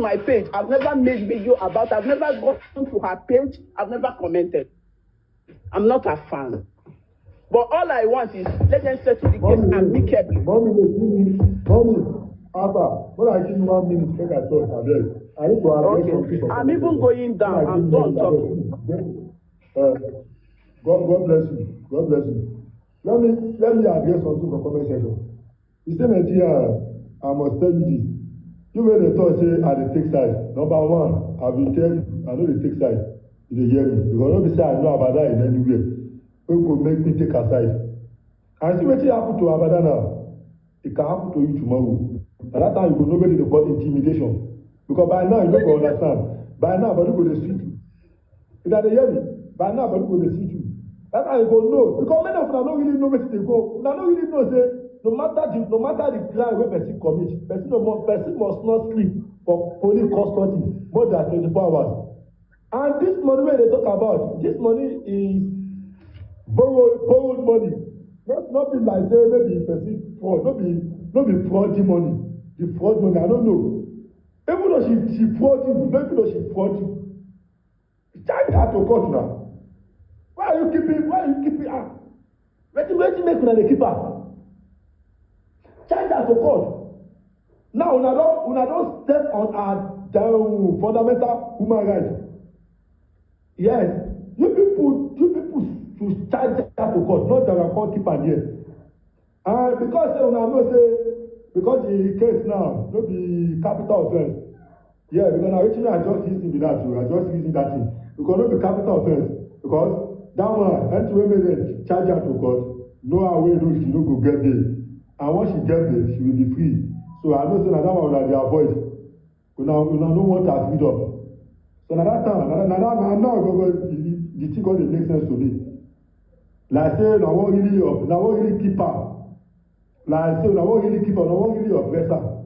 my page. I've never made video about. I've never gone to her page. I've never commented. I'm not a fan. But all I want is let them settle the case amicably. Mommy, Abba, when I give you 1 minute, make I talk again. I need to address something. I'm even going down. I'm done talking. God bless you. God bless you. Let me address something for comment section. You say Nigeria, I must tell you this. You wey dey talk say I dey take side. Number one, I will tell you, I no dey take side. You dey hear me? Because no be say I know Abada in anywhere. Wey go make me take a side. And see wetin happen to Abada now. It can happen to you tomorrow. At that time, you go know wetin dey call intimidation. Because by now, you no go understand. By now, body go dey sweet you. You dey hear me? By now, body go dey sweet you. That's how you go know. Because many of them don't really know where they go. They don't really know, say, no matter the crime where person commit, person must not sleep for police custody more than 24 hours. And this money where they talk about, this money is borrowed money. Not be like say maybe person fraud, not be fraud money. The fraud money, I don't know. Even though she fraud you, maybe though she fraud you, charge her to court now. Why are you keeping her? Wetin make una dey keep her? Charge her to court. Now una don step on her down fundamental human rights. Yes, you people should charge her to court, not that una come keep am here. And because say una know say because the case now no be capital offence. Yeah, because na wetin I just reason be that too. I just reason that thing. Because no be capital offence. Because that one, anyway, made them charge her to court. No way, no, she no go get there. And once she get there, she will be free. So I know say that one that they avoid. Una no want her freedom. So na that time, now the thing go dey make sense to me. Like say, na wan really keep her. Like say, na wan really keep her, na wan really oppress her.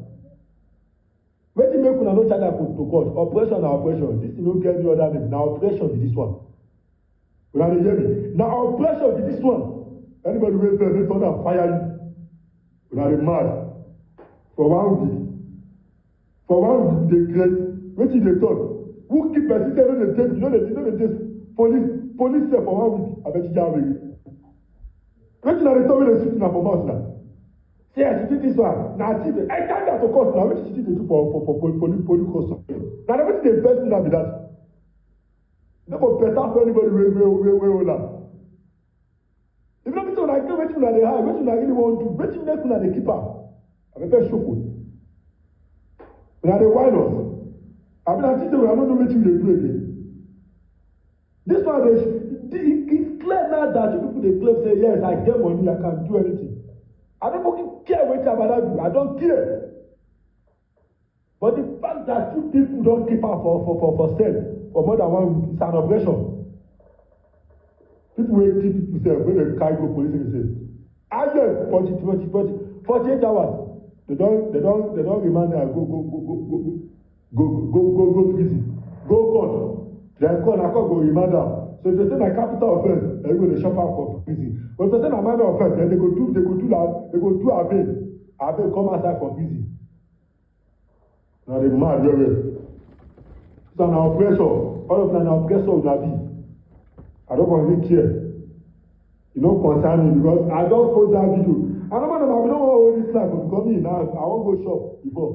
Wetin make una no charge her to court? Operation na operation. This no get any other name. Na operation be this one. Una dey hear me? Na operation be this one. Anybody wey vex dey turn am fire you. Una dey mad. For 1 week. For 1 week dey craze. Wetin dey talk? Who keep person say no dey take? You no dey take police sef for 1 week. Abeg you jam me. Wetin na dey talk wey dey sweet una for mouth na? See as she do this one. Na she dey carry her to court na wetin she dey do for police custody. Na wetin dey vex me na be that. No go better for anybody wey hold am. If no be so una get wetin una dey hide, wetin una really wan do, wetin make una dey keep am? Abeg show for. Una dey whine us. Abi na think say una no know wetin we dey do again. This one it's clear now that you people dey claim say yes, I get money, I can do anything. I don't fucking care wetin Abada do. I don't care. But the fact that you people don't keep am for sale for more than 1 week, it's an operation. People wey keep people sef wey dey carry go police station say, again 48 hours they don remand her go prison, go court. Then court go remand her. So if they say na capital offence, they go dey shop her for prison. But if they say na minor offence, then they go do abeg come outside for prison. Na dey mad well well. So na oppressor, all of na oppressor una be. I don't really care. You no concern me because I just post that video. I don't know if I don't hold this life, but because me now I won't go shop before.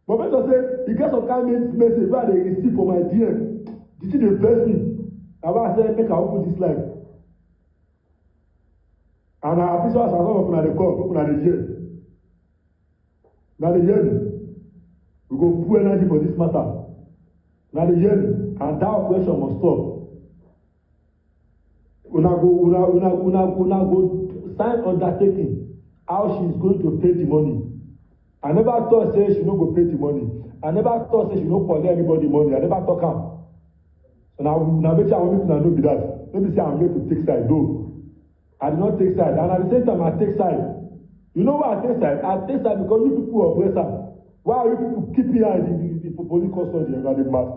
But when I say the get some kind message where they receive for my DM, the thing dey vex me. Na why I say make I open this life. And I appreciate as some of una dey come, people na dey hear. Na dey hear me. We go put energy for this matter. Na dey hear me. And that operation must stop. Una go sign undertaking how she is going to pay the money. I never thought say she no go pay the money. I never thought say she no collect anybody money. I never talk am. So now make sure I want people to know be that. Let me say I'm here to take side. No, I did not take side. And at the same time, I take side. You know why I take side? I take side because you people are oppressor. Why are you people keeping her in the police custody and the mad?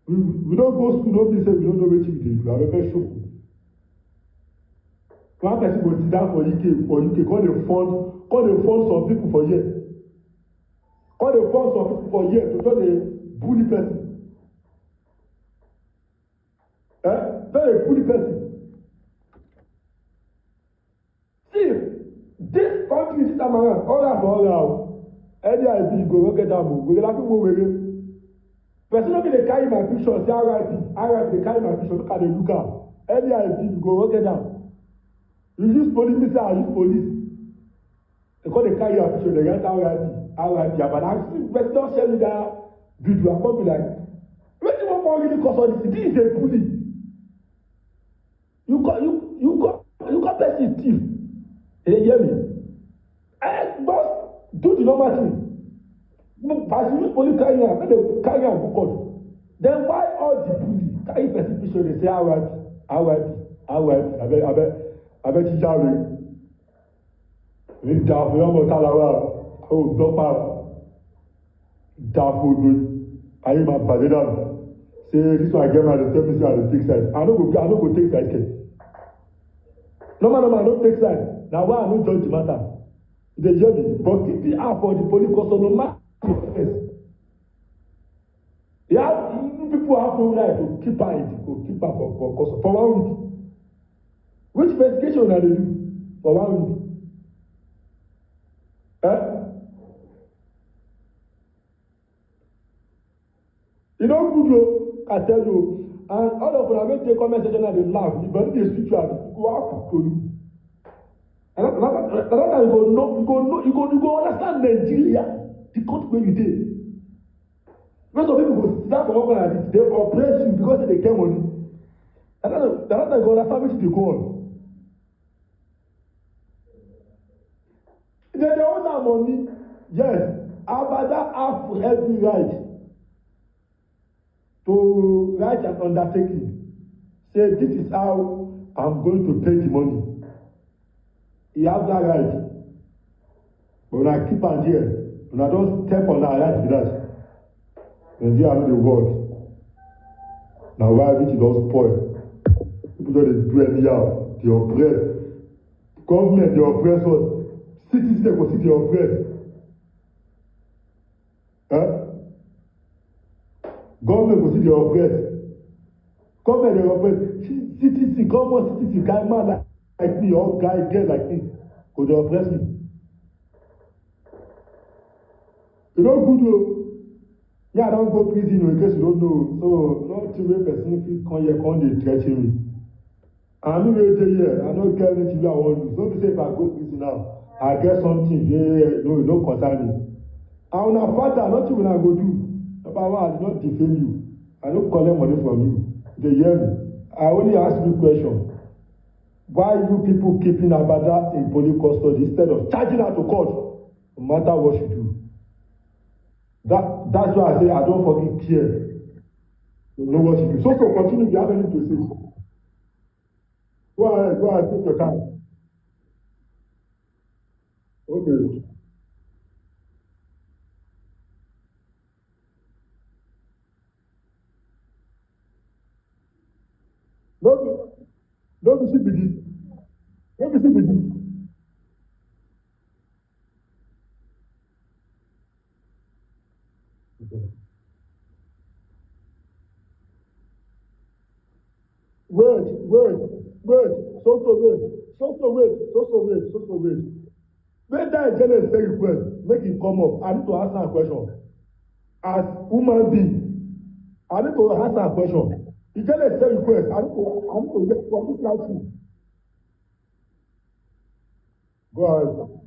We don't go school, don't be say we don't know what you do. We are very sure. One person go sit down for UK, call the fund some people for here. Call the force of people for years to just a bully person. Not a bully person. See, this country this time around, all that for all now, any idea go work it out, we have to go with it. Person no be dey carry my picture say RIP dey carry my picture look at the look am. Any idea go work it out. You use police, me say I use police. Because they carry your picture, they get RIP, but I see person don share me that video, I come be like, wetin wan come really cause all this? This is a bully. You got person thief. They hear me. Just do the normal thing. As you use police carry am, make dem carry am go court. Then why all the bully carry person picture dey say RIP, abeg teacher wey ní dàfo yọmọ tàlàwà ó gbọ́pà dàfo gbé ayé máa bàjẹ́ dànù say this one get my dey tell me say I dey take side I no go take side care normal I no take side na why I no join the matter you dey hear me but keep the eye for the police custom no matter the offence people have no right to keep her for custom for 1 week which investigation una dey do for 1 week. You know good o I tell you and all of una wey take comment section na dey laugh the body dey sweet you and go happen to you and that time you go understand Nigeria the country wey you dey most of people go sit down for one corner like this dey oppress you because they dey get money and that time you go understand wetin dey go on. They own that money. Yes, Abada have every right to write an undertaking. Say this is how I'm going to pay the money. He has that right. But when I keep on here, when I don't step on that right with that, Nigeria know the world. Now why everything don spoil? People don't do anyhow. They oppress. Government they oppress us. Citizens dey go see the oppressed. Government go see the oppressed. Government dey oppress. Citizen, common citizen, guy man like me or guy girl like me go dey oppress me. E no good o. Me I don go prison o in case you don't know. So nothing wey person fit come here come dey threa ten me. And me wey dey here, I no get anything wey I wan lose. No be say if I go prison now. I get something no concern me. And una father, nothing una go do. Number one, I did not defame you. I don't collect money from you. They hear me. I only ask you question. Why you people keeping Abada in police custody instead of charging her to court, no matter what you do? That's why I say I don't forget care. You know what you do. So continue if you have anything to say. Go ahead, take your time. Okay. No be be this. No be be this. Wait. When that journalist say request, make him come up. I need to ask her a question. As human being, I need to ask her a question. The journalist say request, I need to get from this life. Go ahead.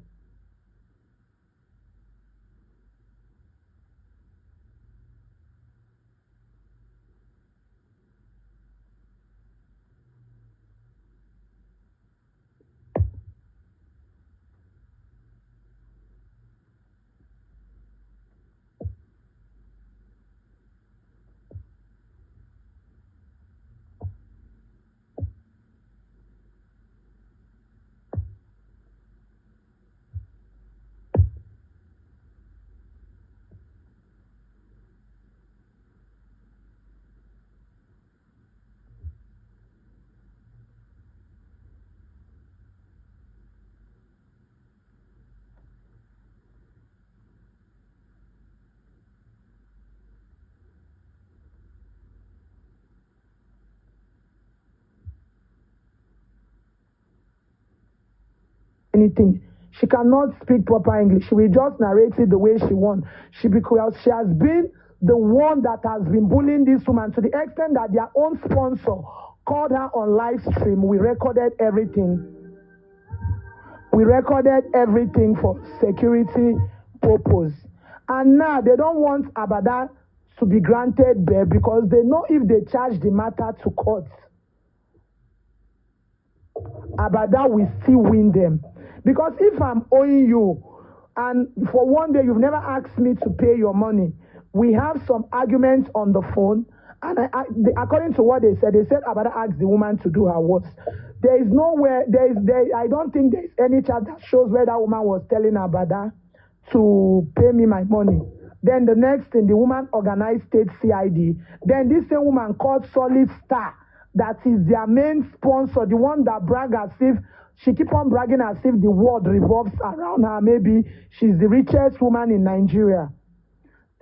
anything. She cannot speak proper English. She will just narrate it the way she wants. Because she has been the one that has been bullying this woman to the extent that their own sponsor called her on live stream. We recorded everything. We recorded everything for security purpose. And now they don't want Abada to be granted bail because they know if they charge the matter to court, Abada will still win them. Because if I'm owing you, and for one day you've never asked me to pay your money, we have some arguments on the phone, and according to what they said Abada asked the woman to do her worst. There is nowhere, I don't think there is any chat that shows where that woman was telling Abada to pay me my money. Then the next thing, the woman organized state CID. Then this same woman called Solid Star, that is their main sponsor, the one that brag as if she keep on bragging as if the world revolves around her. Maybe she's the richest woman in Nigeria.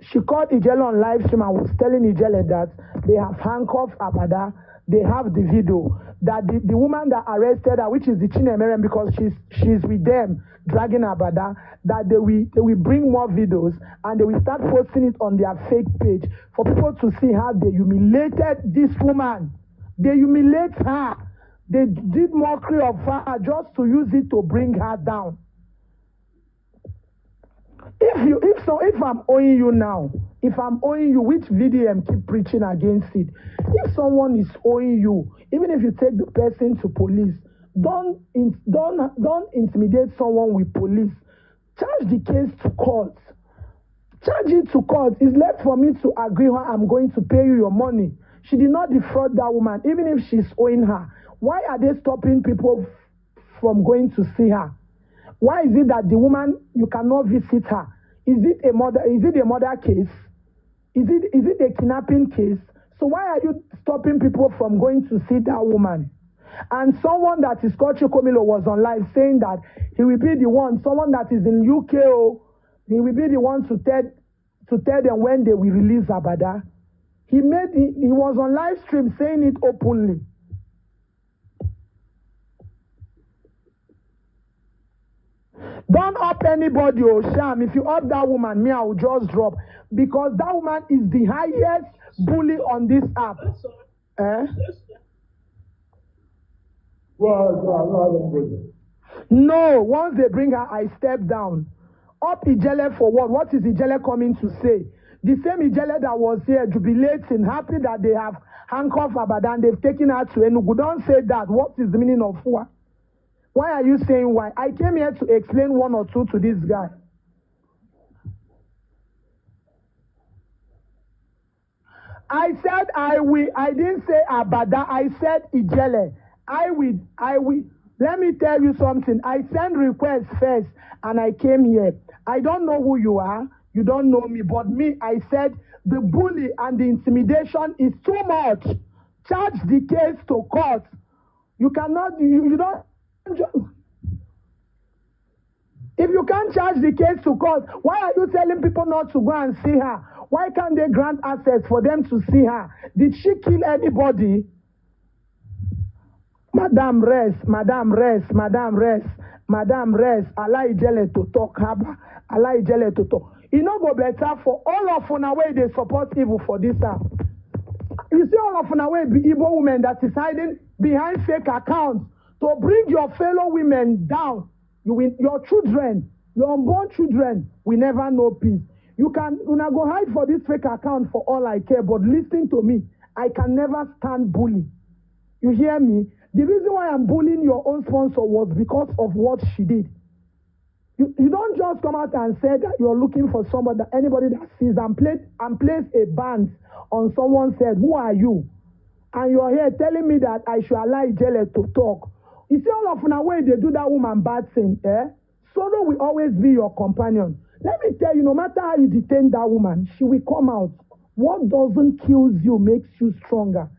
She called Ijele on live stream and was telling Ijele that they have handcuffed Abada. They have the video. That the woman that arrested her, which is the Chinemeren, because she's with them, dragging Abada, that they will bring more videos and they will start posting it on their fake page for people to see how they humiliated this woman. They humiliate her. They did mockery of her just to use it to bring her down. If I'm owing you now, if I'm owing you, which VDM keep preaching against it? If someone is owing you, even if you take the person to police, don't intimidate someone with police. Charge the case to court. Charge it to court. It's left for me to agree how I'm going to pay you your money. She did not defraud that woman, even if she's owing her. Why are they stopping people from going to see her? Why is it that the woman, you cannot visit her? Is it a murder case? Is it a kidnapping case? So why are you stopping people from going to see that woman? And someone that is called Chikomilo was on live saying that he will be the one, someone that is in UK, he will be the one to tell them when they will release Abada. He was on live stream saying it openly. Don't up anybody, Sham. If you up that woman, me, I will just drop. Because that woman is the highest bully on this app. No, once they bring her, I step down. Up Ijele for what? What is Ijele coming to say? The same Ijele that was here jubilating, happy that they have handcuffed Abada and they've taken her to Enugu. Don't say that. What is the meaning of what? Why are you saying why? I came here to explain one or two to this guy. I said I will. I didn't say Abada. I said Ijele. I will. Let me tell you something. I sent requests first and I came here. I don't know who you are. You don't know me. But me, I said the bully and the intimidation is too much. Charge the case to court. You cannot, you don't. If you can't charge the case to court, why are you telling people not to go and see her? Why can't they grant access for them to see her? Did she kill anybody? Madam, rest. Madam, rest. Madam, rest. Madam, rest. Allah Ijele to talk. Haba. Allah Ijele to talk. It no go better for all of una way they support evil for this app. You see all of una way be Igbo women that is hiding behind fake accounts to bring your fellow women down. Your children, your unborn children, will never know peace. You not go hide for this fake account for all I care, but listen to me. I can never stand bully. You hear me? The reason why I'm bullying your own sponsor was because of what she did. You don't just come out and say that you're looking for somebody, anybody that sees and place a ban on someone's head. Who are you? And you're here telling me that I should allow Ijele to talk. You see, all of the way they do that woman bad thing, sorrow will always be your companion. Let me tell you, no matter how you detain that woman, she will come out. What doesn't kill you makes you stronger.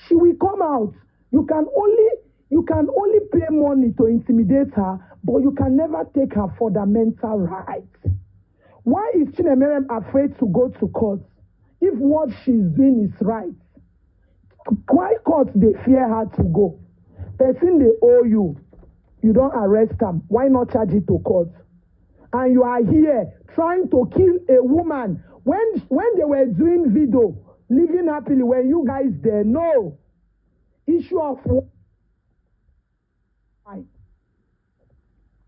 She will come out. You can only pay money to intimidate her, but you can never take her fundamental rights. Why is Chinemerem afraid to go to court if what she's doing is right? Why court they fear her to go? Person they owe you. you don't arrest them. Why not charge it to court? And you are here trying to kill a woman when they were doing video, living happily, when you guys there. No. Issue of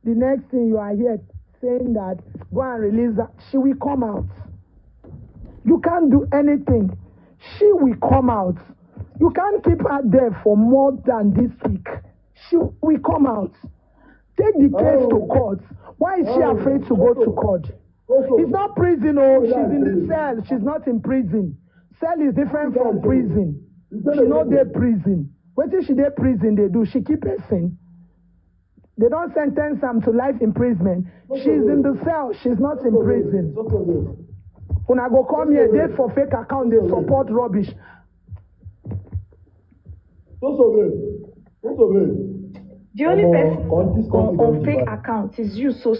the next thing you are here saying that go and release her. She will come out. You can't do anything. She will come out. You can't keep her there for more than this week. She will come out. Take the case to court. Why is she afraid to go to court? It's not prison, oh, she's in the cell. She's not in prison. Cell is different from prison. She not there prison. What if she there prison they do? She keep person. They don't sentence them to life imprisonment. She's in the cell. She's not in prison. When I go come here, they for fake account, they support rubbish. The only person on fake account is you, so.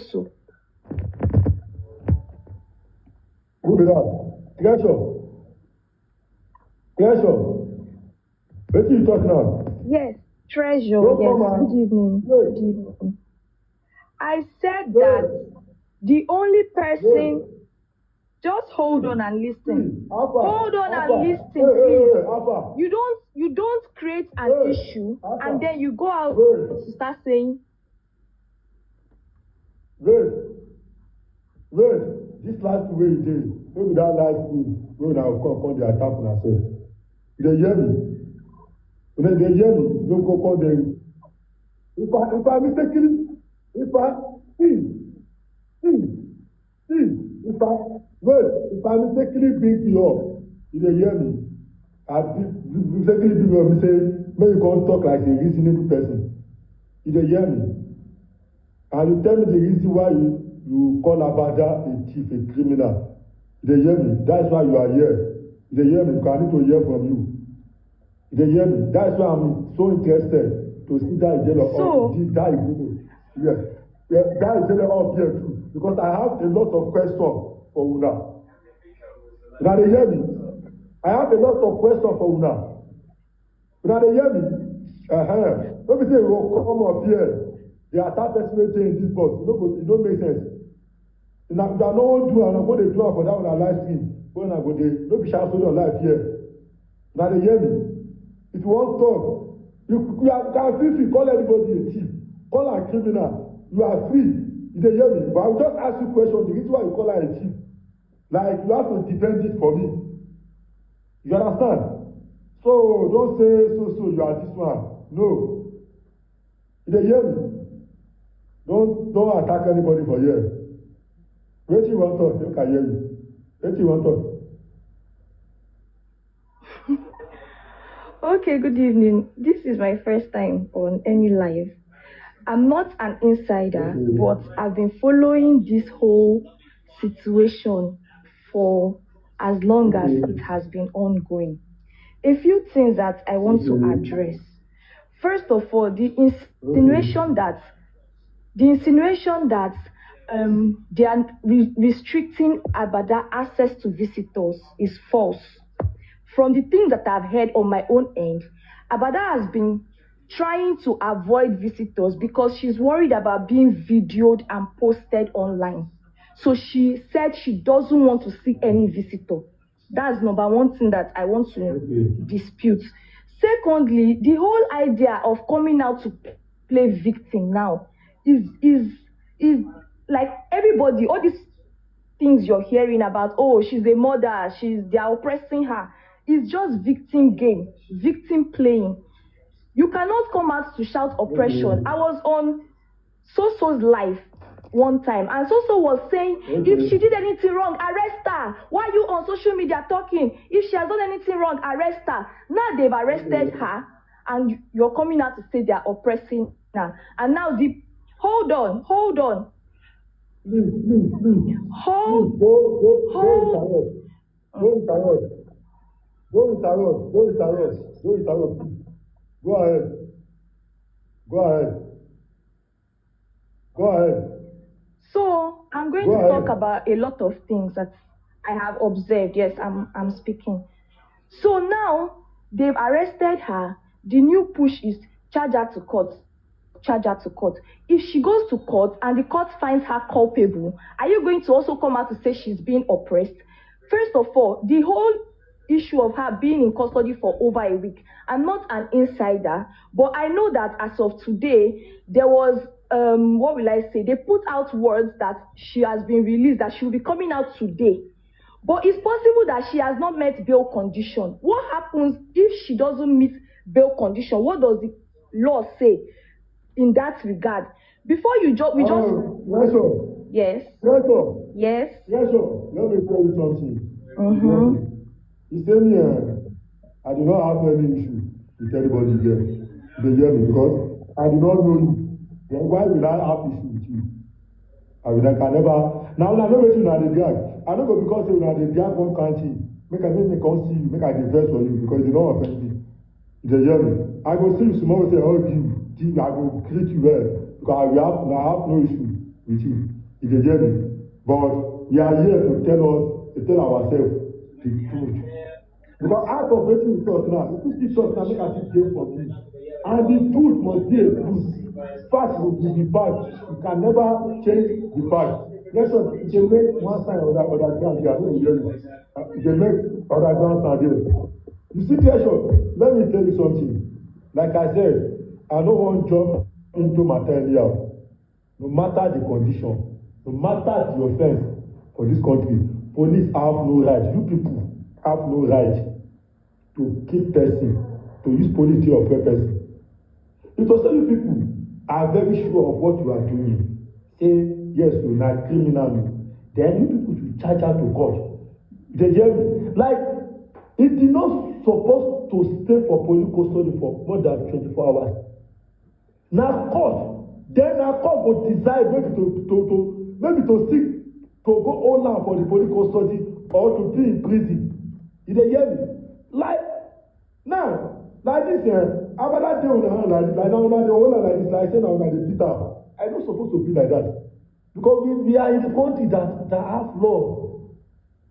Who be that? Treasure. What are you talking now? Yes, Treasure. Yes. Good evening. Good evening. I said that the only person. Just hold on and listen. Hold on and listen, please. You don't create an issue and then you go out to start saying. Wait. This last way you did, maybe that last week, when I call the attack on ourselves. They hear me. When they hear me, don't go call them. If I mistakenly, if I mistakenly bring you up, you dey hear me. I mistakenly bring you up, me say, make you come talk like a reasonable person. You dey hear me. And you tell me the reason why you call Abada a thief, a criminal. You dey hear me. That's why you are here. You dey hear me. Because I need to hear from you. You dey hear me. That's why I'm so interested to see that Ijele up. That Igbo. Yes. Yeah, that Ijele up here too. Because I have a lot of questions for Una. Now they hear me. I have a lot of questions for Una. Now they hear me. Let me say, come up here. The attack person in this box. It don't make sense. Now, if I don't do, I'm going to do it for that on a live stream. When I go there, don't be shouting on live here. Now they hear me. If you want to talk, you can feel free. Call anybody a thief. Call a criminal. You are free. You dey hear me? But I will just ask you a question. The reason why you call her a thief, like you have to defend it for me. You understand? So don't say so you are this one. No. You dey hear me? Don't attack anybody for here. Wait till you want to talk, you can hear me. Wait till you want to talk. Okay, good evening. This is my first time on any live. I'm not an insider, but I've been following this whole situation for as long as it has been ongoing. A few things that I want to address. First of all, the insinuation that they are restricting Abada access to visitors is false. From the things that I've heard on my own end, Abada has been trying to avoid visitors because she's worried about being videoed and posted online. So she said she doesn't want to see any visitor. That's number one thing that I want to dispute. Secondly, the whole idea of coming out to play victim now is like everybody, all these things you're hearing about, oh, she's a mother, they are oppressing her. It's just victim game, victim playing. You cannot come out to shout oppression. I was on Soso's live one time, and Soso was saying, if she did anything wrong, arrest her. Why are you on social media talking? If she has done anything wrong, arrest her. Now they've arrested her, and you're coming out to say they're oppressing her. And now hold on. Don't interrupt. Go ahead. So I'm going to talk about a lot of things that I have observed. Yes, I'm speaking. So now they've arrested her. The new push is charge her to court. charge her to court. If she goes to court and the court finds her culpable, are you going to also come out to say she's being oppressed? First of all, the whole issue of her being in custody for over a week, I'm not an insider, but I know that as of today, there was, what will I say, they put out words that she has been released, that she will be coming out today. But it's possible that she has not met bail condition. What happens if she doesn't meet bail condition? What does the law say in that regard? Before you we just... Yes, sir. Yes. Yes, sir. Yes. Yes, sir. Let me tell you something. Mm-hmm. You say me, I do not have any issue with anybody there. They hear me because I do not know you. Then why will I have issue with you? I can never. Now I know wetin una dey drag. I no go because say una dey drag one country. Make I come see you. Make I dey vex for you because you don't offend me. You dey hear me? I go see you tomorrow. Say, oh, give. I go greet you well because I have no issue with you. You dey hear me? But we are here to tell ourselves the truth. Because out of wetin we talk now, if we talk now, make I see gain for me. And the truth must be a truth. Fact will be the fact. You can never change the fact. Let's just they make one side or other ground here. They make other grounds are there. The situation, let me tell you something. Like I said, I don't want to jump into material. No matter the condition, no matter the offense for this country, police have no right. You people have no right to keep person, to use police to oppress person. It was you people are very sure of what you are doing. Say, yes, you're not criminal. Then you people should charge her to court. They hear me? Like, it is not supposed to stay for police custody for more than 24 hours. Now court, then our court will decide maybe to seek to go all out for the police custody or to be in prison. You dey hear me? Like now, like this after that day una like now una dey hold am like this, like say na una dey beat am. I no suppose to be like that because we are in the country that have law.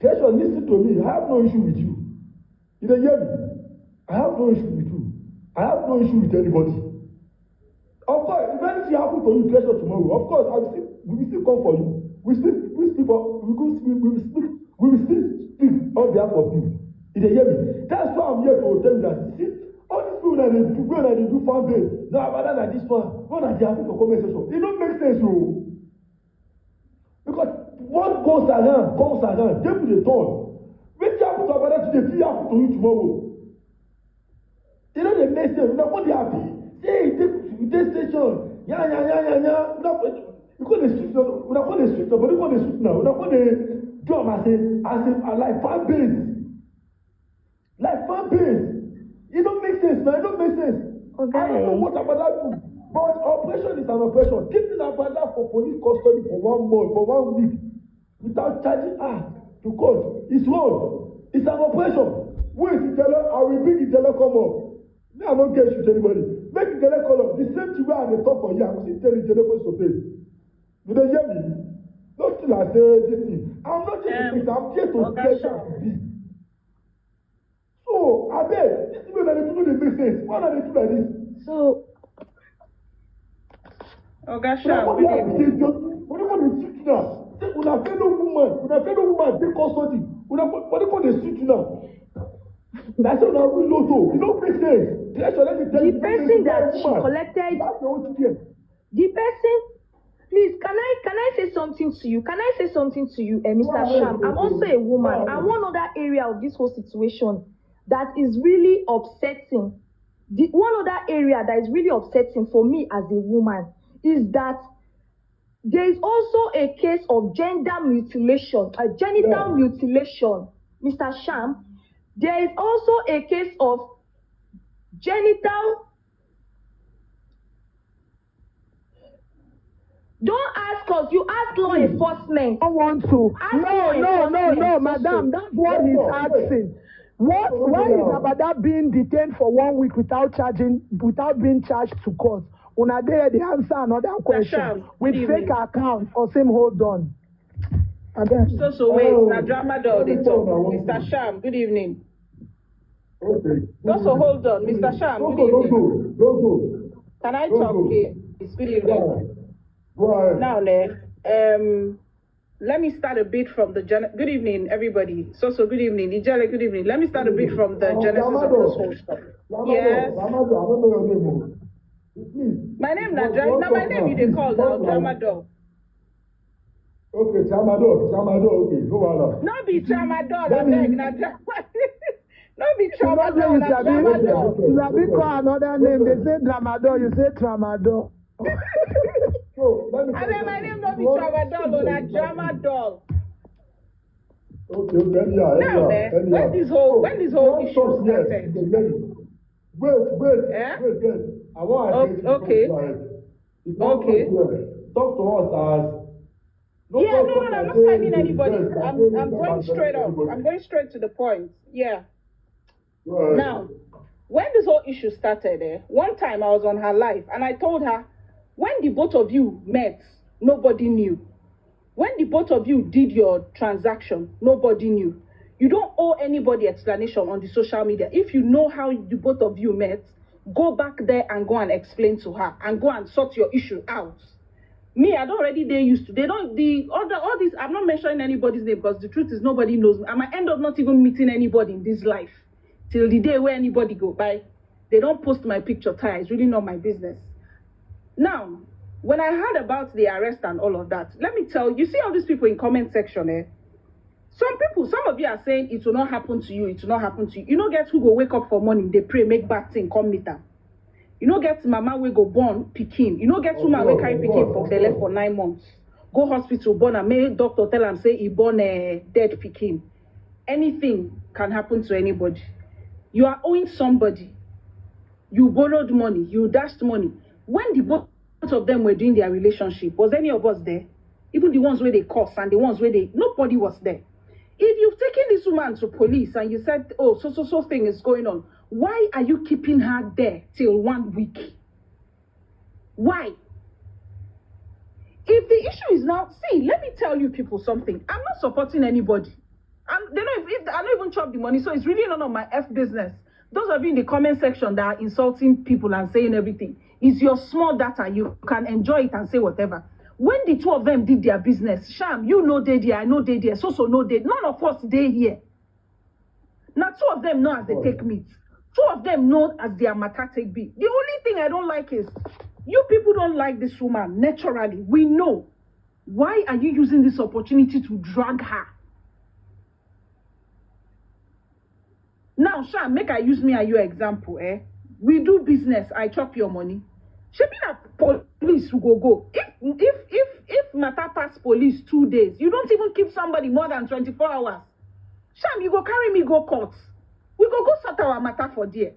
Therefore, listen to me. I have no issue with you. You dey hear me? I have no issue with you. I have no issue with anybody. Of course, if anything happen to you, pleasure tomorrow. Of course, we will still come for you. We will speak on behalf of you. You dey hear me? That's why I'm here to tell you that. See, all these people that they do fan base, now rather than this one, not that they happen for comment section. It don't make sense, yo. Because what goes around comes around. They will return. When you happen to Abada today, it will happen to you tomorrow. You know the make sense. Now, what they happy? Say, this station, yeah. Because they switch now, but they switch now. We're not going to do them as like fan base. Like fan base. It don't make sense, man. It don't make sense. Okay. I don't know what Abada do. But operation is an operation. Keeping Abada for police custody for 1 month, for 1 week, without charging her to court, it's wrong. It's an operation. Who is the teller? I will bring the teller come up. Me, I don't get shoot anybody. Make the teller call up. The same thing where I talk for you, I will still tell the teller face to face. You don't hear me? Not till I say this thing. I'm not here to fix. I'm here to get her to be. So, I beg, this people that they do, they make sense. Why are they do like this? So, Ogasha, what do you want to shoot now? Una fellow woman, take custody. What do you want to shoot now? That's not a real lotto. It don't make sense. The person that she collected, the person, please, can I say something to you? Can I say something to you, Mr. Sham? I'm also a woman. And one other area of this whole situation that is really upsetting, one other area that is really upsetting for me as a woman is that there is also a case of gender mutilation, genital mutilation, Mr. Sham. There is also a case of genital. Don't ask us. You ask law enforcement. I want to. No, madam. That's what he's asking. Why is Abada being detained for 1 week without being charged to court? Una there, the answer another question with fake account or same hold on. So wait, now drama door they talk. Mr. Sham, good evening. Okay. So hold on, Mr. Sham, good evening. Go. Can I talk, please? Good evening. Go ahead. Now, let me start a bit from the good evening, everybody. So good evening, Ijele. Good evening. Let me start a bit from the genesis of this whole stuff. Yes. I don't know your name. Please. My name Nadra. Now my name you they call now Tramadol. Okay, Tramadol. Okay, no wahala. No be Tramadol. I beg Nadra. No be Tramadol. Sabi call another name. They say Tramadol. You say Tramadol. So, I mean, my name not be Tramadol, or na Tramadol. Okay, now, when this whole issue started. Wait. I want to okay. Talk to us as. No, I'm not finding anybody. I'm going straight up. I'm going straight to the point. Yeah. Right. Now, when this whole issue started, one time I was on her live and I told her, when the both of you met, nobody knew. When the both of you did your transaction, nobody knew. You don't owe anybody explanation on the social media. If you know how the both of you met, go back there and go and explain to her and go and sort your issue out. Me, I don't already they used to. They don't all this. I'm not mentioning anybody's name because the truth is nobody knows me. I might end up not even meeting anybody in this life till the day where anybody go by. They don't post my picture. It's really not my business. Now, when I heard about the arrest and all of that, let me tell you, see all these people in comment section, some of you are saying it will not happen to you, it will not happen to you. You know, get who go wake up for morning, they pray, make bad thing, come meet them. You know, get mama we go born, pikin. You know, get woman we carry pikin for belle for 9 months. Go hospital, born, and make doctor tell them, say, he born a dead pikin. Anything can happen to anybody. You are owing somebody. You borrowed money, you dashed money. When the both of them were doing their relationship, was any of us there? Even the ones where they cuss and the ones where nobody was there. If you've taken this woman to police and you said, oh, so thing is going on, why are you keeping her there till 1 week? Why? If the issue is now, see, let me tell you people something. I'm not supporting anybody. I don't even chop the money, so it's really none of my business. Those of you in the comment section that are insulting people and saying everything, it's your small data. You can enjoy it and say whatever. When the two of them did their business, Sham, you know they there, I know they there, so know they. None of us they here. Now two of them know as they take meat. Two of them know as their matter take be. The only thing I don't like is, you people don't like this woman naturally. We know. Why are you using this opportunity to drag her? Now, Sham, make I use me as your example, We do business, I chop your money. She be a police who go. If matter pass police 2 days, you don't even keep somebody more than 24 hours. Sham, you go carry me go court. We go sort our matter for there.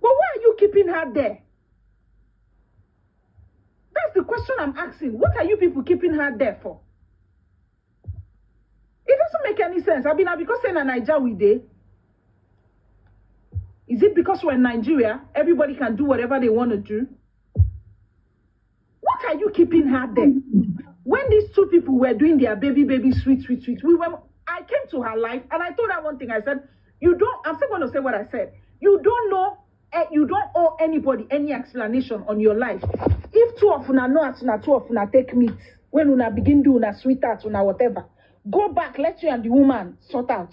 But why are you keeping her there? That's the question I'm asking. What are you people keeping her there for? It doesn't make any sense. I mean, because in Nigeria we did. Is it because we're in Nigeria, everybody can do whatever they want to do? What are you keeping her there? When these two people were doing their baby, sweet, I came to her life and I told her one thing. I said, I'm still going to say what I said. You don't know, you don't owe anybody any explanation on your life. If two of una know as una two of una take meat, when una begin do una sweetheart, una whatever, go back, let you and the woman sort out.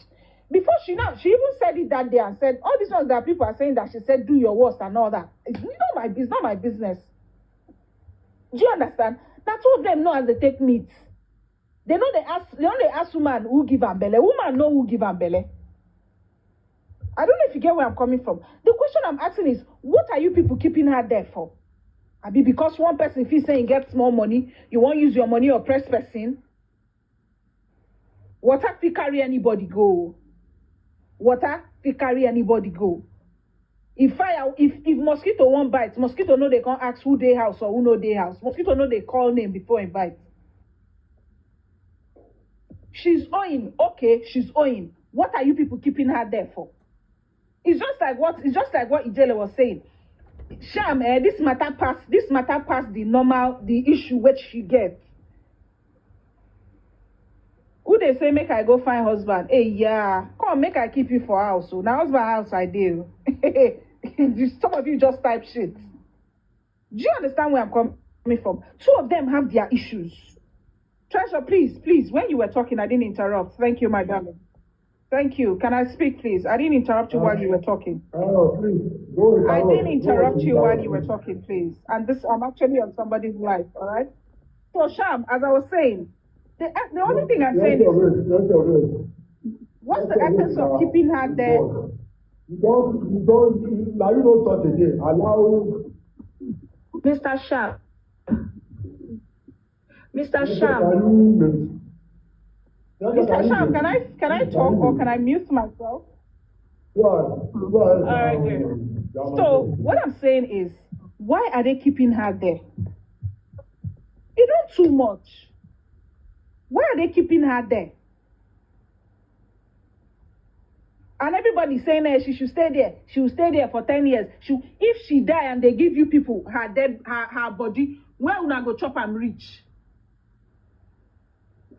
Before she even said it that day and said, all these ones that people are saying that she said, do your worst and all that. It's not my business. Do you understand? Now two of them know as they take meat. They only ask woman who give her belly. Woman know who give her belly. I don't know if you get where I'm coming from. The question I'm asking is, what are you people keeping her there for? I mean, because one person feels saying gets more money, you won't use your money or press person. Water fi carry anybody go. Water fi carry anybody go. If mosquito won't bite, mosquito know they can't ask who they house or who know they house. Mosquito know they call name before invite. She's owing. Okay, she's owing. What are you people keeping her there for? It's just like what Ijele was saying. Sham, this matter pass the issue which she gets. Who they say make I go find husband? Hey, yeah, come make I keep you for house. So now husband house I do. Some of you just type shit. Do you understand where I'm coming coming from. Two of them have their issues. Treasure, please, when you were talking, I didn't interrupt. Thank you, my darling. Thank you. Can I speak, please? I didn't interrupt you while you were talking. Please, go I didn't interrupt you while you were talking, please. And this, I'm actually on somebody's life, all right? So, Sham, as I was saying, the only thing I'm saying is, what's the essence of keeping her there? You don't, now you don't talk again. Allow. Mr. Sham. Mr. Sham. Mr. Sham, can I talk or can I mute myself? Go All right, good. So what I'm saying is, why are they keeping her there? You don't too much. Why are they keeping her there? And everybody's saying that she should stay there. She will stay there for 10 years. If she die and they give you people her body, where una go chop and reach?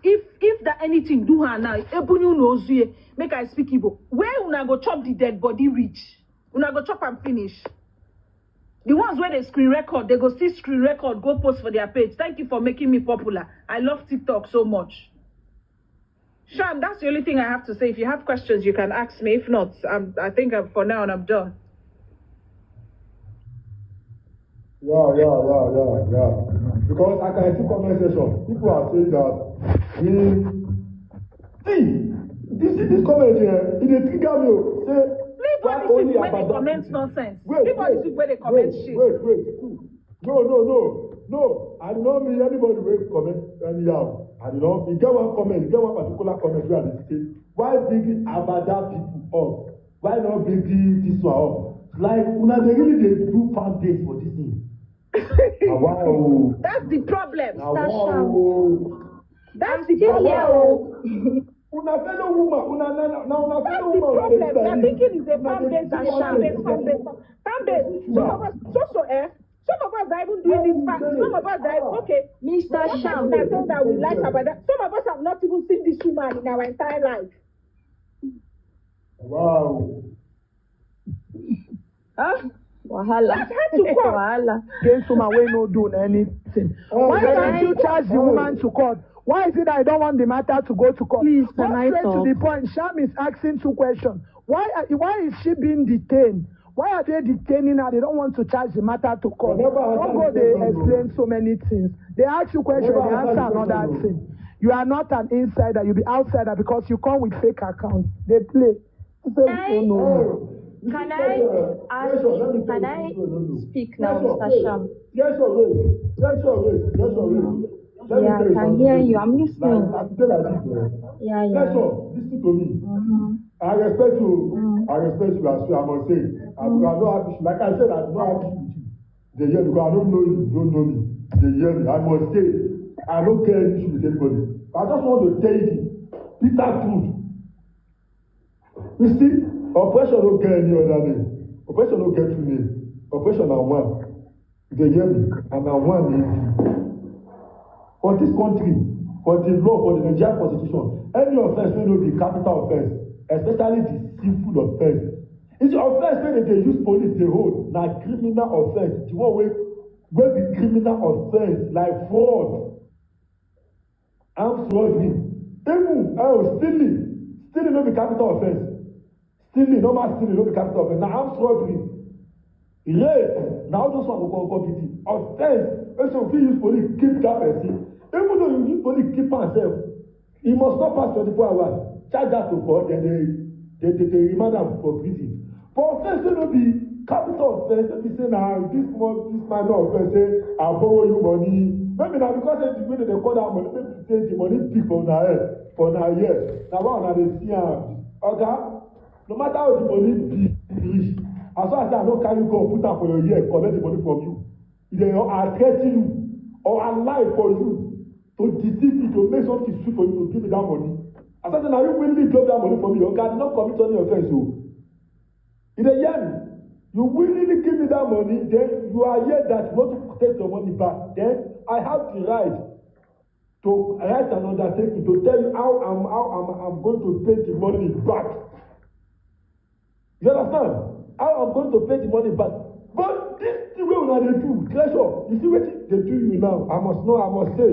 If that anything do her now, Ebunu knows you, make I speak Igbo. Where una go chop the dead body reach? Una go chop and finish. The ones where they screen record, they go see screen record, go post for their page. Thank you for making me popular. I love TikTok so much. Sham, that's the only thing I have to say. If you have questions, you can ask me. If not, I think for now I'm done. Yeah. Because I can see comment section. People are saying that this comment here, it dey trigger me. Say leave all these people when they comment nonsense. Leave all these people when they comment shit. Wait. No. I do not mean anybody will comment anyhow. I do not. You get one particular comment where they say, why bring Abada people up? Why not bring this one up? Like, they really do fan days for this thing. Wow. That's the problem. Wow. That's the problem. Una fellow woman, That's the problem. They're thinking it's a fan-based and fan-based. Some of us are even doing this fact. Some of us are okay. Mr. Sham. I told that we like about that. Some of us have not even seen this woman in our entire life. Wow. Huh? Wahala. Wahala. Against woman we no do anything. Why can't you charge the woman to court? Why is it that I don't want the matter to go to court? Please, go straight to the point. Sham is asking two questions. Why is she being detained? Why are they detaining her? They don't want to charge the matter to court. Don't go they explain so many things. They ask you questions, they answer another thing. You are not an insider, you'll be outsider because you come with fake accounts. They play. Can I speak now, Mr. Sham? Yes, wait. Yeah, I can hear you. I'm listening. Yeah. Listen to me. I respect you. I respect you as well. I must say. I'm not happy. Like I said, I'm not happy with you. They hear me because I don't know you. You don't know me. They hear me. I must say, I don't care any issue with anybody. I just want to tell you the bitter truth. You see, oppression don't get any other name. Oppression don't get two names. Oppression are one. They hear me. And now one name. For this country, for the law, for the Nigerian constitution, any offense may not be capital offense, especially the sinful offense. It's the offense when they use police, they hold. Now, criminal offense, the one where the criminal offense, like fraud, armed robbery, even stealing no be capital offense. Normal stealing no be capital offense. Now, armed robbery, rape, now those one go compete. Offense, also if you use police, keep that person. Even though you use police, keep herself. He must not pass 24 hours. Charge that to court, then they remand am for prison. For offense, they no be capital offense. They be say now this man no offense. Say I borrow you money. Maybe now because the way they call that money, maybe say the money big for una head, for una year. Now why una dey see am? Okay, no matter how the money big reach, as far as I no carry go put am for your year, collect the money from you. They are threatening you or lie for you to deceive you to make something sweet for you to give me that money. As I said, now you willingly drop that money from me. Okay, I did not commit any offense. So, in the end, you willingly give me that money, then you are here that you want to take your money back. Then I have the right to write an undertaking to tell you how I'm going to pay the money back. You understand? How I'm going to pay the money back. But this thing will una dey do treasure you see wetin dey do you now I must say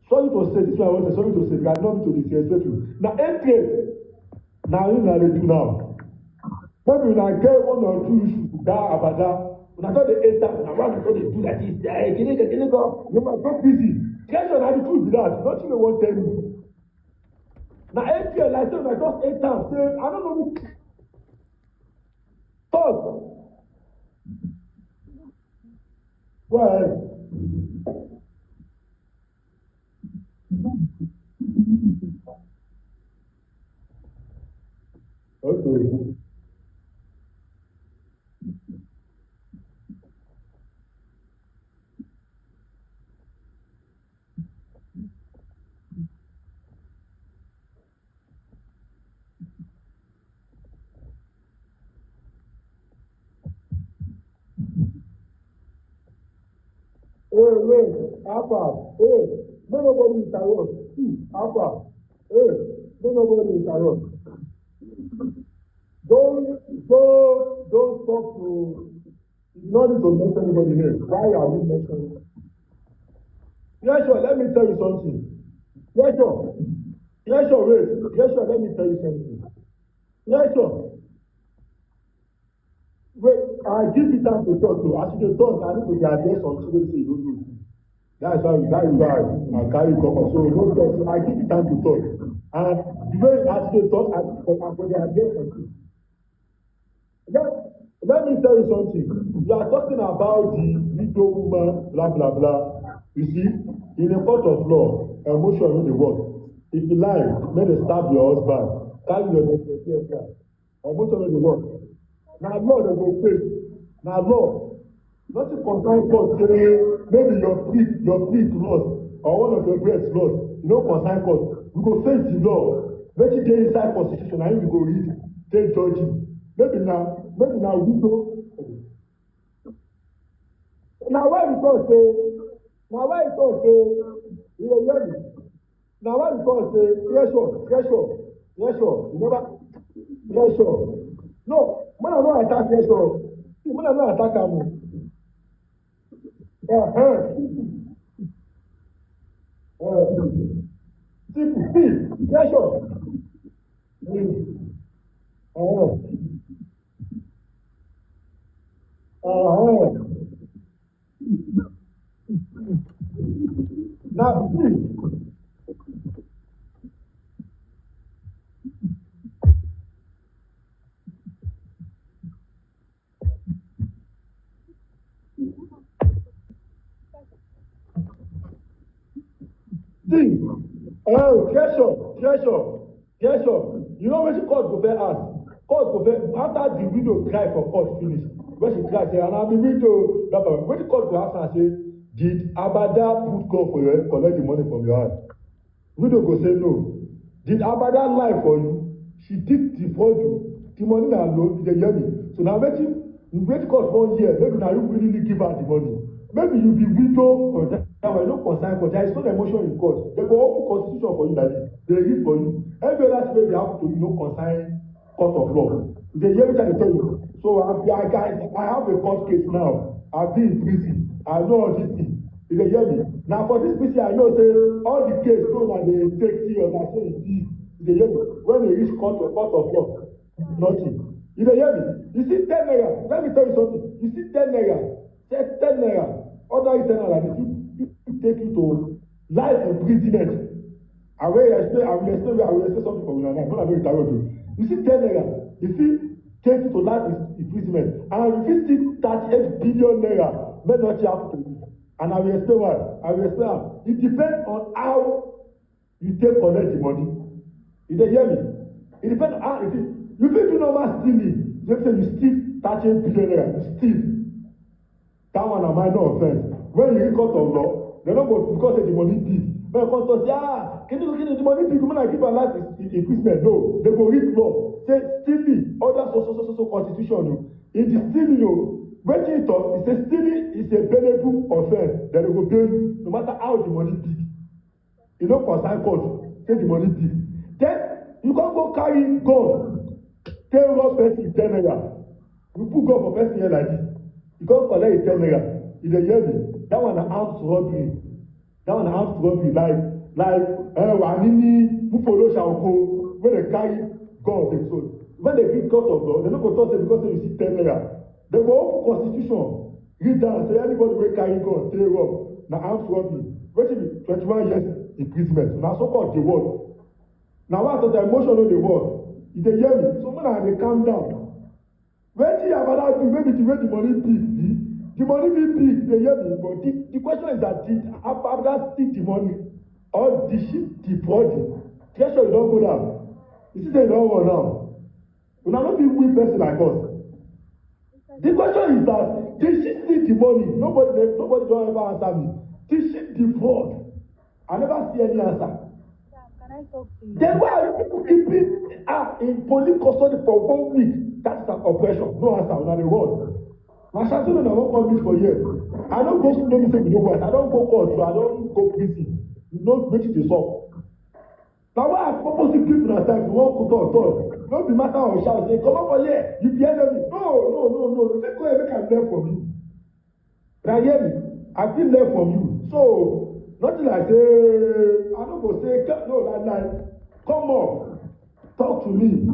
sorry to say this one I wan say sorry to say because I no mean to disrespect you na hatred na una dey do now maybe una get one or two issues that abada una don dey hate am na why una don dey do like this kini go you ma go busy treasure na the truth be that nothing dey wan tell me na hatred like say una just hate am say I no know who talk. Go ahead. Okay. Wait, Alpha, no nobody interrupt. Alpha, no nobody interrupt. Don't talk to, you don't need to mention anybody here. Why are we mentioning? Yeah, sure, let me tell you something. Yeah, sure, wait. Yeah, sure, let me tell you something. Yeah, sure. Wait, I give you time to talk to. As you talk, I need to address something wey say you don't do. That is why I carry come up. So no talk. So I give you time to talk. And the way as you talk, I go dey address something. Let me tell you something. You are talking about the widow woman, blah blah blah. You see, in a court of law, emotion no dey work. If you lie, make dem stab your husband, carry your emotion no dey work. Na law dem go face. Na law. Nothing concern court say maybe your feet lost or one of your breast lost. You no concern court. We go face the law. Make it dey inside constitution na him we go read take judge you. Maybe na widow. Na why we talk say you dey hear me? Na why we talk say treasure. You never treasure. No, when I no attack treasure, when I no attack am. See, treasure. Now, see. Treasure. You know when she court go there ask. Court go there after the widow cry for court finish. When she cry say, and I'm the widow. When the court go ask her say, did Abada put God for your head, collect the money from your hand? Widow go say no. Did Abada lie for you? She did defraud you. The money na loan, you dey hear me. So now wait court 1 year. Maybe now you really give her the money. Maybe you be widow for that one, no concern court. There is no emotion in court. They go open constitution for you like this. They read for you. Every other thing they happen to you, no concern court of law. They hear me try to tell you. So I have a court case now. I've been in prison. I know all these things. You dey hear me? Now for this PC, I know say all the case no na dey take serious. I say it is. You dey hear me? When they reach court of law, nothing. You dey hear me? You see 10 naira. Let me tell you something. You see 10 naira. Say 10 naira. Other 10 naira like this, it take you to life imprisonment. I will explain something for you now. When I go retire to you see 10 naira. You see take you to life imprisonment, and you fit still 38 billion naira. May not happen to you. And I will explain why. It depends on how you take collect the money. You dey hear me? It depends on how you fit do normal stealing. You say you steal 38 billion naira. You steal. That one na minor offense. When you reach court of law, they no go because say the money big. When court talk say can you the money big? When I give a life increasement, no. They go read law. Say stealing under so constitution. In the stealing, wetin e talk, e say stealing is a bailable offense. Then they go bail you no matter how the money big. You no concern court say the money big. Then you can't go carry gun, take rob person 10 naira. You put gun for person here like this. You can't collect 10 naira. You dey hear me? That one na armed robbery. That one na armed robbery. Wanini Bufolo Shauko, when they carry gun, they so when they give court of law, they no go talk say because say you see 10 naira. They go open constitution, read down, say anybody wey carry gun, take rob, na armed robbery. Wetin be 21 years imprisonment. Na so called the word. Na why I talk say emotion no dey work. You dey hear me? So when I dey calm down. Wetin Abada do, maybe the way the money big, the money big, dey hear me? But the question is that did Abada steal the money or did she defraud it? Guess what, you don go down. You see say you don go down. Una no fit win person like us. The question is that did she steal the money? Nobody don ever answer me. Did she defraud? I never see any answer. Can I talk to you? Then why are you people keeping her in police custody for 1 week? That's an oppression. No answer. Una dey run. Na Shatuna na wan come meet for here. I don't go school, no me say we no work. I don't go court, so I don't go prison. No make it dey sup. Na why I purposely give una time to wan talk. No be matter of shout say comot for here, you be enemy. No. Make go make I learn from you. Na hear me? I fit learn from you. So nothing like say I no go say no that lie. Come on, talk to me.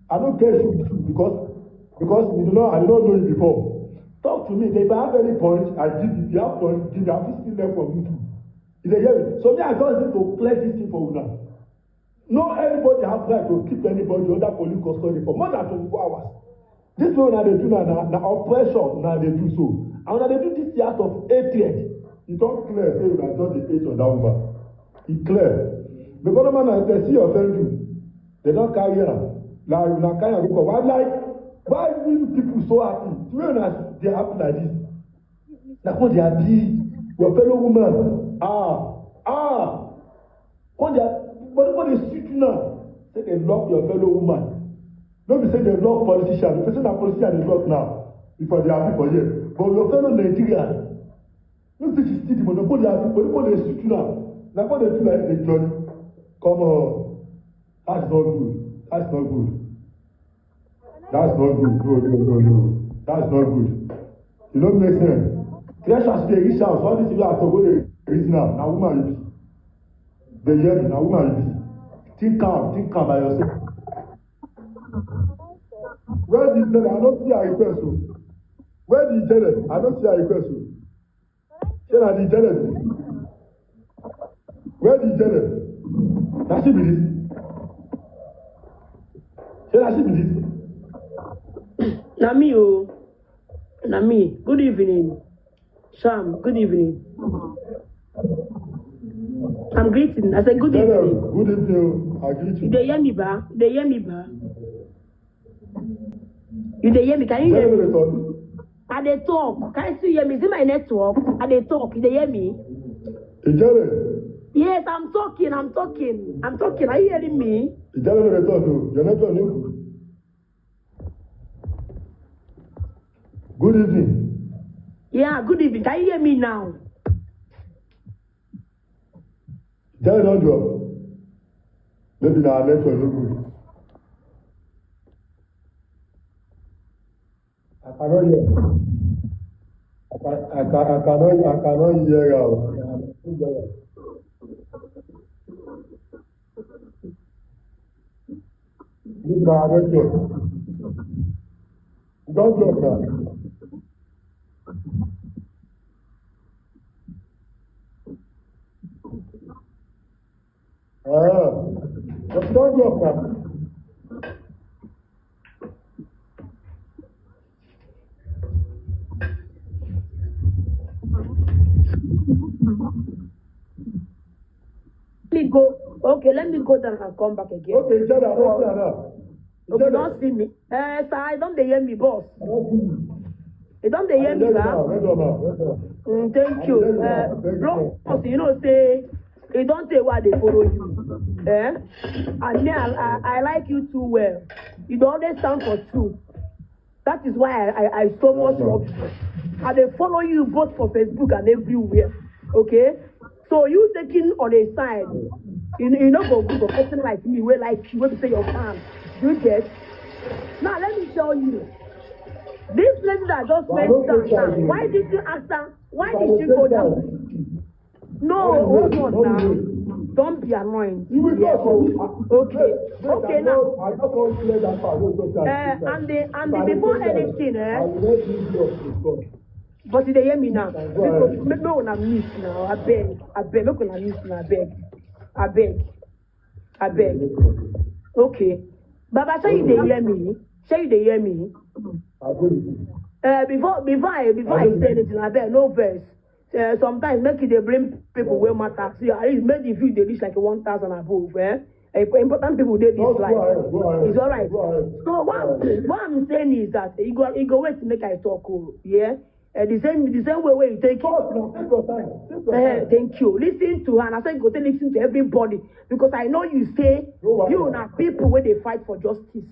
I no get issue with you because I did not know you before. Talk to me. If I have any point, I give you. If you have point, give me. I fit still learn from you too. You dey hear me? So me, I just need to clear this thing for una. No anybody have right to keep anybody under police custody for more than 24 hours. This way una dey do na oppression una dey do so. And una dey do this out of hatred. E don clear say una just dey hate on that woman. E clear. Because no man they see offend you, they don carry am. Like una carry am go for why you people so happy? The way una dey happy like this. Na come dey happy. Your fellow woman. Come dey but when they sit now, say they lock your fellow woman. No be say they lock politicians. The person that politician dey lock now before they happy for here. But your fellow Nigerian, no say she still the money, but they happy. But when they sit now, na what they do like they join. Come on, that's not good. That's not good. That's not good. No. That's not good. You don't make sense. Clear as they reach out. All these people are talking they reason now. Now woman you be. They hear me. Now woman you be. Think calm by yourself. Where the jealous? I don't see a request. Where the jealous? I don't see a request. Say na the jealous. Where the jealous? That should be this. Say that should be this. Na me. Good evening. Sam, good evening. I'm greeting. I said good evening. Good evening. I greet you. You dey hear me, ba? You dey hear me, ba? You dey hear me? Can you hear me? I dey talk. Can you still hear me? Is it my network? I dey talk. You dey hear me? Ijele. Yes, I'm talking. Are you hearing me? Ijele no dey talk o. Your network no good. Good evening. Yeah, good evening. Can you hear me now? Ijele don drop. Maybe na network no good. I cannot hear. I cannot hear you. Look na network. Don't drop now. Don't drop now. Let me go down and come back again. Okay, Jada, I don't see her now. Okay, don't see me. Sir, I don't dey hear me, boss. You don't dey hear me, ba? Thank you. Boss, you know, say, you don't say why they follow you. And me, I like you too well. You don't always stand for truth. That is why I so much love you. And they follow you both for Facebook and everywhere. Okay? So you taking on a side. You know, go a person like me, where like you, where to say your fan. You get? Now let me tell you. This place that just went down now, why did you ask her? Why did she go down? No, hold on now. Don't be annoying. Yeah. Okay. Okay now. I just want to clear that part. And before anything, but they hear me now. Make me wanna miss now. I beg. Make wanna miss now. I beg. Okay. Baba, say you they hear me. Say you they hear me. Before I say anything, I beg no verse. Sometimes make it they bring people way matter. See, at least make the view they reach like 1,000 above. Important people they this life. It's all right. So what I'm saying is that you go wait to make I talk. Yeah. The same way you take it. Thank you. Listen to her, and I said go to listen to everybody because I know you say you are people where they fight for justice.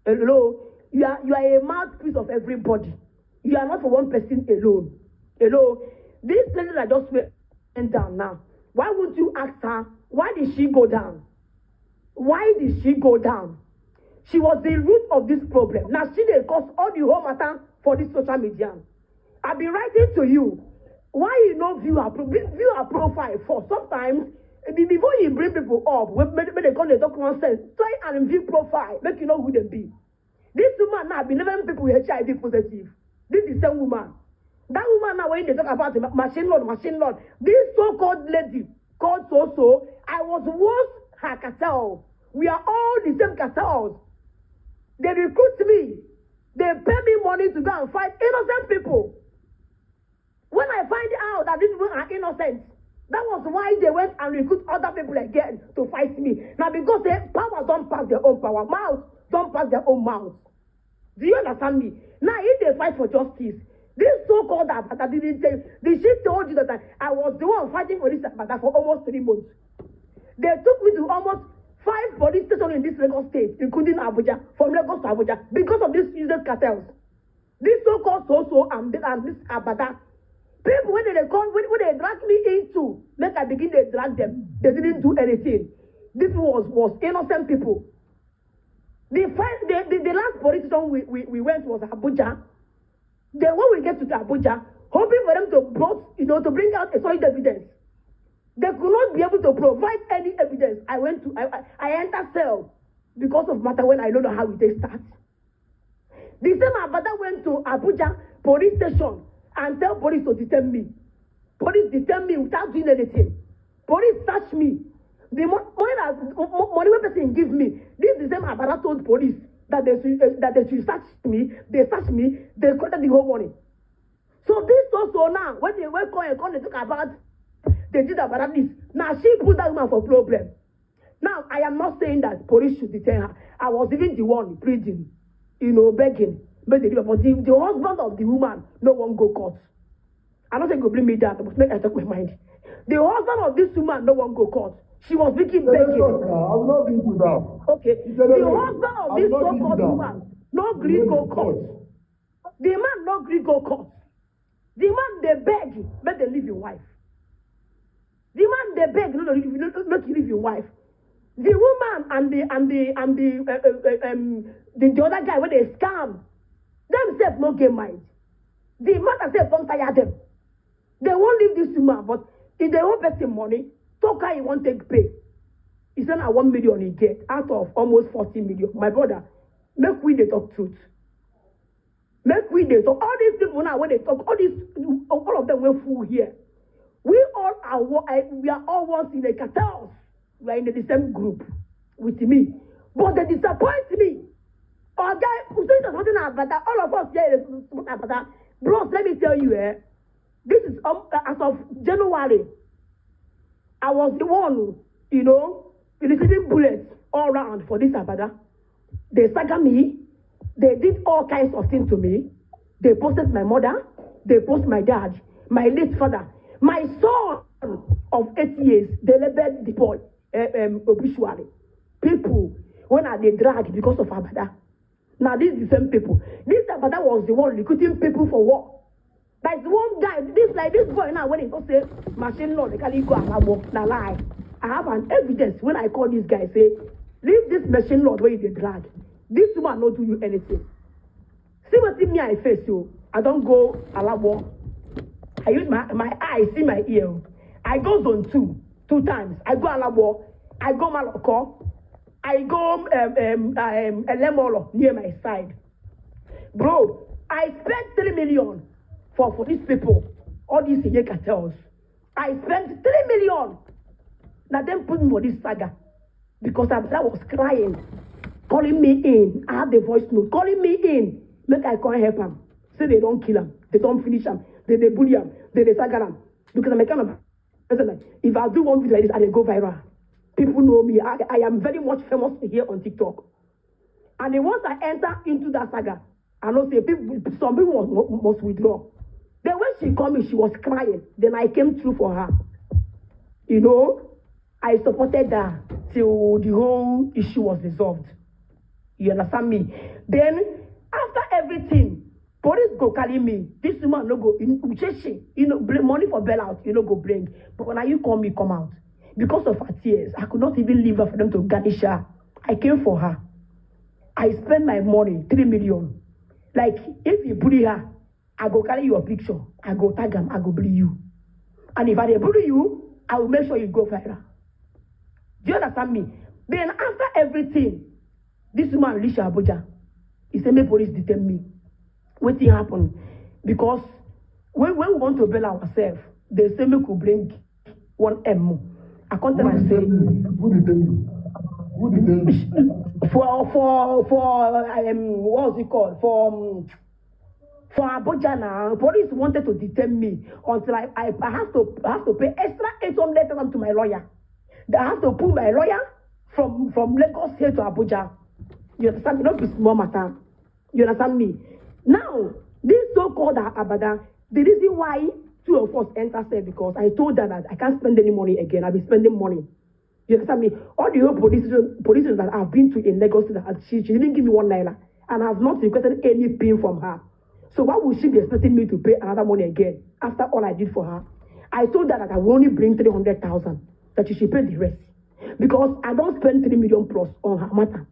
Hello, you are a mouthpiece of everybody. You are not for one person alone. Hello, this lady that just went down now. Why would you ask her? Why did she go down? Why did she go down? She was the root of this problem. Now she did cause all the whole matter for this social media. I've been writing to you. Why you not view her profile for sometimes before you bring people up, when they call the document says, try and view profile, make you know who they be. This woman now been 11 people with HIV positive. This is the same woman. That woman now when they talk about the machine lord, this so-called lady called so I was once her cartel. We are all the same cartels. They recruit me. They pay me money to go and fight innocent people. When I find out that these people are innocent, that was why they went and recruit other people again to fight me. Now because their power don't pass their own power, mouth don't pass their own mouth. Do you understand me? Now if they fight for justice, this so-called Abada didn't tell you. The shit told you that I was the one fighting for this Abada for almost 3 months. They took me to almost 5 police stations in this Lagos state, including Abuja, from Lagos to Abuja, because of these useless cartels. This so-called and this Abada. People, when they drag me into, make I begin to drag them, they didn't do anything. This was innocent people. The last police station we went was Abuja. Then when we get to Abuja, hoping for them to bring out a solid evidence. They could not be able to provide any evidence. I entered cell because of matter when I don't know how it starts. The same Abada went to Abuja police station and tell police to detain me. Police detain me without doing anything. Police search me. The money person give me. This is the same Abada told police that they should search me. They search me. They collected the whole money. So this also now when they were calling and they talk about. They did about this. Now she put that woman for problem. Now I am not saying that police should detain her. I was even the one pleading, begging. But the husband of the woman no one go court. I'm not saying go bring me down, but make I talk my mind. The husband of this woman no one go court. She was begging. I'm not being you now. Okay. The husband of this so-called woman no agree go court. The man no agree go court. The man they beg, but they leave your wife. The man they beg not to leave your wife. The woman and the other guy when they scam themselves no get mind. The man themselves don't tire them. They won't leave this woman, but if they won't pay some money, talker he won't take pay. He said 1 million he get out of almost 40 million. My brother, make we they talk truth. Make we they talk. All these people now when they talk, all of them will fool here. We are all once in a cartel. We are in the same group with me. But they disappoint me. Or guy who says something about that, all of us here about that. Bros, let me tell you, this is as of January. I was the one, receiving bullets all around for this Abada. They saga me. They did all kinds of things to me. They posted my mother. They posted my dad, my late father. My son of 8 years, they labeled the boy obituary. People, when are they dragged because of Abada? Now, these are the same people. This Abada was the one recruiting people for war. Like the one guy, this boy now, when he go say, machine law, they can't go and walk, na lie. I have an evidence when I call this guy, say, leave this machine law where they drag. This woman not do you anything. See what me I face you. I don't go Alabo. I use my eyes, see my ear. I go zone 2 times. I go Alabo. I go Maloko. I go Elemolo near my side. Bro, I spent 3 million for these people. All these cartels. I spent 3 million. Now them put me for this saga. Because I was crying. Calling me in. I have the voice note. Calling me in. Make I can't help him. Say they don't kill him. They don't finish him. They bully him. They saga him. Because I'm a kind of person. If I do one video like this, I will go viral. People know me. I am very much famous here on TikTok. And then once I enter into that saga, I know say some people must withdraw. Then when she called me, she was crying. Then I came through for her. You know, I supported her till the whole issue was resolved. You understand me? Then after everything, police go carry me. This woman no go money for bailout, go bring. But when you call me, come out. Because of her tears, I could not even leave her for them to garnish her. I came for her. I spent my money, 3 million. Like, if you bully her, I go carry your picture. I go tag them. I go bully you. And if I bully you, I will make sure you go viral. Do you understand me? Then after everything, this woman reached Abuja. He said, "My police detain me." What thing happened? Because when we want to bail ourselves, they say we could bring 1 M. I can't tell and say, who detain you? Who detain you? For what's it called? For Abuja now, police wanted to detain me until I have to pay extra 800,000 to my lawyer. I have to pull my lawyer from Lagos here to Abuja. You understand me? Not a small matter. You understand me? Now, this so-called Abada, the reason why 2 of us enter there because I told her that I can't spend any money again. I'll be spending money. You understand me? All the whole police that I've been to in Lagos, she didn't give me 1 naira. And I have not requested any pin from her. So why would she be expecting me to pay another money again after all I did for her? I told her that I will only bring 300,000, that she should pay the rest. Because I don't spend 3 million plus on her matter.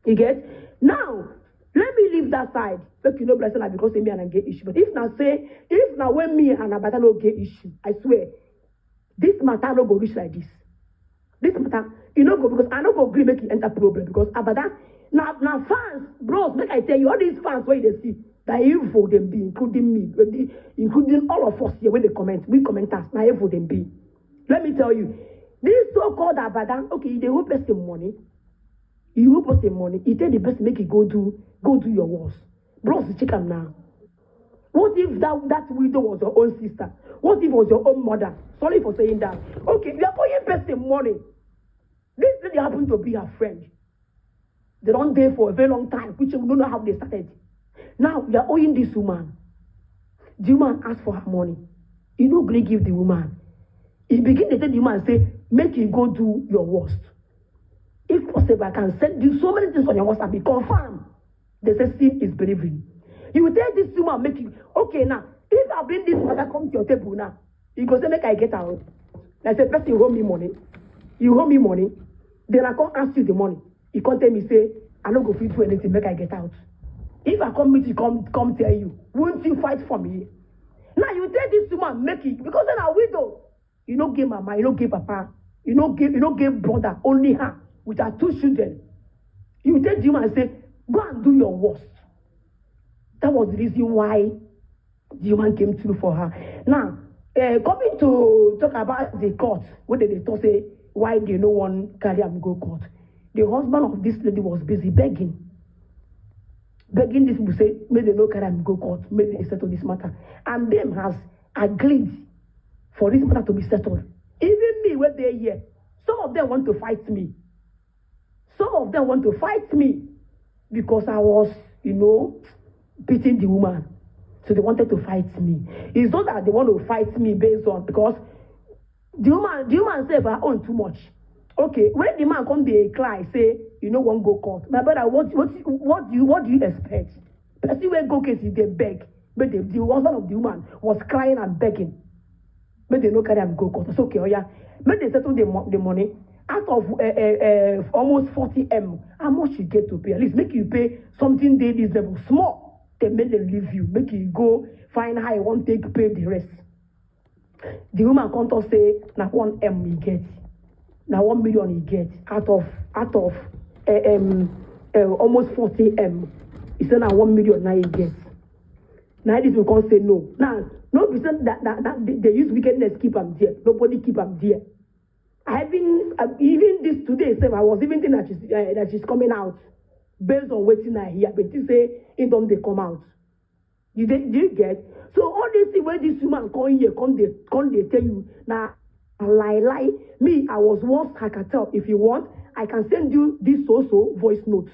You get? Now, let me leave that side. Look, you know, blessing because me and I get issue. But if now when me and Abada no get issue, I swear, this matter no go reach like this. This matter, go because I don't go agree make it enter problem because Abada, now fans, bros, make I tell you, all these fans where they see, that evil them be, including me, including all of us here when they comment, we commenters, now evil them be. Let me tell you, this so-called Abada, okay, they will pay some money. You will pay some money. He tell the best make it go do your worst. Bros, check them now. What if that widow was your own sister? What if it was your own mother? Sorry for saying that. Okay, you are owing person money. This lady happened to be her friend. They don't there for a very long time, which we don't know how they started. Now, you are owing this woman. The woman asked for her money. You know, Greg give the woman. He begin to tell the woman, say, make you go do your worst. If possible, I can send you so many things on your WhatsApp. Be confirmed. They say sin is believing. You will tell this woman, make you, okay, now, if I bring this mother come to your table now, you go say, make I get out. I say, person, you owe me money. You owe me money. Then I can't ask you the money. You can't tell me, say, I don't go fit do anything, make I get out. If I come meet you, come tell you, won't you fight for me? Now you tell this woman, make it, because then a widow. You don't give mama, you don't give papa, you don't give brother, only her, with her 2 children. You tell the woman and say, go and do your worst. That was the reason why the woman came through for her. Now, coming to talk about the court, what did they talk say, why they no one carry and go court? The husband of this lady was busy begging this people say, may they no carry and go court, may they settle this matter. And them has agreed for this matter to be settled. Even me, when they're here, some of them want to fight me. Some of them want to fight me because I was, beating the woman. So they wanted to fight me. It's not that they want to fight me based on, because the woman said her own too much. Okay, when the man come to cry, say, won't go court. My brother, what do you expect? Person when go case, they beg. But the husband of the woman was crying and begging. But they no carry and go court. It's okay, oh yeah. But they settle the money. Out of almost 40 M, how much you get to pay? At least make you pay something they this level small. system, make them leave you, make you go find how you want to take pay the rest. The woman can't say, now 1 M he get, now 1 million he get out of almost 40 M. He said now 1 million now he get. Now this will can't say no. Now, no reason that they use wickedness keep them there. Nobody keep them there. I've been even this today, I was even thinking that she's coming out based on waiting I hear, but you say it don't they come out. Do you get? So all this thing where this woman come here, come they tell you now lie. Me, I was once I can tell. If you want, I can send you this also voice notes.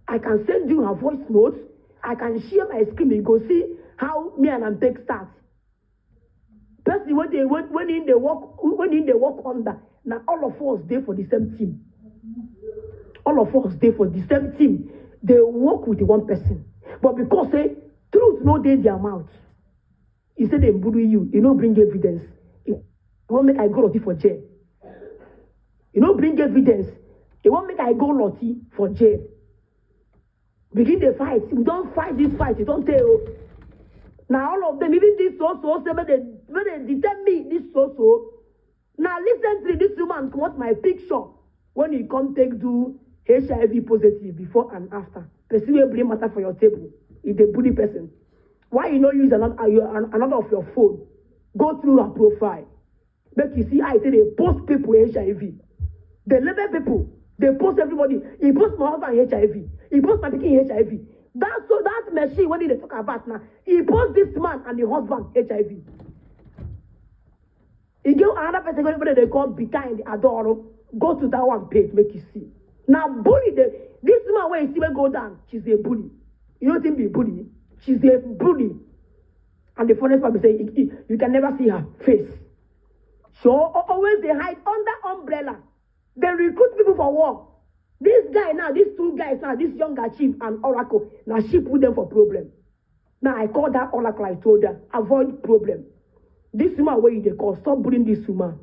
I can send you her voice notes. I can share my screen. You go see how me and them take start. Personally, when they work under, now all of us there for the same team. All of us there for the same team. They work with the one person. But because truth no dey their mouth. He said they bully you. You don't bring evidence. You won't make I go lotty for jail. You don't bring evidence. You won't make I go lotty for jail. Begin the fight. We don't fight this fight. You don't tell. Now all of them, even this so-so, when they detect me, this so-so. Now listen to this woman come out my picture when you come take do HIV positive before and after. Person will bring matter for your table. If they bully person. Why you not use another of your phone? Go through her profile. Make you see I say they post people HIV. They label people. They post everybody. He post my husband HIV. He post my pikin HIV. That machine when they talk about now. He post this man and the husband HIV. He give another person when they call behind the Adoro. Go to that one page, make you see. Now bully this woman where you see when go down, she's a bully. You don't think be bully? She's a bully. And the funniest part is say you can never see her face. So always they hide under umbrella. They recruit people for war. This guy now, these two guys now, this younger chief and Oracle, now she put them for problem. Now I called that Oracle, I told her, avoid problem. This woman where they call, stop bullying this woman.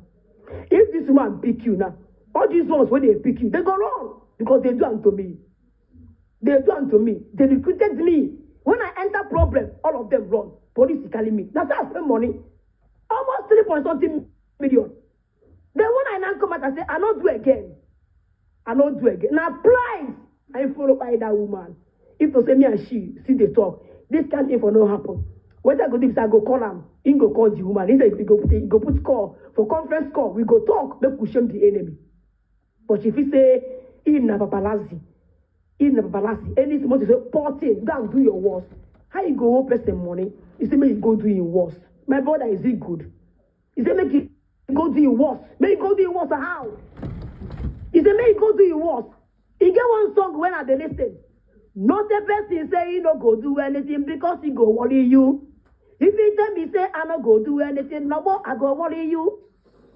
If this woman pick you now, all these ones when they pick you, they go wrong. Because they do unto me. They do unto me. They recruited me. When I enter problem, all of them run. Police is calling me. That's how I spend money. Almost 3.something million. Then when I now come out, I say, I not do again. I not do again. Now pride, I follow by that woman. If to say me and she see the talk, this can't even no happen. What I go do is I go call him. He go call the woman. He say he go put call for conference call. We go talk. Make we shame the enemy. But if he say in na babalazi, any small to say 14, go and do your worst. How you go owe person money? He say make you go do your worst. My brother, is it good? He say make you go do your worst. Make you go do your worst. How? He say make you go do your worst. He get one song when I dey listen. Not the person say he no go do anything because he go worry you. If he tell me say I no go do anything, no more I go worry you.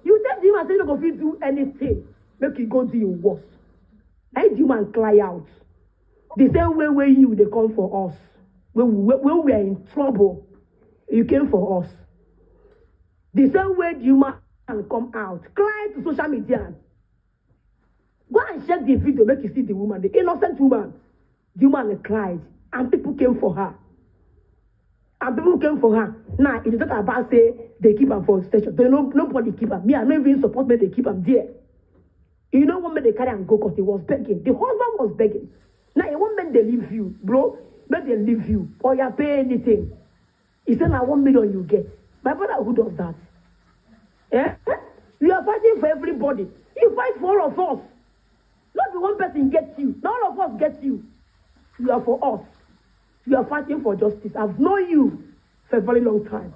You tell him I say you no go fit do anything. Make you go do your worst. I do man cry out. The same way where you they come for us. When we are in trouble, you came for us. The same way you man come out, cry to social media. Go and check the video, make you see the woman, the innocent woman. The woman cried, and people came for her. Now, it is not about say they keep her for station. Nobody keep her. Me, I don't even support me, they keep her there. You know what made they carry and go because he was begging. The husband was begging. Now, it won't make they leave you, bro. Make they leave you. Or you pay anything. He said, now 1 million you get. My brother, who does that? Eh? You are fighting for everybody. You fight for all of us. Not the one person gets you. Not all of us get you. You are for us. You are fighting for justice. I've known you for a very long time.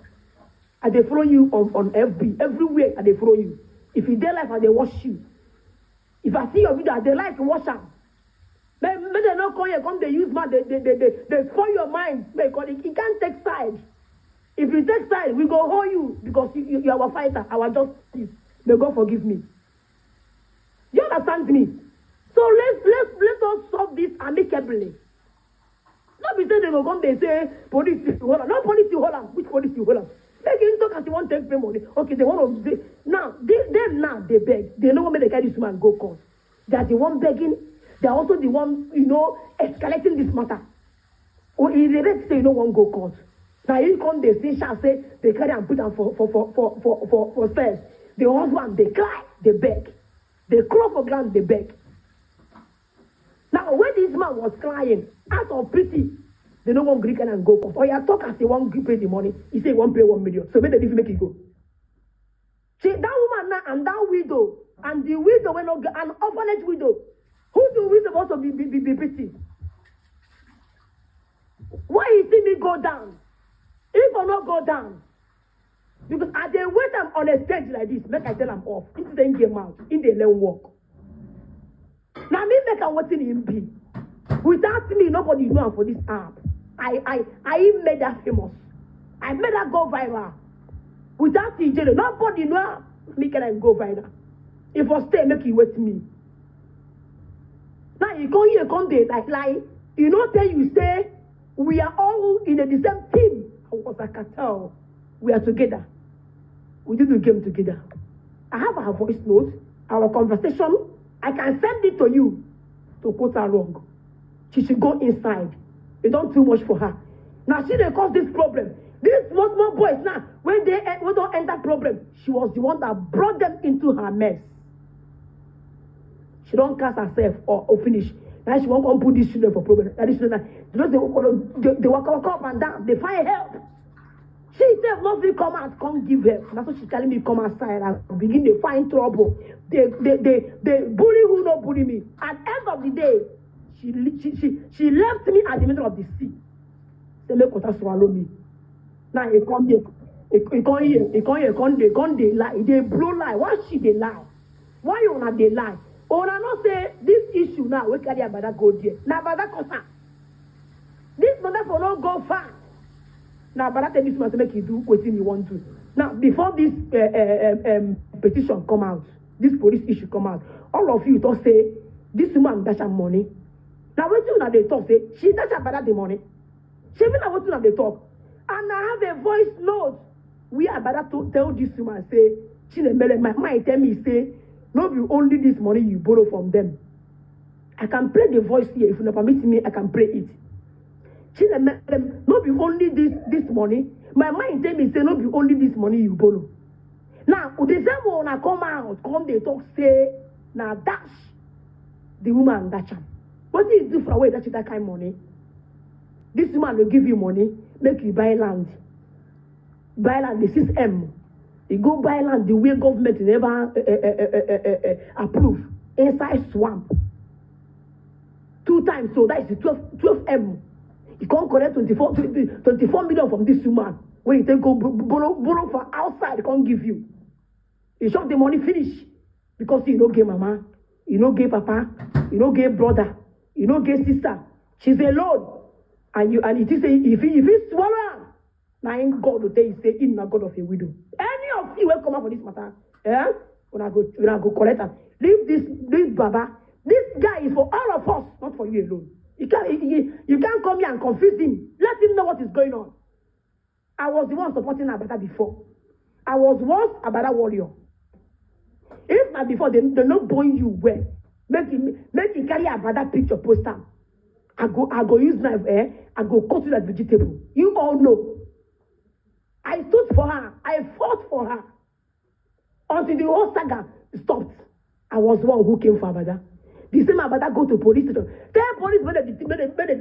I they follow you on FB. Everywhere I they follow you. If you dare life, I they watch you. If I see your video, I they like to watch them. Maybe they don't call you, come they use man, they spoil your mind. Because you can't take side. If you take side, we go hold you because you are our fighter, our justice. May God forgive me. You understand me? So let us solve this amicably. Not be saying they go come, they say police you hold on. No police you hold on. Which police you hold on? They can talk as they want to take pay money. Okay, they want to now they beg. They know when they carry this man go court. They are the one begging. They are also the one, escalating this matter. Or if the rest say you don't want go court. Now you come they say shall say they carry and put them for sales. The husband they cry, they beg. They crawl for ground, they beg. Now when this man was crying, out of pity, they don't want Greek and go court. Or you talk as they want to pay the money, he say he won't pay 1 million. So make the difference make it go. See that woman now and that widow, and the widow when an orphanage widow, who do we supposed to be pity? Why you see me go down? If I not go down, because as they wait I'm on a stage like this, make I tell them off. It's the game out, in the let walk. Now me make I what's in him be. Without me, nobody know for this app. I made that famous. I made that go viral. Without TJ, nobody know me can go viral. If I stay, make you wait me. Now you come here, come there, like lie. You know, tell you say we are all in the same team. I was like a tell. We are together. We do the game together. I have our voice note, our conversation. I can send it to you to quote her wrong. She should go inside. It's not too much for her. Now she didn't cause this problem. These small boys now, when they don't end that problem, she was the one that brought them into her mess. She don't cast herself or finish. Now she won't come put these children for problem. That is children, they walk up and down. They find help. She said, nothing come out, can't give help. That's what she's telling me, come outside and begin to find trouble. They bully who don't bully me. At the end of the day, she left me at the middle of the sea. Say, make water swallow me. Now he come here. He come they lie. They blow lie. Why should they lie? Why you not they lie? Or not say this issue now, we carry about go there. Now about that this mother for not go far. Now about that this must make you do what you want to. Now before this petition come out, this police issue come out, all of you don't say this woman dash her money. Now what you they talk say she dash about the money. She even what you they talk. And I have a voice note. We are about to tell this woman say she my tell me say no be only this money you borrow from them. I can play the voice here. If you not permit me, I can play it. She no be only this money. My mind tell me say no be only this money you borrow. Now, the same when I come out, they talk say now dash the woman dash him. What is different way that kind of money? This woman will give you money, make you buy land. Buy land, the 6M. You go buy land the way government never approve. Inside swamp. 2 times, so that is 12M. You can't collect 24 million from this woman. When you take go borrow from outside, they can't give you. You shop the money finish. Because you don't get mama, you don't get papa, you don't get brother, you don't get sister. She's alone. And it is if he swallow her, now ain't God will tell you say in not God of a widow. Any of you will come up for this matter. When I go collect her. Leave this baba. This guy is for all of us, not for you alone. You can't come here and confuse him. Let him know what is going on. I was the one supporting Abada before. I was once Abada warrior. If not before, they're not buying you well. Make him carry Abada picture poster. I go use knife, I go cut you like vegetable. You all know. I stood for her. I fought for her. Until the whole saga stopped. I was the one who came for Abada. The same Abada go to police station. Tell police when they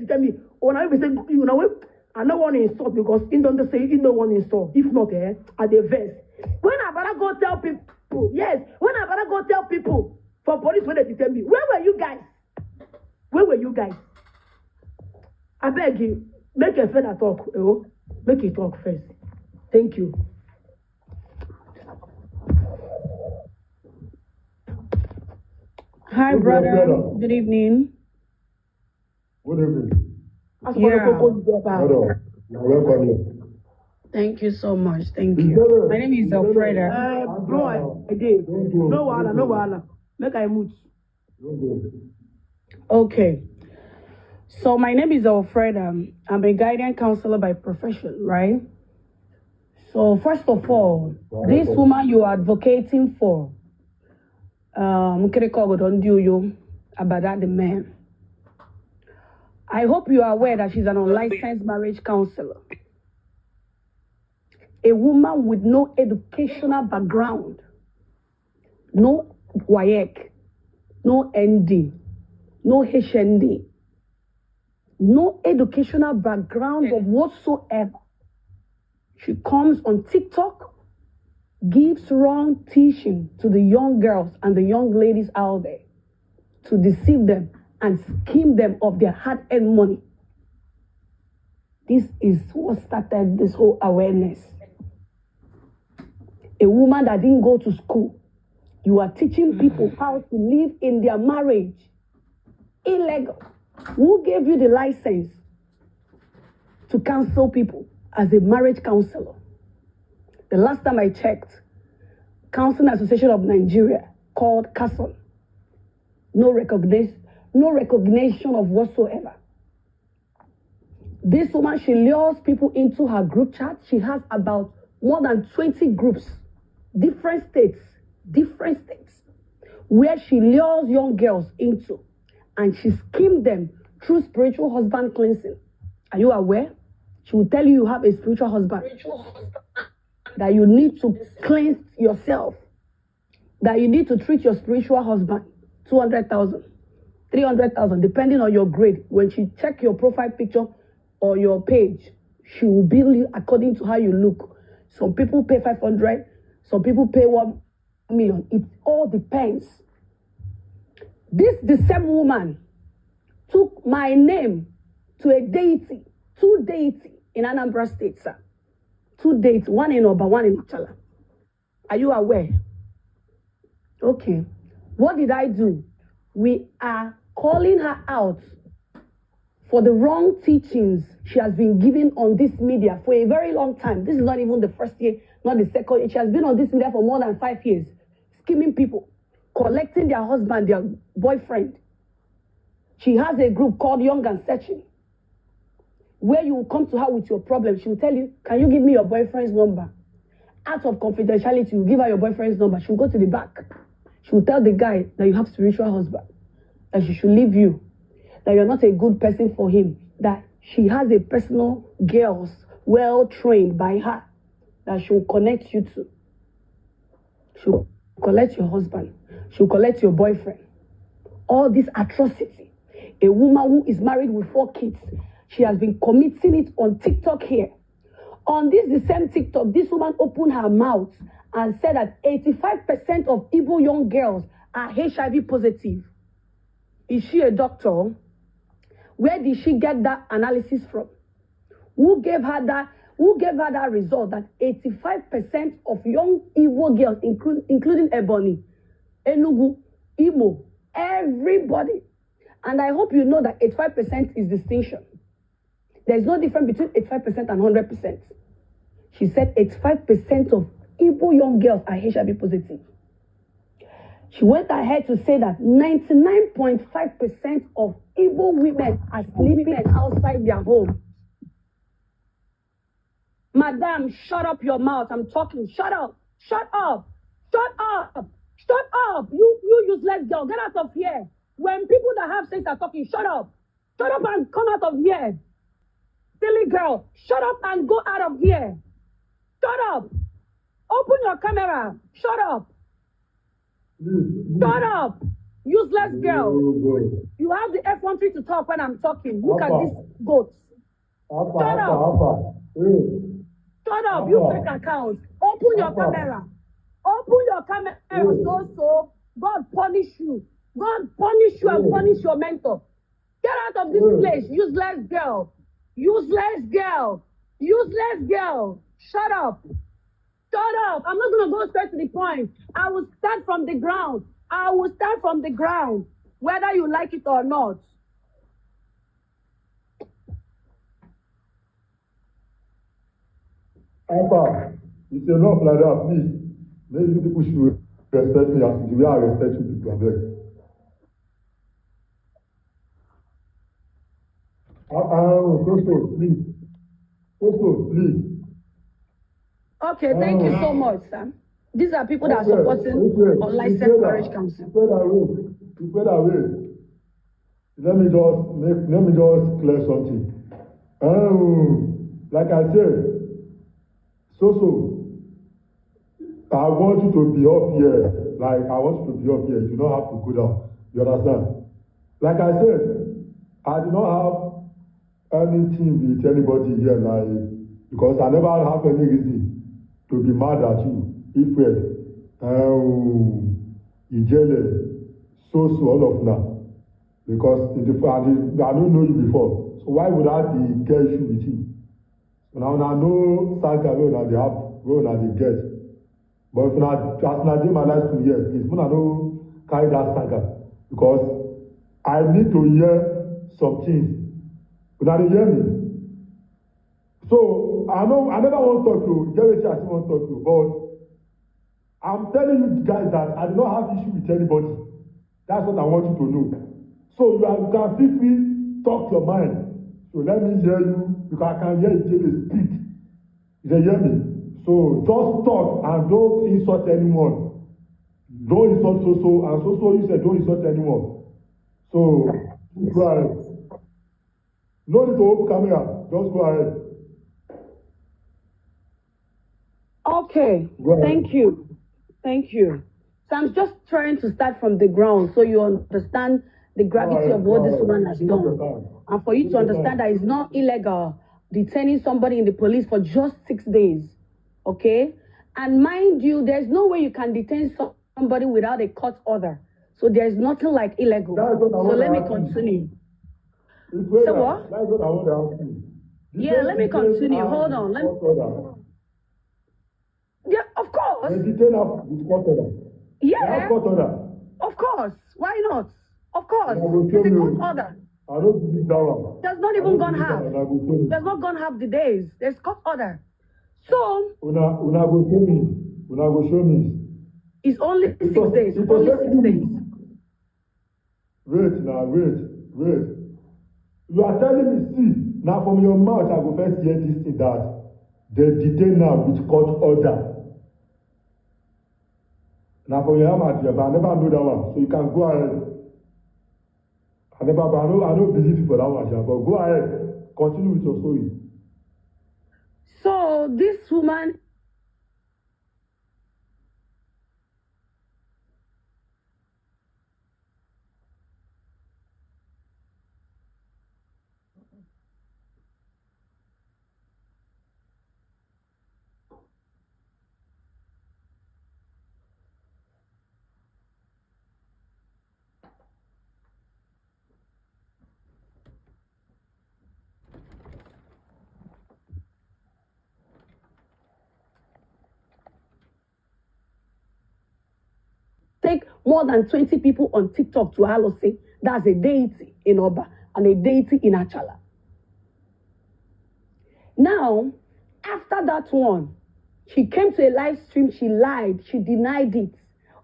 tell me, oh, now you say, you know what? I don't want to install because in don't say you don't want to install. If not, at the verse. When Abada go tell people, yes, when Abada go tell people for police when they tell me, where were you guys? Where were you guys? I beg you, make a further talk. Make it talk first. Thank you. Hi, brother. Good evening. Good evening. Yeah. Welcome. Thank you so much. Thank you. My name is Alfreda. Bro, I did. No wahala. Make I move. Okay. So my name is Alfreda. I'm a guidance counselor by profession, right? So first of all, this woman you are advocating for, Abada the man. I hope you are aware that she's an unlicensed marriage counselor. A woman with no educational background, no WAEC, no ND, no HND, no educational background of whatsoever. She comes on TikTok, gives wrong teaching to the young girls and the young ladies out there to deceive them and scheme them of their hard-earned money. This is what started this whole awareness. A woman that didn't go to school, you are teaching people how to live in their marriage. Illegal. Who gave you the license to counsel people as a marriage counselor? The last time I checked, Counseling Association of Nigeria, called CASON, no recognition of whatsoever. This woman, she lures people into her group chat. She has about more than 20 groups, different states, where she lures young girls into, and she schemes them through spiritual husband cleansing. Are you aware? She will tell you have a spiritual husband, that you need to cleanse yourself, that you need to treat your spiritual husband, 200,000, 300,000, depending on your grade. When she check your profile picture or your page, she will bill you according to how you look. Some people pay 500, some people pay 1 million. It all depends. The same woman took my name to a deity, 2 deities in Anambra State, sir. 2 deities, one in Oba, one in Ichala. Are you aware? Okay. What did I do? We are calling her out for the wrong teachings she has been giving on this media for a very long time. This is not even the first year, not the second year. She has been on this media for more than 5 years, scheming people, collecting their husband, their boyfriend. She has a group called Young and Searching, where you will come to her with your problem. She will tell you, can you give me your boyfriend's number? Out of confidentiality, you give her your boyfriend's number. She will go to the back. She will tell the guy that you have spiritual husband, that she should leave you, that you're not a good person for him, that she has a personal girls well trained by her that she will connect you to. She will collect your husband. She will collect your boyfriend. All this atrocity. A woman who is married with 4 kids, she has been committing it on TikTok here. On the same TikTok, this woman opened her mouth and said that 85% of Igbo young girls are HIV positive. Is she a doctor? Where did she get that analysis from? Who gave her that result that 85% of young Igbo girls, including Ebony, Enugu, Imo, everybody. And I hope you know that 85% is distinction. There is no difference between 85% and 100%. She said 85% of Igbo young girls are HIV positive. She went ahead to say that 99.5% of Igbo women are sleeping outside their home. Madam, shut up your mouth. I'm talking. Shut up. Shut up. Shut up. Shut up. You useless girl. Get out of here. When people that have sense are talking, shut up. Shut up and come out of here. Silly girl. Shut up and go out of here. Shut up. Open your camera. Shut up. Shut up. Useless girl. You have the F13 to talk when I'm talking. Look at this goat. Shut up. Shut up, you fake account. Open your camera. Open your camera. So God punish you. God punish you and punish your mentor. Get out of this place, useless girl. Useless girl. Useless girl. Shut up. Shut up. I'm not going to go straight to the point. I will start from the ground. I will start from the ground, whether you like it or not. Alpha, it's enough like that, please. Maybe you people should respect me as the way I respect you people, abeg. Costo, please. Costo, please. Okay, thank you so much, Sam. These are people that are supporting unlicensed marriage counsel. You pay that way. let me just clear something. Like I said, so I want you to be up here. Like I want you to be up here. You don't have to go down. You understand? Like I said, I do not have anything with anybody here, like because I never have any reason to be mad at you. If Ijele, so all of now. Because I don't know you before. So why would I be get issue with you? So now I know Saga where they have where they get. But if not as I do my life to hear, please when I don't carry that saga. Because I need to hear some things. But they hear me. So I never want to talk to you, get what I still want to talk to you, but I'm telling you guys that I do not have issue with anybody. That's what I want you to know. So you can feel free, talk your mind. So let me hear you, because I can hear you speak. They hear me. So just talk and don't insult anyone. Don't insult and you said don't insult anyone. So go ahead. No need to open camera. Just go ahead. Okay. Thank you. Thank you. So I'm just trying to start from the ground so you understand the gravity of what this woman has done. And for you to understand that it's not illegal detaining somebody in the police for just 6 days. Okay? And mind you, there's no way you can detain somebody without a court order. So there's nothing like illegal. So let me continue. So what? That's what I want to ask you. Yeah, let me continue. Hold on. Yeah, of course. Yeah. Of course. Why not? Of course. It's a court order. I don't believe that one. There's not even gone half. There's not gone half the days. There's court order. So Una go show me. It's only 6 days. Only 6 days. Wait. You are telling me, see, now from your mouth I go first hear this thing that they detain now with court order. Now from your mouth, but I never know that one. So you can go ahead. I don't believe you for that one, but go ahead. Continue with your story. So this woman take more than 20 people on TikTok to Alose. That's a deity in Oba and a deity in Achala. Now, after that one, she came to a live stream, she lied, she denied it.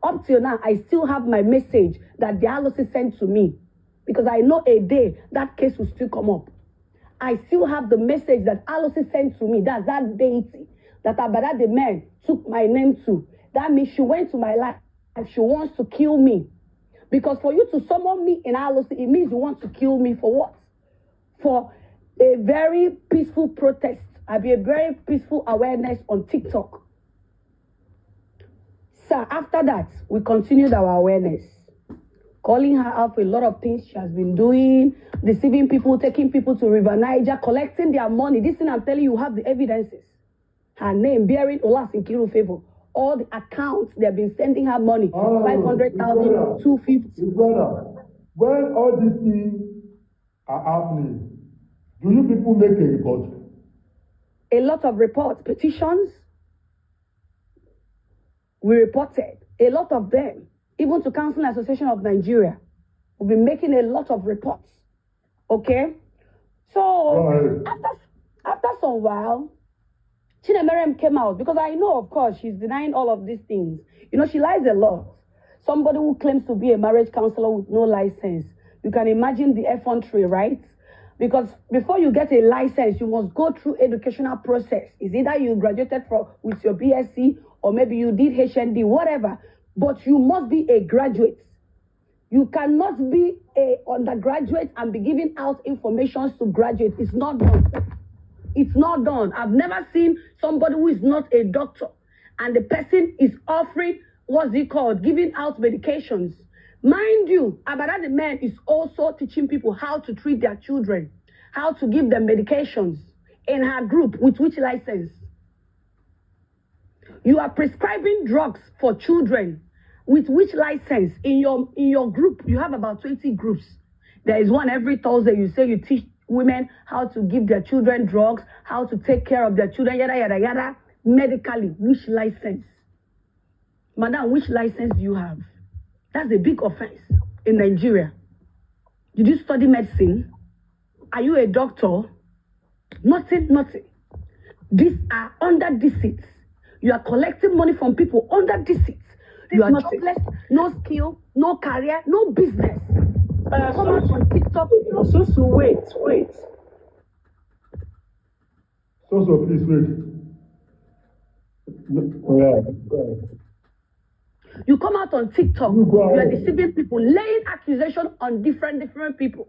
Up till now, I still have my message that the Alose sent to me because I know a day that case will still come up. I still have the message that Alose sent to me. That's that deity that Abada the man took my name to. That means she went to my life. And she wants to kill me. Because for you to summon me in Alose, it means you want to kill me for what? For a very peaceful protest. A very peaceful awareness on TikTok. So after that, we continued our awareness. Calling her out for a lot of things she has been doing, deceiving people, taking people to River Niger, collecting their money. This thing I'm telling you, have the evidences. Her name bearing Olas in Kiru favor. All the accounts they've been sending her money, 500,000, 250. Brother, when all these things are happening, do you people make a report? A lot of reports, petitions. We reported a lot of them, even to Council Association of Nigeria. We've been making a lot of reports. Okay, so after some while. Chinemerem came out because I know, of course, she's denying all of these things. You know, she lies a lot. Somebody who claims to be a marriage counselor with no license. You can imagine the effrontery, right? Because before you get a license, you must go through educational process. It's either you graduated with your BSc or maybe you did HND, whatever. But you must be a graduate. You cannot be a undergraduate and be giving out information to graduates. It's not done. It's not done. I've never seen somebody who is not a doctor and the person is offering, what's it called, giving out medications. Mind you, Abada the man is also teaching people how to treat their children, how to give them medications in her group. With which license? You are prescribing drugs for children. With which license? In your group, you have about 20 groups. There is one every Thursday. You say you teach women how to give their children drugs, how to take care of their children, yada, yada, yada. Medically, which license? Madam, which license do you have? That's a big offense in Nigeria. Did you study medicine? Are you a doctor? Nothing, nothing. These are under deceit. You are collecting money from people under deceit. You are jobless, no skill, no career, no business. Come out on TikTok. So, wait. So, please wait. You come out on TikTok, you are deceiving people, laying accusation on different people.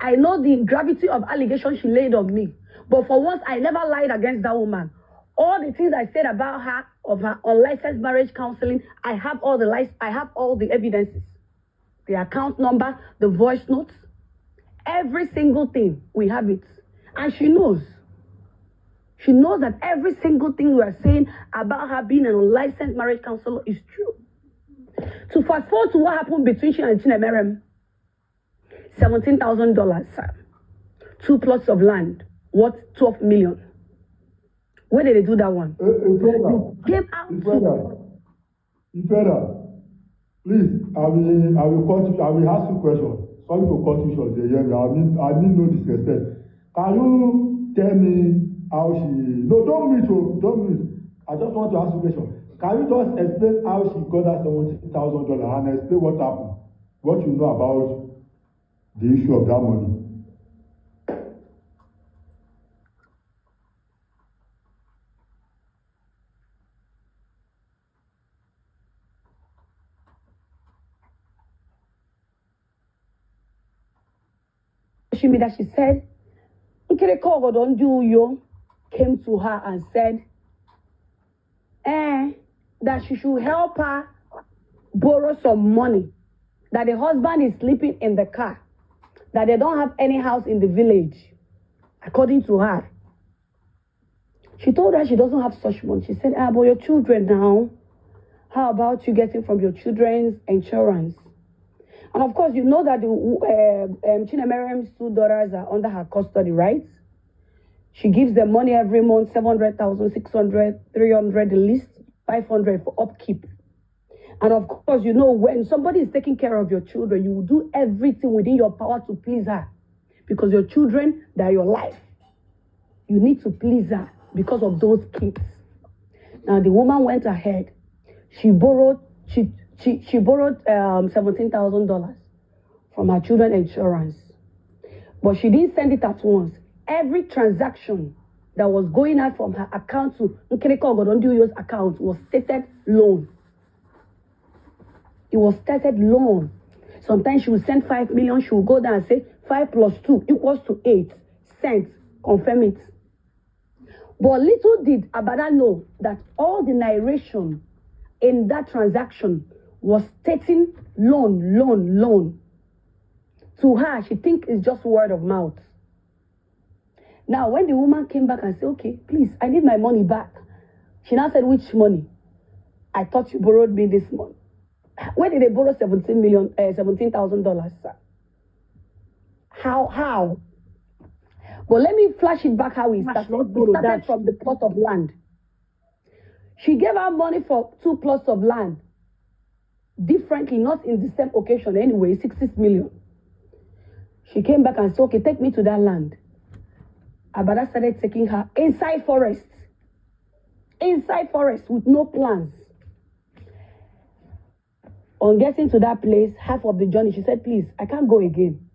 I know the gravity of allegation she laid on me, but for once, I never lied against that woman. All the things I said about her, of her unlicensed marriage counseling, I have all the evidences. The account number, the voice notes, every single thing, we have it. And she knows. She knows that every single thing we are saying about her being an unlicensed marriage counselor is true. To fast forward to what happened between she and Chinemerem, $17,000, sir. 2 plots of land, worth 12 million. Where did they do that one? You came out please, I will ask you a question. Sorry to cut you short. I mean no disrespect. Can you tell me how she... No, don't mute. I just want to ask you a question. Can you just explain how she got that $17,000 and explain what happened? What you know about the issue of that money? That she said, Nkereko don't do you, came to her and said, that she should help her borrow some money, that the husband is sleeping in the car, that they don't have any house in the village, according to her. She told her she doesn't have such money. She said, but your children now, how about you getting from your children's insurance? And of course, you know that Chinemerem's 2 daughters are under her custody, right? She gives them money every month, 700,000, 600, 300, the least, 500 for upkeep. And of course, you know, when somebody is taking care of your children, you will do everything within your power to please her. Because your children, they are your life. You need to please her because of those kids. Now, the woman went ahead. She borrowed $17,000 from her children's insurance. But she didn't send it at once. Every transaction that was going out from her account to Nkereko Ogodondiuyo's account was stated loan. It was stated loan. Sometimes she would send 5 million. She would go down and say 5 plus 2 equals to 8. Sent. Confirm it. But little did Abada know that all the narration in that transaction was stating loan. To her, she thinks it's just word of mouth. Now, when the woman came back and said, okay, please, I need my money back. She now said, which money? I thought you borrowed me this month. Where did they borrow $17,000, sir? How? But let me flash it back how it started. It started from the plot of land. She gave her money for 2 plots of land. Differently, not in the same occasion anyway, 66 million. She came back and said, okay, take me to that land. Abada started taking her inside forest with no plans. On getting to that place, half of the journey, she said, please, I can't go again.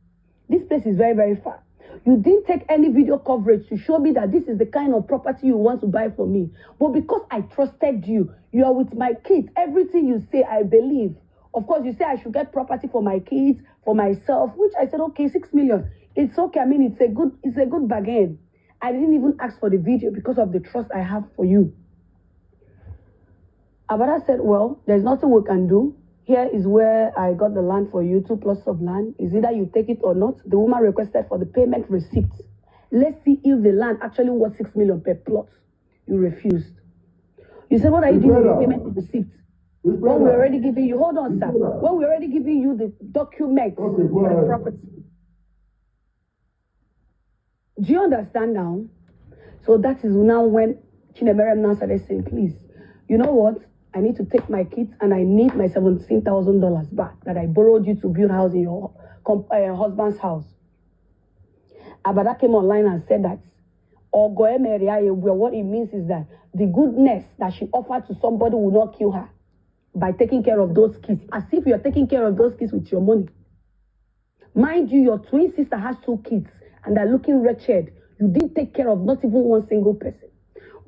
This place is very, very far. You didn't take any video coverage to show me that this is the kind of property you want to buy for me. But because I trusted you, you are with my kids. Everything you say, I believe. Of course, you say I should get property for my kids, for myself, which I said, okay, 6 million. It's okay. I mean, it's a good bargain. I didn't even ask for the video because of the trust I have for you. Abada said, well, there's nothing we can do. Here is where I got the land for you, 2 plots of land. Is either you take it or not. The woman requested for the payment receipt. Let's see if the land actually was 6 million per plot. You refused. You said, what are you doing with the payment receipt? When we're already giving you, hold on, sir. When we're already giving you the document for the property. Do you understand now? So that is now when Chinemerem now started saying, please, you know what? I need to take my kids and I need my $17,000 back that I borrowed you to build house in your husband's house. Abada came online and said that what it means is that the goodness that she offered to somebody will not kill her by taking care of those kids, as if you're taking care of those kids with your money. Mind you, your twin sister has 2 kids and they're looking wretched. You didn't take care of not even one single person.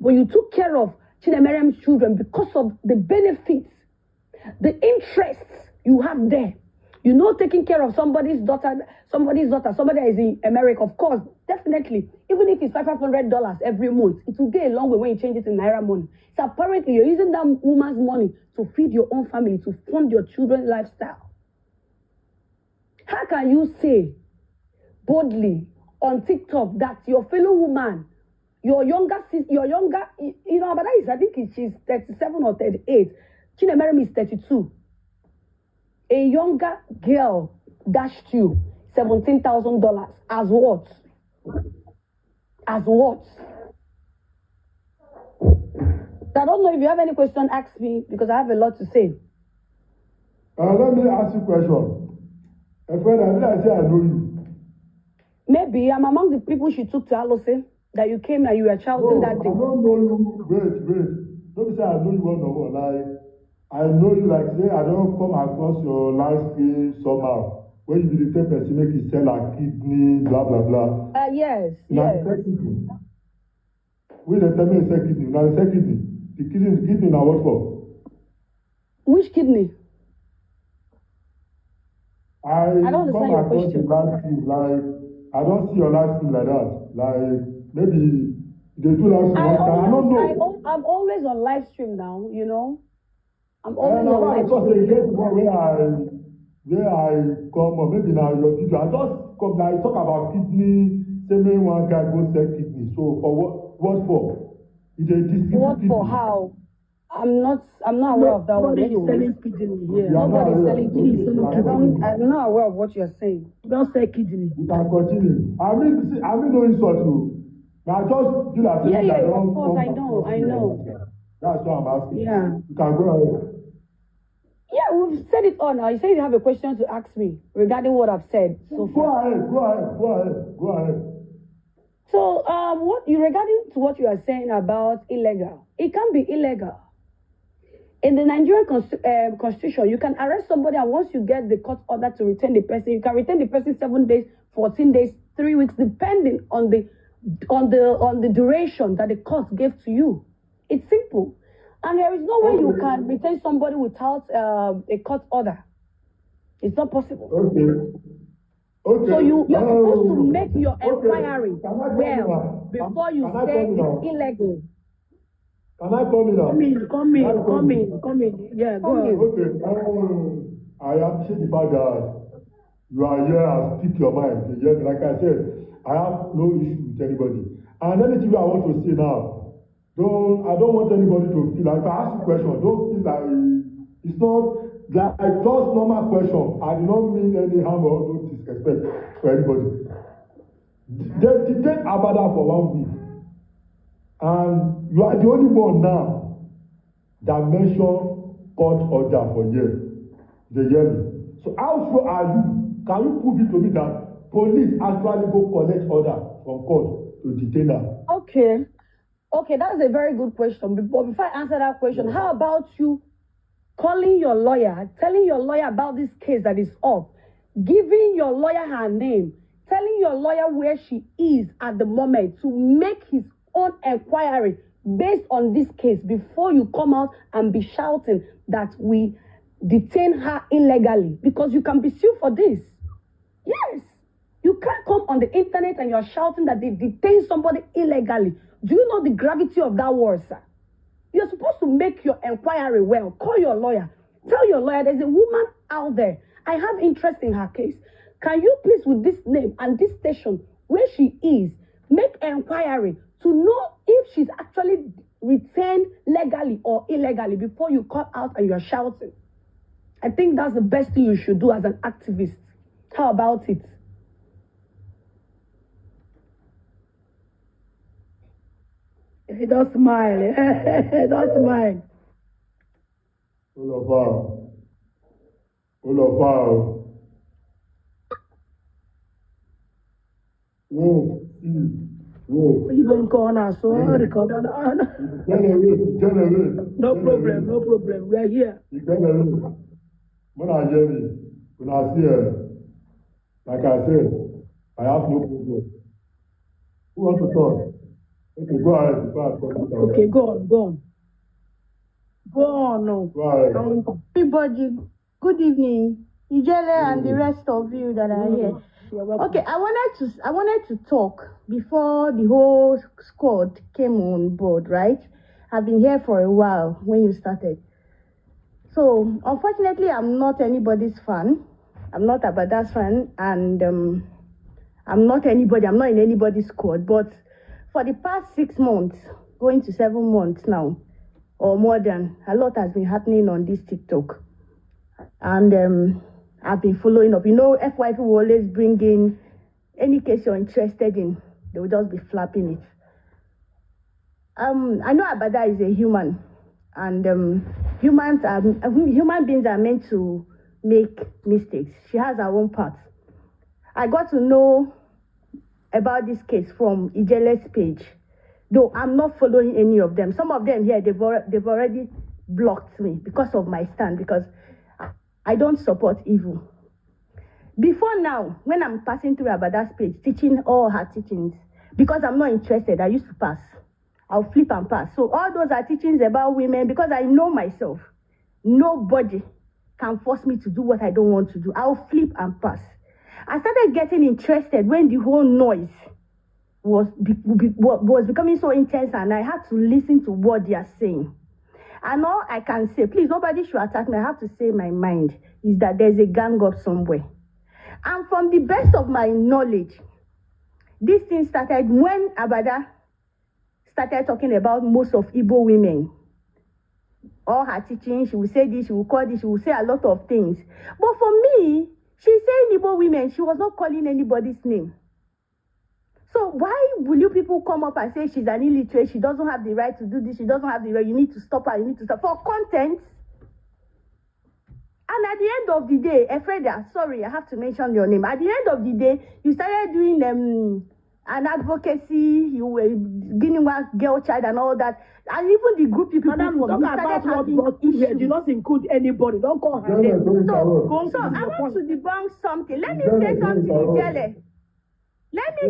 But you took care of Chinemerem's children because of the benefits, the interests you have there. You know, taking care of somebody's daughter, somebody is in America, of course, definitely. Even if it's $500 every month, it will go a long way when you change it in Naira money. So apparently, you're using that woman's money to feed your own family, to fund your children's lifestyle. How can you say boldly on TikTok that your fellow woman, your younger sister, but that is, I think she's 37 or 38. Chinemerem is 32. A younger girl dashed you $17,000 as what? As what? I don't know if you have any question, ask me, because I have a lot to say. Let me ask you a question. A friend, I say I know you. Maybe I'm among the people she took to Alose, that you came and you were shouting that day. I don't know you. Wait. Don't say I know you one or like. I know you like say I don't come across your live stream somehow. When you be the type person make you sell a kidney, blah blah blah. Yes. We the tell me say kidney. Now the say kidney. The kidney now what for? Which kidney? I don't come understand your across question. the live stream like I don't see your live stream like that. Like maybe they do live stream one time. I don't know. I'm always on live stream now, you know. I'm always on live stream. Where I come or maybe now your video. I just come now talk about kidney. Say me one guy go sell kidney. So for what for? What for? How? I'm not aware of that one. Nobody is selling kidney here. Nobody is selling kidney. I'm not aware of what you're saying. Don't sell kidney. You can continue. I mean no insult you. Now just do that. Yeah, of course, I know. That's what I'm asking. Yeah. You can go ahead. Yeah, we've said it all now. You said you have a question to ask me regarding what I've said so far. Go ahead. So, regarding to what you are saying about illegal, it can be illegal. In the Nigerian constitution, you can arrest somebody, and once you get the court order to retain the person, you can retain the person 7 days, 14 days, 3 weeks, depending on the duration that the court gave to you. It's simple. And there is no way you can retain somebody without a court order. It's not possible. Okay. So you're supposed to make your inquiry before you say it's illegal. Can I come in now? Come in. Yeah, go ahead. Okay. I appreciate the fact that you are here and speak your mind. Yes, like I said, I have no issue with anybody. And anything I want to say now, I don't want anybody to feel like if I ask you a question, don't feel like it's not like just normal question. I do not mean any harm or no disrespect for anybody. They detain Abada for 1 week. And you are the only one now that mention court order for years. They hear me. So how sure are you? Can you prove it to me that police actually go collect order from court to detain her? Okay, that's a very good question. But before I answer that question, how about you calling your lawyer, telling your lawyer about this case that is up, giving your lawyer her name, telling your lawyer where she is at the moment to make his own inquiry based on this case before you come out and be shouting that we detain her illegally, because you can be sued for this. Yes. You can't come on the internet and you're shouting that they detained somebody illegally. Do you know the gravity of that word, sir? You're supposed to make your inquiry well. Call your lawyer. Tell your lawyer there's a woman out there. I have interest in her case. Can you please, with this name and this station, where she is, make inquiry to know if she's actually retained legally or illegally before you call out and you're shouting? I think that's the best thing you should do as an activist. How about it? He don't smile. He don't smile. All of us. No. Even corner, so record on. Generate. No problem. We are here. You generate. When I hear me, when I see like I said, I have no problem. Who wants to talk? Okay, go ahead. Okay, go on. Go on. No. Go ahead. Everybody, good evening. Ijele and the rest of you that are here. Okay, I wanted to talk before the whole squad came on board, right? I've been here for a while when you started. So, unfortunately, I'm not anybody's fan. I'm not Abada's fan, and I'm not in anybody's squad. But for the past 6 months, going to 7 months now, or more than, a lot has been happening on this TikTok. And I've been following up. You know, FYP will always bring in any case you're interested in. They will just be flapping it. I know Abada is a human, and human beings are meant to make mistakes. She has her own parts. I got to know about this case from Ijele's page, though I'm not following any of them. Some of them here, they've already blocked me because of my stand, because I don't support evil. Before now, when I'm passing through Abada's page, teaching all her teachings, because I'm not interested, I used to pass. I'll flip and pass. So all those are teachings about women, because I know myself. Nobody can force me to do what I don't want to do. I'll flip and pass. I started getting interested when the whole noise was becoming so intense, and I had to listen to what they are saying. And all I can say, please, nobody should attack me, I have to say my mind, is that there's a gang up somewhere. And from the best of my knowledge, this thing started when Abada started talking about most of Igbo women. All her teaching, she will say this, she will call this, she will say a lot of things. But for me, she's saying Igbo women, she was not calling anybody's name. So why will you people come up and say she's an illiterate, she doesn't have the right to do this, she doesn't have the right, you need to stop her, you need to stop, for content? And at the end of the day, Efreda, sorry, I have to mention your name. At the end of the day, you started doing an advocacy, you were giving one girl child and all that. And even the group people Madam, from, talk about what issues. Do not include anybody. Don't call her name. So I want to debunk something. Let me say something, Ijele. Let me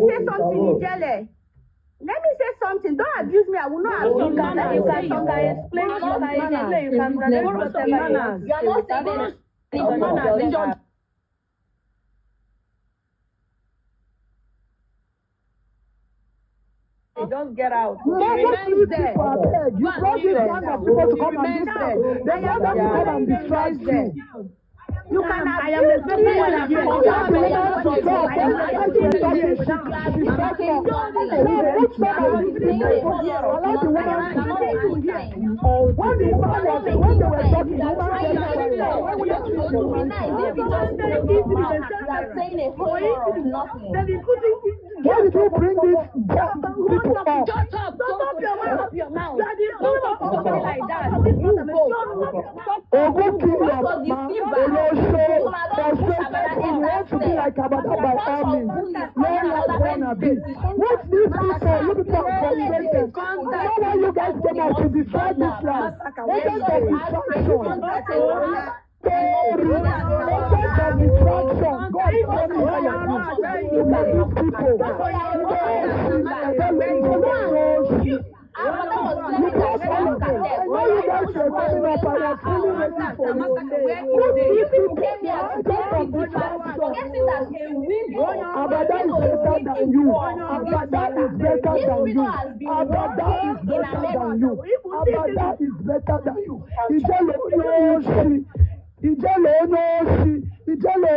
say something. Don't abuse me. I will not abuse you. You can explain. You can explain. Just get out. You brought this gang of people to come and do this. They want them to come and distract you. You can I am the Why did you bring this people up? Shut up! Stop your mouth! Like that. Oh, go kill your mama. Want to be like Abada by all means. What's this people? You people are frustrated. I don't know why you guys came out to destroy this land. What kind of distraction? coming up, I was feeling ready for you. You people came here to tell me forgetting that a woman Abada is better than you. Abada is better than you. Abada is better than you. Abada is better than you. Ijele Onoshi. Ijele Onoshi. Ijele.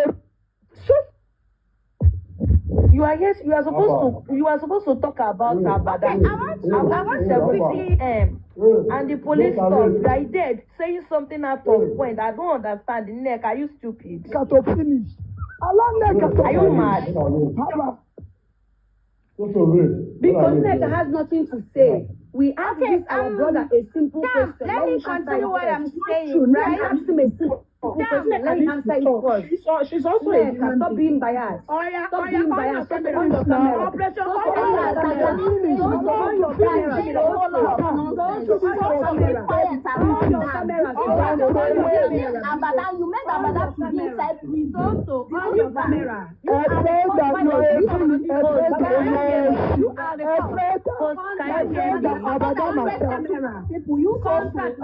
You are yes. You are supposed to talk about Abada. I want 70 and the police stuff. Right there saying something out of point. I don't understand the neck. Are you stupid? To finish. Are you mad? Because Neka has nothing to say. We asked our brother a simple question. Let me continue what I'm saying, right? Ask him a simple question. Let me answer it first. She's also a Neka, stop being biased. Stop being biased. Stop on your camera. On your camera. Abada, you made Abada to be inside prison. So on your camera. You are people, you contact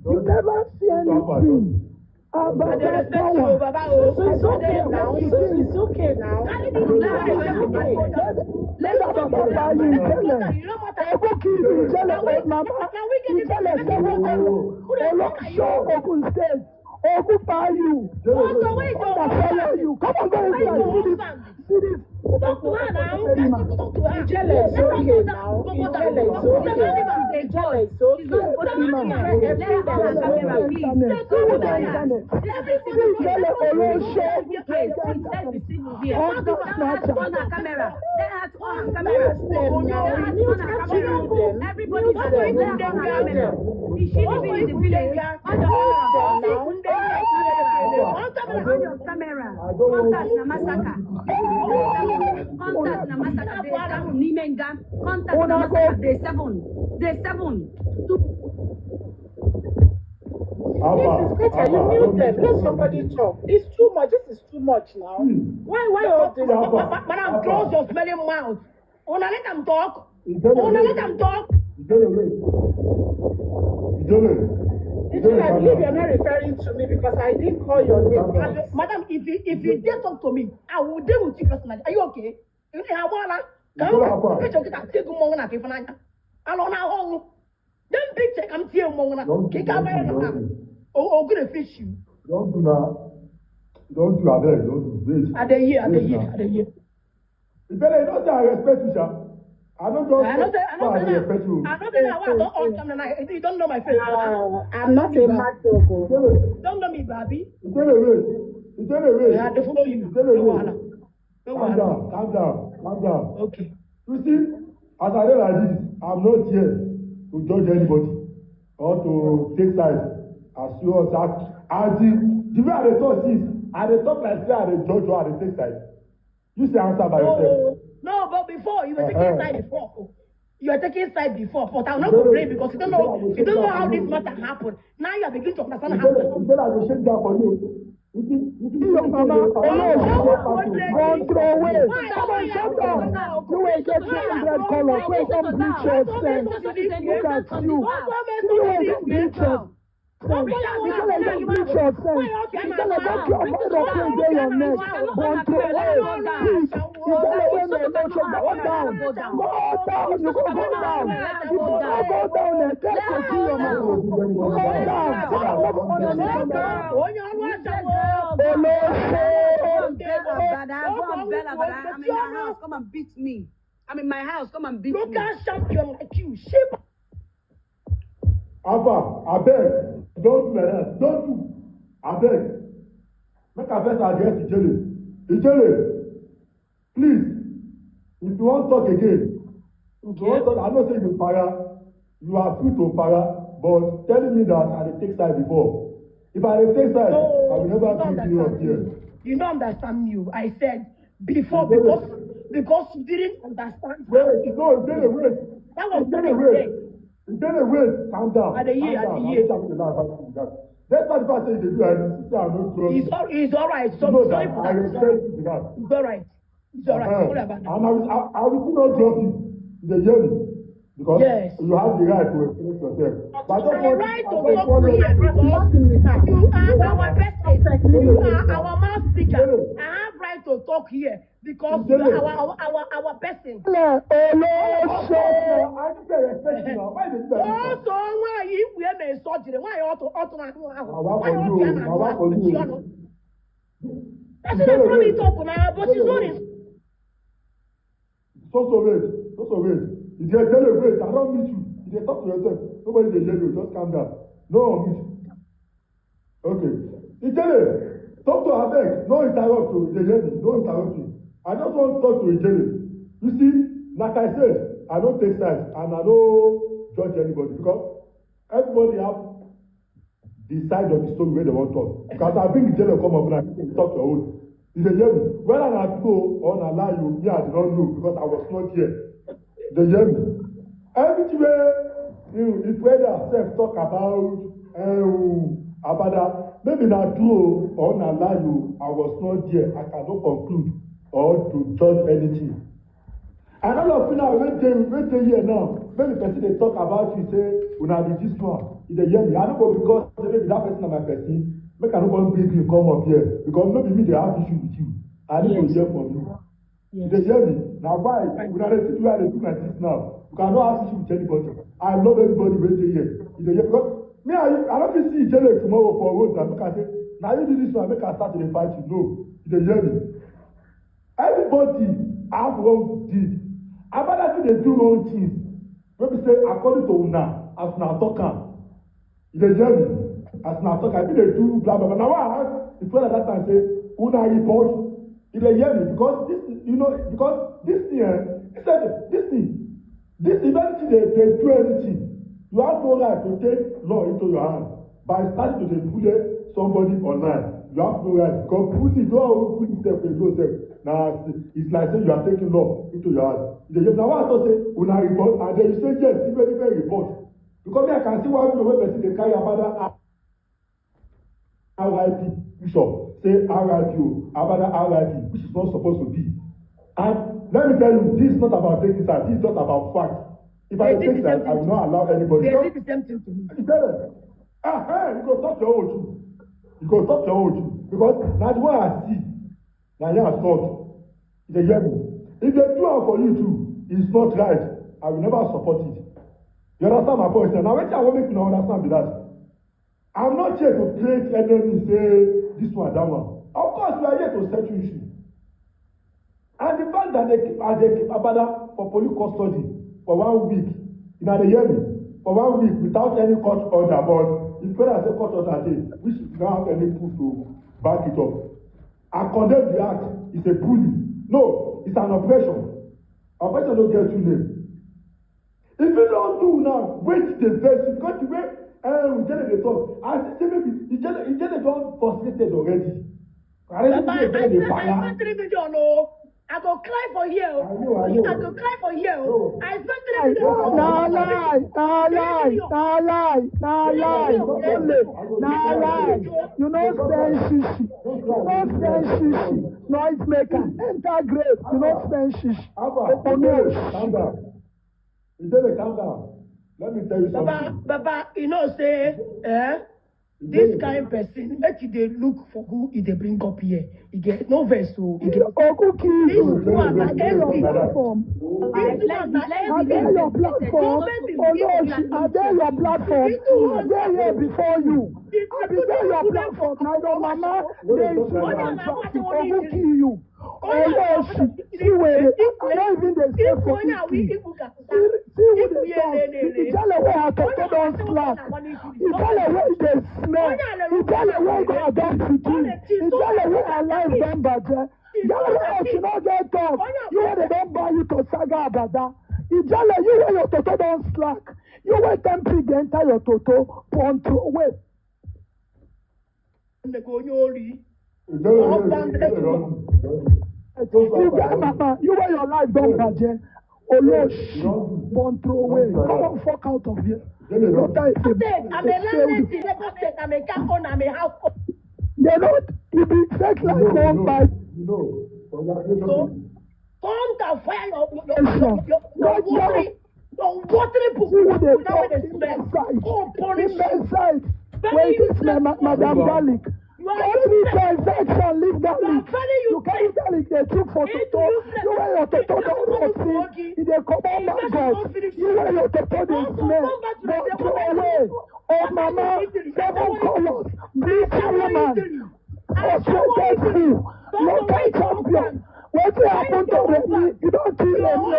You never see anything. I dey respect you, Baba. Oh, It's okay now. It's okay now. Let us papa you Ijele. Ego kids Ijele old mama. Ijele Olosho Ogun State. Ogun Payu. Follow you. Come on, go inside. See this. Talk to her now. Talk to her. Ijele is okay now. Ijele is okay. Ijele is Everybody's Is she living in the village? On your camera. Contact na massacre. Contact na massacre. Contact na massacre. Day 7. Day 7. Peter, you muted. Let somebody talk. It's too much. This is too much now. Why all this? Madam, close your smelling mouth. Una let them talk. Una let them talk. I believe you're not referring to me because I didn't call your name. Madam, if you dare talk to me, I will deal with you personally. Are you okay? You have one. Come. Picture kita take mo na kifana. Alo na home. Then picture come see mo na. Kika ba na. Oh, gonna fish you. Don't do that. Don't do that. Don't do it. At the year. You don't say I respect you, sir. I don't respect you. You don't know my face. I'm not a mad dog. Don't know me, Bobby. It's a way. I have to follow you. Calm down. Okay. You see, as I read like this, I'm not here to judge anybody or to take sides. As you all say, the way I talk is, I talk like say I judge or I take sides. You say answer by yourself. No, but before you were taking side before. You were taking side before, but I'm not going to blame because you don't know how this matter happened. Now you are beginning to understand how. You said I will shake down for you. Your mama, control way. Come on, shut down. You ain't get 200 colors. Wait, don't bleach yourself. Look at you. You ain't get bleach yourself. Don't bleach yourself. Don't your mind up and get your neck. Control way. Please. You gotta win the election. Go down. Go down. You go down. You go down and take to see your mama. Go down. Come and beat me. I'm in my house. Come and beat me. Look at champion like you, sheep. Abba, I beg, don't do that. Don't do. I beg. Make a first address Ijele. Please, if you want to talk again, I know say you para, you are free to para, but telling me that I did take side before. If I did take side, I will never give you up here. You don't understand you. I said before because you didn't understand. Wait. That was Wait. Calm down. At the year. That's not the person they do. It's all right. So sorry for that. It's all right. I will still not drop you. The journey. Because you have the right to express yourself. But the right to talk here because you are our best. You are our mouth speaker. I have right to talk here because you are our person. Also, why if we are a surgery, why ought to that's not probably talk now, but she's not in. So wait. If you tell a wait, I don't meet you. If you talk to yourself, nobody will hear you. Just calm down. No, meet you. Okay. Ijele, talk to her back. No interrupt you. They hear me. No interrupt you. I just want to talk to Ijele. You see, like I said, I don't take sides and I don't judge anybody because everybody have the side of the story where they want to talk. Because I bring Ijele come up and talk your own. If they hear me, whether I go or I lie you, me I do not know because I was not here. They hear me. Everywhere if whether self talk about that, maybe not true or not lie you, I was not there. I cannot conclude or to judge anything. And all of you now, wait till here now. Maybe person they talk about you say, "Una be this one." If they hear me, I don't go because maybe that person is my person. make I no come bring you come up here because no be me dey have issue with you. I need to hear from you. You dey hear me? Na why una dey see the way I dey do like this now? You cannot have issue with anybody. I love everybody wey dey here. You dey hear? Because me and you, I no fit see Ijele tomorrow for road na make I say na you do this one make I start to dey fight you. No, you dey hear me? Everybody have wrong deed. Abada fit dey do wrong things wey be say according to una as una talk am. You dey hear me? As una talk am, if dey do blah blah blah. Na why I ask the fellow that time say una report. You dey hear me? Because this, you know, because this thing, this if anything they do anything, you have no right to take law into your hand by starting to dey bully somebody online. You have no right because bully don't put yourself in yourself. Now it's like saying you are taking law into your hand. You dey hear me? Na why I talk say una report and then you say yes, even report. Because me I can see one video wey person dey carry Abada RIP Bishop say RIP Abada RIP, which is not supposed to be. And let me tell you, this is not about taking side. This is just about fact. If I take side, I will not allow anybody. They did the same thing to me. You go talk your own too. You go talk your own too. Because that's what I see. Now here I thought. You hear me? If they do it for you too, it's not right. I will never support it. You understand my point? Now when I want make you understand that. I'm not here to create enemy, say this one, that one. Of course, we are here to settle issues. And the fact that they keep Abada for police custody for 1 week, you know, they hear me, for 1 week without any court order, but if further say court order dey, which do not have any proof to back it up. I condemn the act. It's a bully. No, it's an oppression. Oppression don't get you name. If you don't do now, wait the best. Because the way Ijele dey talk, I say maybe Ijele don frustrated already. I spent 3 million. I go cry for here. I go cry for here. I spent 3 million. Nah lie. You know spend shishi. Noise maker. Enter grave. You know spend shishi. Calm down. Ijele, calm down. Let me tell you something. Baba, you know say, this kind of person, make they look for who they bring up here. He get no verse to. This one na MP. Platform. Are there your platform? Are there your platform? Are there here before you? Are there your platform? Now your mama, they will kill you. See where I don't even dey say for see who dey talk. The jolly way I talk don slack. The jolly way dey smell. The jolly way go don pikin. The jolly way her life don baje. Jolly way she no get talk. You wey dey don buy you to saga Abada. The jolly you wey your toto don slack. You wey temple dey enter your toto control wait. You get mama, you wear your life don't budget. Oloshi, control way. Come on, fuck out of here. No time. I'm a landlady. I'm a car owner. I'm a house owner. They don't. You be sex like one by. So, come to fire your watering book. Without the smell. Oh, punish you. Wait, Madam Garlic. Every transaction leave garlic. You carry garlic, they took for toto. You wear your toto don't rot. If they come on my God, you wear your toto they smell. Don't throw away. Oh mama, 7 colors. Bleach woman. Frustrated you. Local champion. What will happen to Remy? You don't see Remy.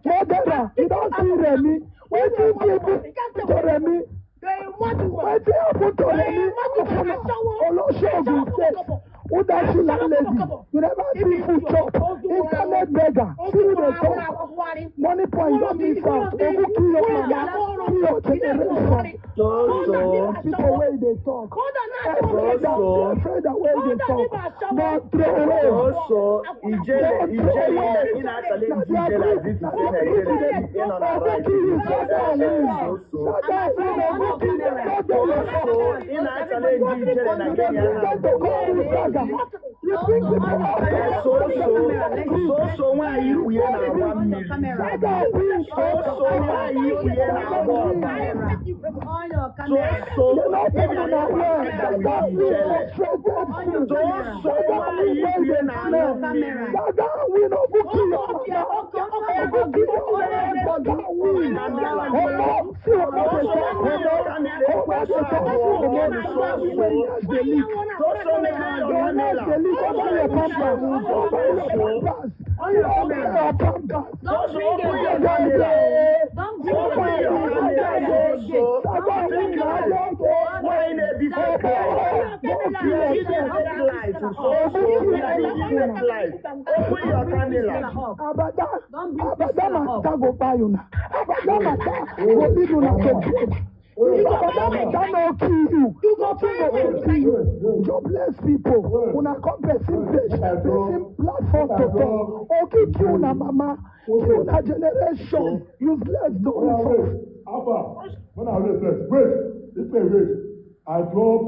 Modera, you don't see Remy. What will happen to Remy? What will happen to Remy? Oloshogun State. Who does you landlady? You never see food chop. Internet beggar. See who they talk. Money point don't miss out. They will kill your mama. Kill your generation. People where they talk. Afraid that way they talk. Not throw away. Also, Ijele, in actually Ijele as if to say Nigeria in on our right. Also, in actually Ijele Nigeria. So why you here now? 1 million. So why you here now? So if you know what that we jealous. So why you here now? We no booking jobless people, una come person platform to talk. Okay, kill na mama, kill na generation, useless don't. Alpha, when I was first, wait, I drop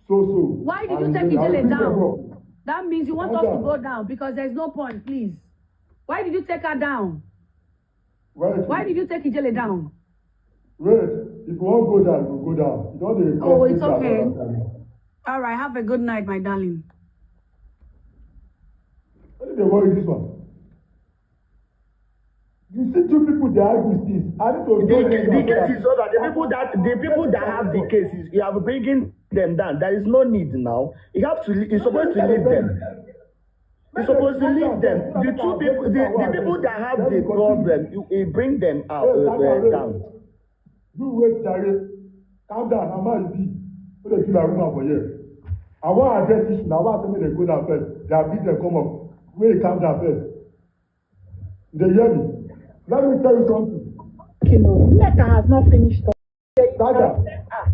so. Why did you take Ijele down? That means you want us to go down because there's no point, please. Why did you take her down? Why did you take Ijele down? Wait, if you want to go down, you go down. You don't oh, it's okay. All right, have a good night, my darling. What did they worry this one? You see two people they argue with this. I need to the case is over. The people that have the cases, you have bringing them down. There is no need now. You have to. You're supposed to leave them. You're supposed to leave them. The two people, the people that have the problem, you bring them out down. You wait, Jerry. Calm down. I'm not be. What they kill a woman for you? I want to address this. Now, I want to make them go down first. Their business come up. Wait, calm down first. They hear me. Let me tell you something. Neka has not finished. Saga,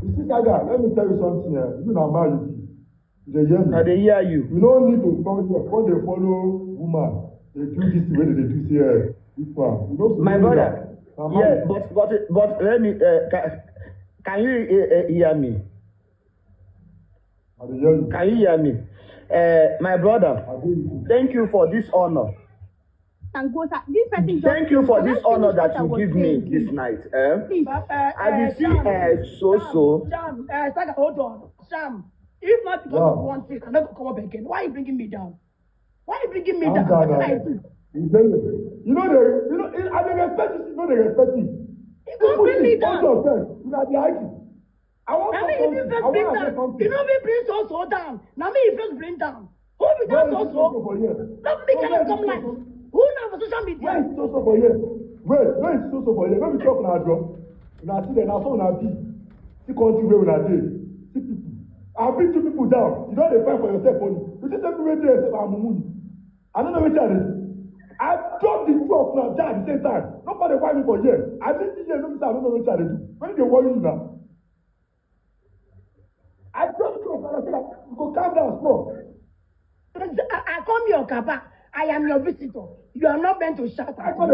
you see, Saga, let me tell you something here. You know how you be. They hear me. They hear you. You don't need to come here. When they follow woman, they do this the way they do here. This one. You know, my brother. Yeah, but let me. Can you hear me? I hear you. Can you hear me? My brother, thank you for this honor. And go, this person thank you for this honor that you give me this night. Please. I see so. Sham, Saga, hold on. Sham, if not because of one thing, I'm not going to come up again. Why are you bringing me down? Why are you bringing me down? What did I do? You know, I don't respect you. You know, they respect me. You don't bring me down. You know, they argue. I want to if you first bring down, you know me bring so down. Now me you first bring down. Who be down so? Let me cannot come like. Who now for social media? Where is so for you? Wait, where is so for you? Let me talk now, Joe. Now see, now so now be. See country where we are there. See people. I've been two people down. You don't fight for yourself only. You just have to wait there and say, I'm money. I don't know what you're doing. I dropped the truck now at the same time. Nobody fight me for years. I didn't see you. I don't know what you're doing. When they worry you now? I dropped the truck and I said, you go calm down small. I come here, Kappa. I am your visitor. You are not meant to shout at me.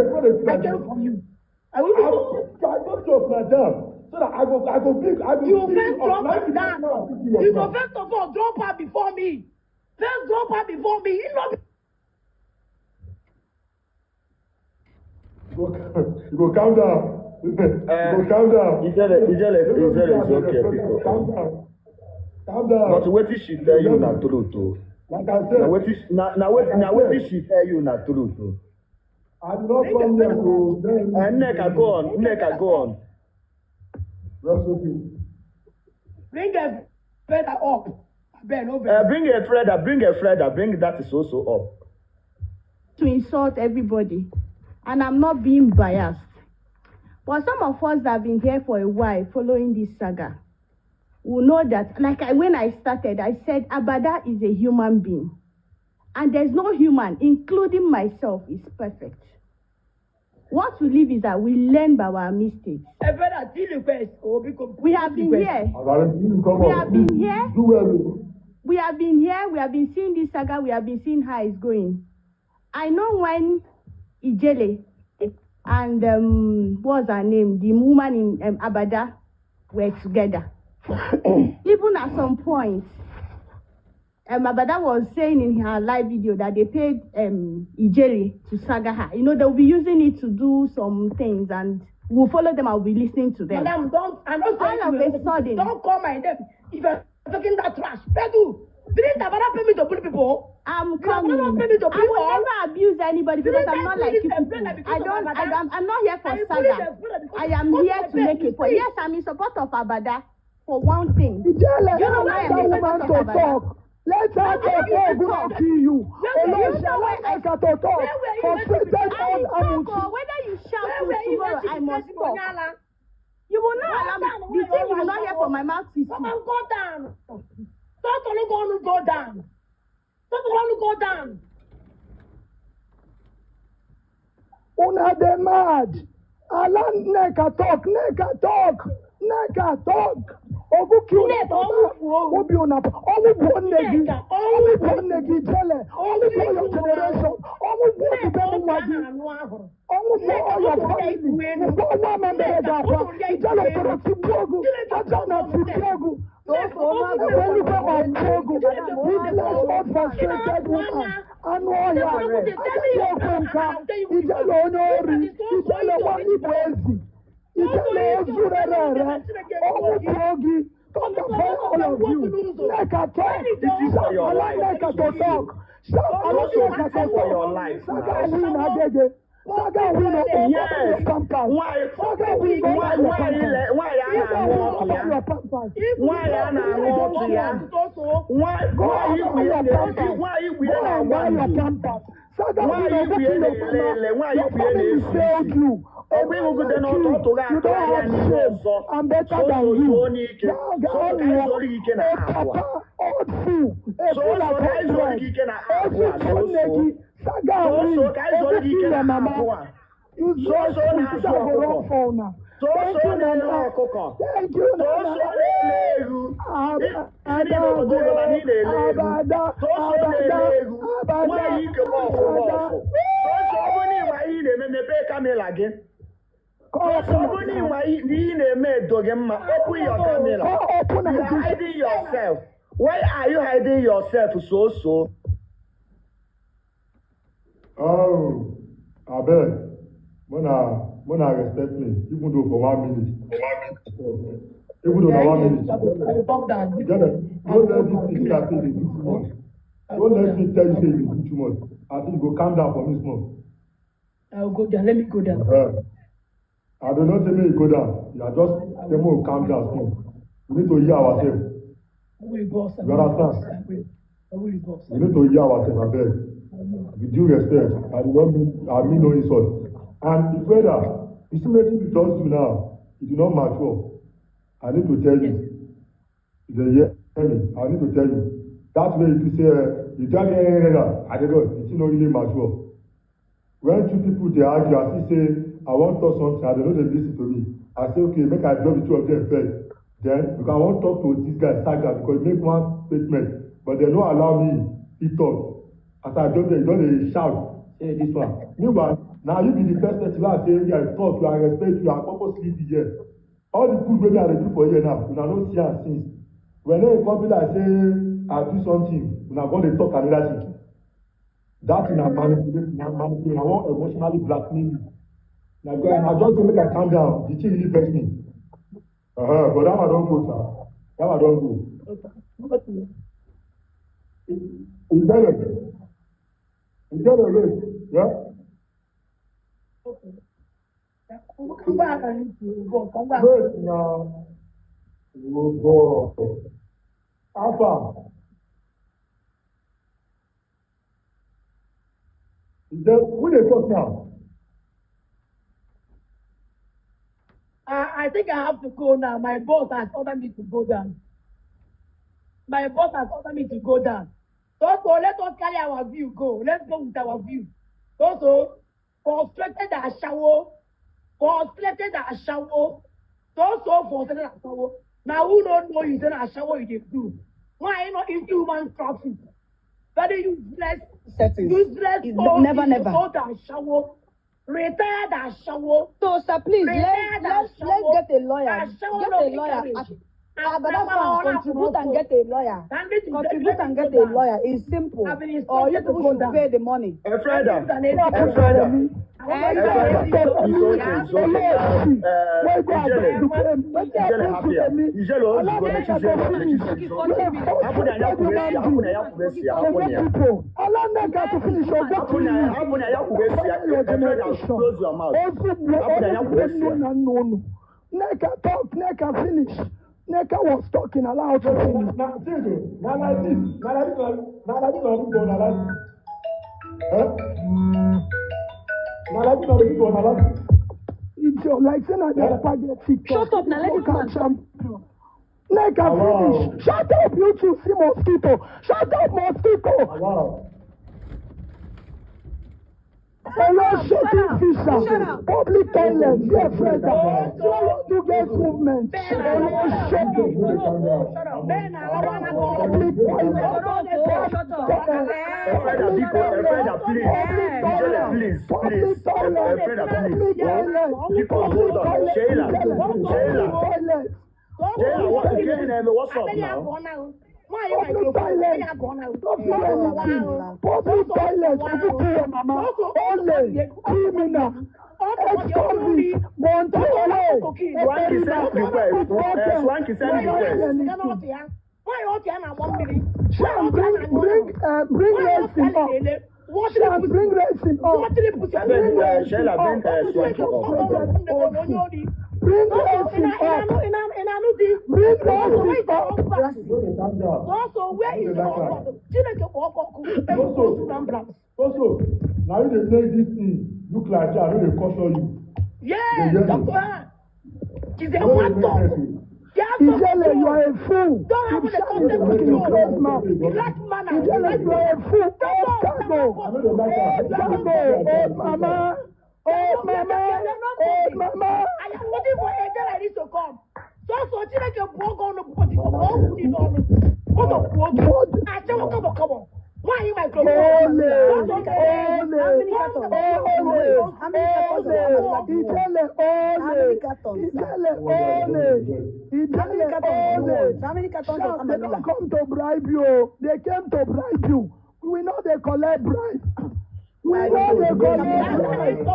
I came from you. I don't drop my down. So that I go big. You first drop her down. You go first of all drop her before me. First drop her before me. You know. You go calm down. You go calm down. Is okay, people. Calm down. But what is she tell you na true too? Like I said. Now what is she tell you na true too? I did not come here to. Neka, go on. Bring a feather up. Bring a feather. Bring that is also up. To insult everybody, and I'm not being biased. But some of us that have been here for a while following this saga will know that, when I started, I said Abada is a human being. And there's no human, including myself, is perfect. What we live is that we learn by our mistakes. We have been here. We have been seeing this saga, we have been seeing how it's going. I know when Ijele and what's her name, the woman in Abada were together. Even at some point, Abada was saying in her live video that they paid Ijele to saga her. You know, they'll be using it to do some things, and we'll follow them. I'll be listening to them. Madam, don't. I'm not saying all of a sudden. Don't call my name if you're talking that trash. Pedu, didn't Abada pay me to bully people? I'm coming. I will never abuse anybody because I'm not like you people. I'm not here for saga. I am here to make it. Yes, I'm in support of Abada for one thing. You know why I'm in support of Abada? Let her talk, to you. Whether you shout to tomorrow, I must talk. You will not allow me. The thing you will not hear from my mouth is come on, go down. Stop going to go down. Stop going to go down. Una de mad. Alan neka talk. Ogu kiuna obi una omu bonnegi jele omu for your generation omu bonnegi bemu wadi omu for all your family for one member da kwa jele for tibogu ajana tibogu only for my bogu this last frustrated woman anu oya ajele kwenka ijele onyori ijele wani bwezi ijele ozurere omu bogi all of you, like a talk. Like a talk. For your life. Saga win again. Saga win your campus. Why I'm better than you. Open your camera. You're hiding yourself. Why are you hiding yourself so? Oh, I bet. When I respect me, even though for 1 minute. Even though for 1 minute. Don't let this thing that say they do too much. Don't let me tell you say they do too much. I think you go calm down for me small. I'll go down. Let me go down. I do not say me go down. You are just say more calm down small. We need to hear ourselves. You understand? We need to hear ourselves, I beg. With due respect, I mean no insult. And the further, you see what you just do now, it do not mature. I need to tell you. If they hear me, I need to tell you. That way if you say, you don't hear I don't know, it's not really mature. When two people they argue, I say, I want to talk something, I don't know they listen to me. I say, okay, make I drop the two of them first. Then, because I want to talk to this guy, Saga, because he make one statement, but they don't allow me to talk. As I drop them, they shout, say this one. Meanwhile, now you be the first person who I say, yeah, I talk, I respect you, I purposely be here. All the good way I do for you now, you don't see and since. When they come I say, I do something, when I go to talk another thing. That is manipulation, I want emotionally blackmail you. Like, I just to make I calm down, the thing really vex me. But that I don't go, sir. That I don't go. It's better. Yeah? Okay. Come back and come back. Wait now. We'll go. Alpha. Who they talk now? I think I have to go now. My boss has ordered me to go down. So let us carry our view go. Let's go with our view. So frustrated as shower. Frustrated as shower. Now who don't know you say a shower you do? Why not into human traffic? Very useless. Useless. Never. Shower. Retired as shower. So, sir, please let's get a lawyer. Contribute and get a lawyer. Contribute and get a lawyer. It's simple. Or you people should pay the money. Efreda. Close your mouth. Neka talk, Neka finish. Neka was talking aloud to him. Like saying that the spaghetti. Shut up now, let me Neka finish. Shut up, you two, see mosquito. Shut up, mosquito. Hello, shooting fisher. Public toilet, dear friend. Slow to get movement. Hello, shooting. Public what's up now? Public toilet, mama, only criminal, ex-convict, Montreal, Swanky send request. Swanky send request. Bring racing up. Bring racing up. Sheila, bring Swanky up. Bring racing up. Bring racing up. Also, where is also, now you dey take this thing look like say I no dey caution you. Yeah, doctor. She's a one talk. Ijele, you are a fool. Don't have the concept of you. Black man, Ijele, you are a fool. Oh, mama. Oh, mama. Oh, mama. I am waiting for a day like this to come. So Chineke broke on the body of all who need on. What of what? I tell you, come on. Why are you my club? They don't come to bribe you. They came to bribe you. We know they collect bribe. We know they collect bribe.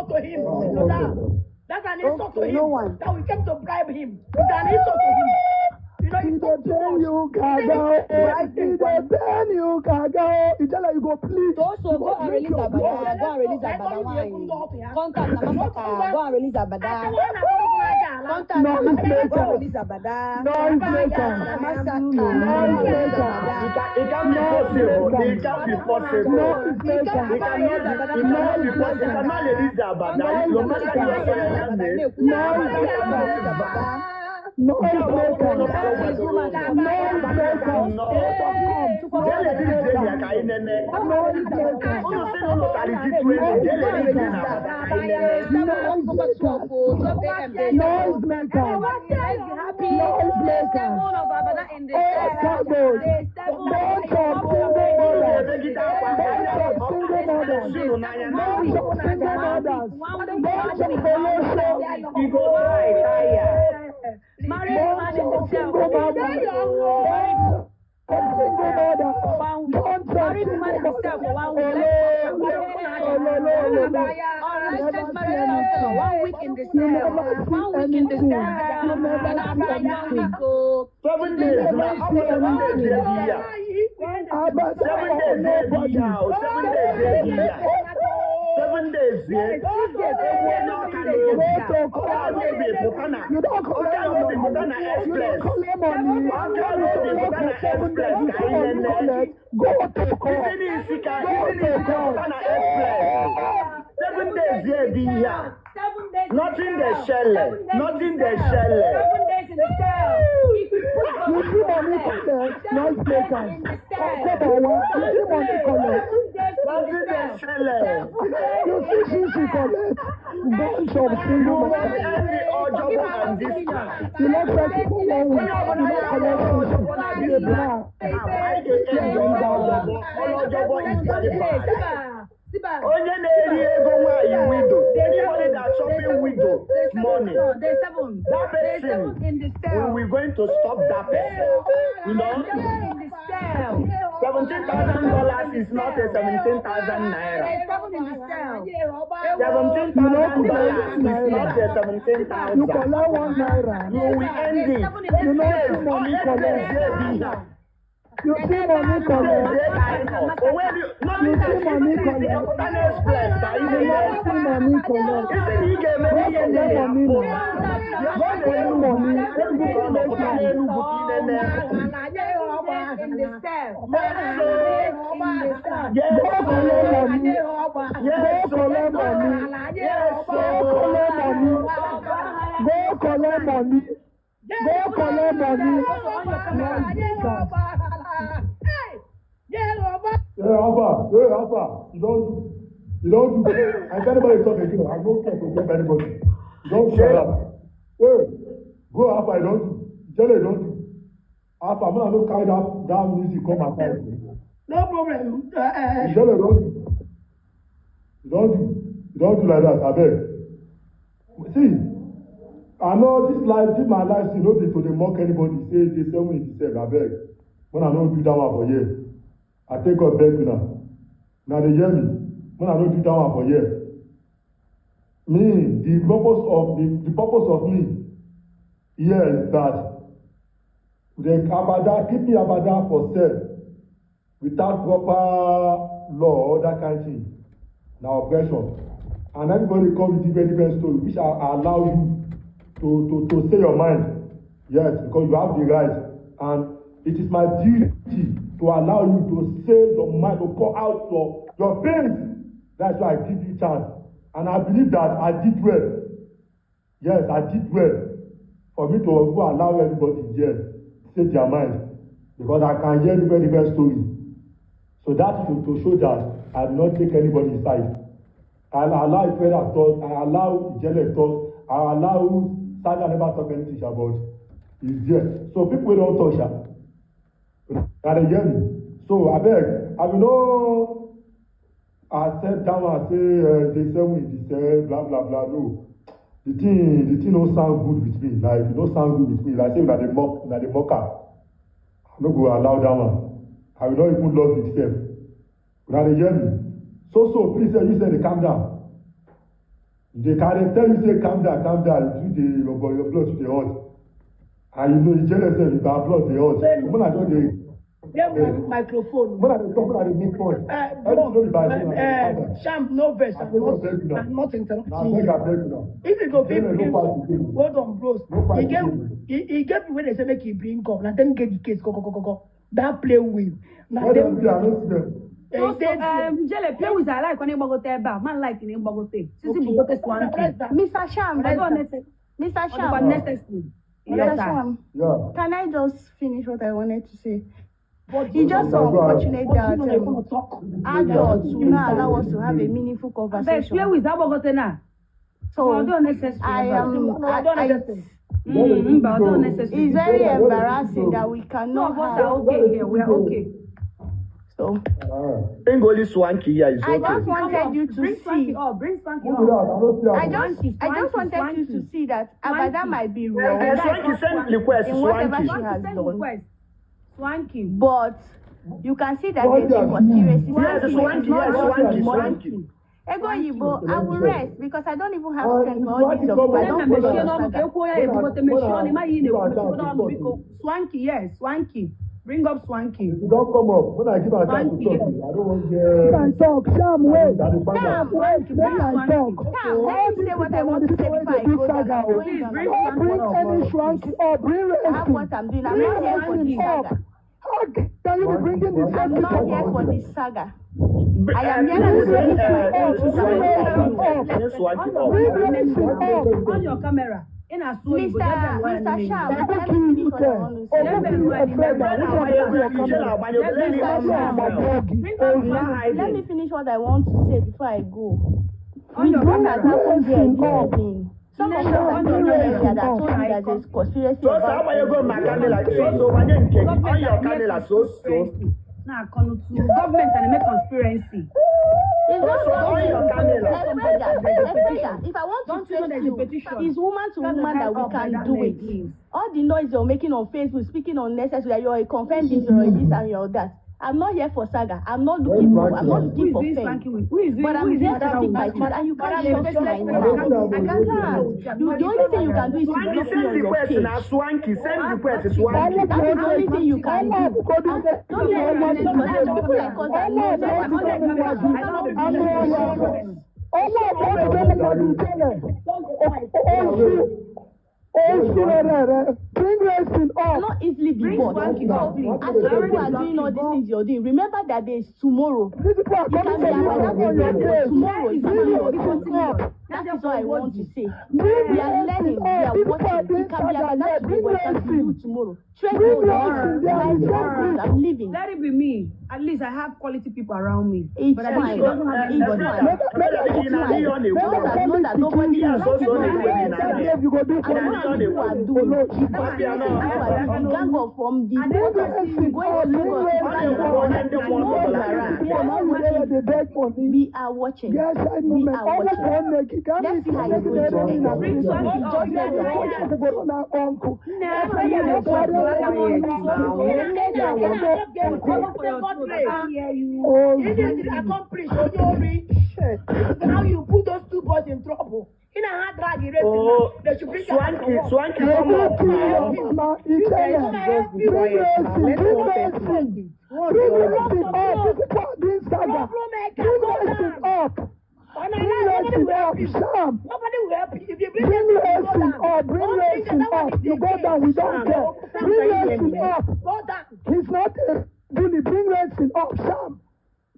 That's an insult to him. No one. That we came to bribe him. It's an insult to him. You know, He dey tell you gaga. He dey tell you gaga. He tell you go please. Also, go and release Abada. Go and release Abada. Contact Namaka. Go and release Abada. Contact Namaka. Go and release Abada. Noise maker. It can't be possible. It can't be possible. Noise maker. It cannot be possible. It cannot release Abada. No matter your name. No, Tell the Married man in the cell. Married man in the cell for 1 week. Let's marry 1 week in the cell. 1 week in the cell. 7 days now. 7 days here. Nothing the shell. Nothing the shell. 7 days in the cell. You see money collect, noise makers. Nothing the shell. You see she collect, bunch of single mothers. You know people you not collect the black. See Onye na-eri ego nwanyị widow. Anybody that's chopping widow money. There's 7. That There's person, 7 in the cell. we're going to stop that person. You know? In the cell. $17,000 is not a 17,000 naira. There's 7 in the cell. $17,000 is not a 17,000. You collect 1 naira. You will end it. You know see money collect. You see money collect. You see money collect. You see money collect. In the cell. Alpha, you don't do. If anybody talk again, I don't care to get anybody. You don't shut up. Hey, go Alpha, you don't do. Jelly, don't do. Alpha, I'm not carry that music come and fight me. No problem. Jelly, don't do. You don't do like that, I beg. See, I know this my life, see, no be to dey mock anybody, say they sell me themselves, I beg. When I don't do that one for years, I take God back now. Now they hear me. When I don't do that one for years. Me, the purpose of me here is that the Abada, keeping Abada for sale without proper law, that kind of thing. Now oppression. And everybody come with different story, which allow you to say your mind. Yes, because you have the right. And it is my duty to allow you to say your mind, to pour out your pains. That's why I give you chance. And I believe that I did well. Yes, I did well. For me to allow everybody here say their mind. Because I can hear different stories. So that is to show that I do not take anybody's side. I allow Ifeda talk, I allow Ijele talk, I allow Saga never talk anything about. It's there. So people don't touch her. Now they hear me. So I beg, I will know. I said down and say they say we say blah blah blah. No, the thing don't sound good with me. Like it don't sound good with me. Like say that they mocker. I'm not going to allow that one. I will not even love itself. Now they hear me. So please say you say they calm down. They can tell you say calm down. You do your blood to the heart. And you know the jealous self, you can blood the heart. When I don't microphone. When I talk, when I make point. Sham, no verse. I'm not interrupting. If you go hold on, bros. He gave me when they say make he bring up. Now them get the case. Go. That play with. Now them. Jelle, play with I like when you go there, man like in Bogote. Mr. Sham, Mr. Sham, can I just finish what I wanted to say? It's just so unfortunate that adults will not allow us to have a meaningful conversation. Play with Bogote now. So it's very embarrassing that we cannot have. Okay here. We are okay. So Bengali swanky here is okay. I just wanted you to bring see. Swanky up. I just wanted you to see that Abada might be wrong Swanky send request. in whatever Swanky. she has done. Swanky. But you can see that there's a conspiracy. Yes, Swanky. Ego Yibo, I will rest because I don't even have strength for all these of you. I don't follow Swanky, yes, Swanky. Bring up Swanky. You don't come up. When I give a chance to talk, I don't want to hear. You can talk, Sham, wait. Let me say what I want to say before I go down. Please bring Bring any Swanky or bring I have what I'm doing. I'm not here for this saga. How can you be bringing this I'm not here for this saga. I am here to say on your camera. Mr. Sham, let me finish what I want to say. Let me finish what I want to say before I go. What has happened here this evening? Some of them are not here that told me that there's conspiracy. Now come to government and make conspiracy. It's not on your camera. If I want Don't to you know face there's a you, petition? it's woman to woman that we can do it. Please. All the noise you're making on Facebook, speaking unnecessary, that you're a confirmed this, you're a this and you're that. I'm not here for saga. I'm not looking for fame. But I'm here to speak my truth, and you can't shut my mouth. I can't. The only thing you can do is to block me on your page. Swanky, send request to Swanky. That is the only thing you can do. Don't let me people like us that know bring racing up. Not easily before. As people are doing all these things you're doing, remember that there is tomorrow. You can be tomorrow. That is what I want to say. We are learning, we are watching. It can be another way what can do tomorrow. I'm living. Let it be me. At least I have quality people around me. It's but fine. I don't have anybody. I know that nobody is gang of from the we are watching. Yes, I know. We are watching. Let's see how it goes. Now you put those two boys in trouble. In a hard drag race, they should bring Swanky, come up. Nobody will help you. If you bring racing up, you go down, we don't care. Bring racing up. Go down. He's not a bully. Bring racing up, Sam.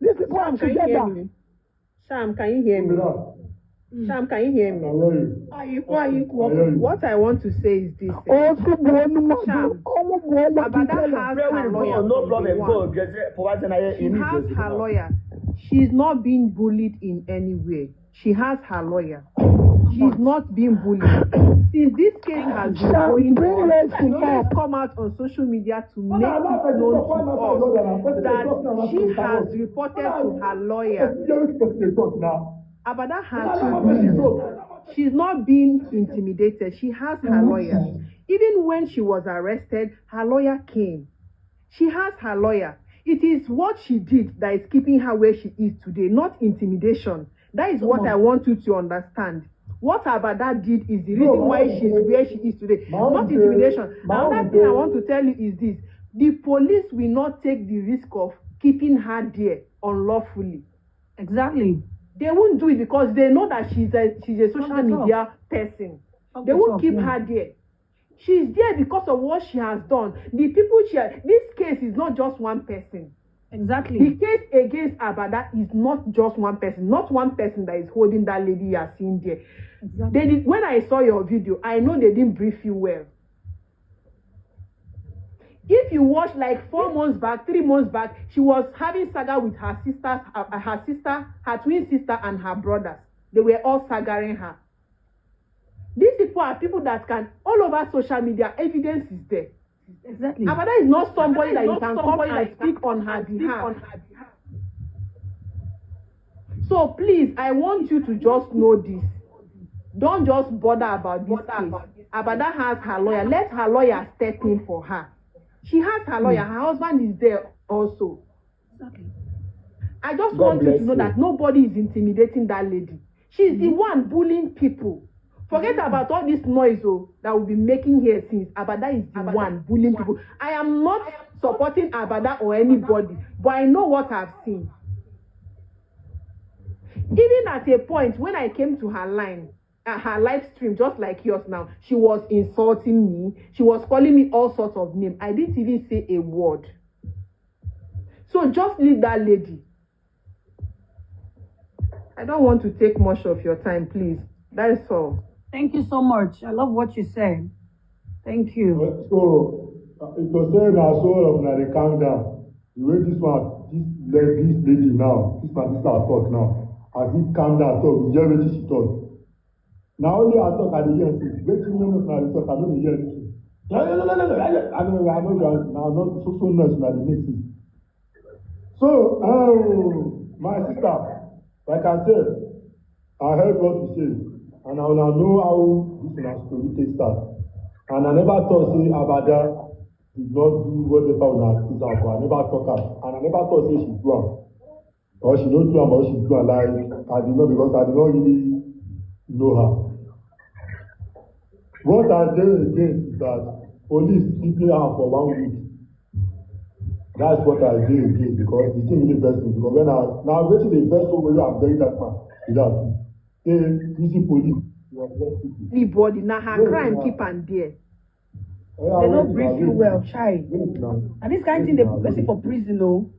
This is what I'm together. Sam, can you hear me? Sam, can you hear me? What I want to say is this. Sam, Abada has her lawyer. No problem. Go. She has her lawyer. She's not being bullied in any way. She has her lawyer. She's not being bullied. Since this case has been going on, she has come out on social media to make it known to us that she has reported to her lawyer. Abada has she's not being intimidated. She has her lawyer. Even when she was arrested, her lawyer came. She has her lawyer. It is what she did that is keeping her where she is today, not intimidation. That is what I want you to understand. What Abada did is the reason why she's where she is today, not intimidation. Another thing I want to tell you is this. The police will not take the risk of keeping her there unlawfully. Exactly. They won't do it because they know that she's a social media person. They won't keep her there. She's there because of what she has done. The people this case is not just one person. Exactly. The case against Abada is not just one person. Not one person that is holding that lady you are seeing there. Exactly. When I saw your video, I know they didn't brief you well. If you watch like 4 months back, 3 months back, she was having saga with her sisters, her twin sister, and her brothers. They were all sagaring her. These people are people that can, all over social media, evidence is there. Exactly. Abada is not somebody that you can come and speak on her behalf. So please, I want you to just know this. Don't just bother about this case. Abada has her lawyer. Let her lawyer step in for her. She has her lawyer. Her husband is there also. Exactly. I just want you to know that nobody is intimidating that lady. She's the one bullying people. Forget about all this noise that will be making here since Abada is the one bullying people. I am not supporting Abada or anybody, but I know what I've seen. Even at a point when I came to her line, her live stream, just like yours now, she was insulting me. She was calling me all sorts of names. I didn't even say a word. So just leave that lady. I don't want to take much of your time, please. That is all. Thank you so much. I love what you said. Thank you. So, it was said that soul of Nari calm down. The way this lady now, this our talk now, as he calm down, talk, we hear what she talk. Now only I talk at the end, waiting minutes now, talk, I don't hear anything. No. I'm not so much now the next thing. So, my sister, like I said, I heard what you say, and I wanna know how this una story take start. And I never thought say Abada did not do whatever una accuse her for. I never thought am, and I never thought say she do am, or she no do am, or she do am. Like I did not, because I did not really know her. What I dey against is that police keeping her for 1 week. That's what I dey against, because the thing really vex me. Because when I now wetin dey vex so well, I'm bury that man without me. Say using police. Anybody na her crime keep am there. They no brief you well, child. And this kind of thing they put person for prison, no.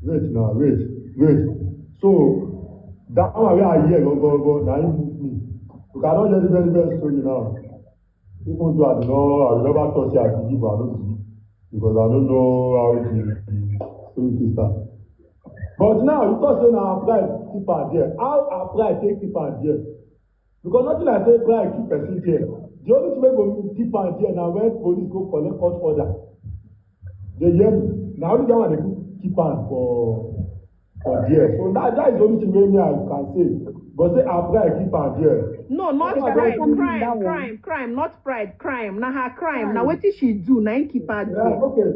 Wait. So that one wey I hear go na him move me. Because I don hear the very story now. Even though I never thought say I believe, I don't believe, because I don't know how the story dey start. But now you talk say na apply keep am there. How apply take keep am there? Because nothing like say apply keep person there. The only thing wey go keep am there na when police go collect court order. Dey hear me? Na only that one dey keep am for there. So that is the only thing wey me I can say. But say apply keep am there. No, not crime, not pride, crime. Na her crime. Na wetin she do, na him keep her there. Yeah, okay,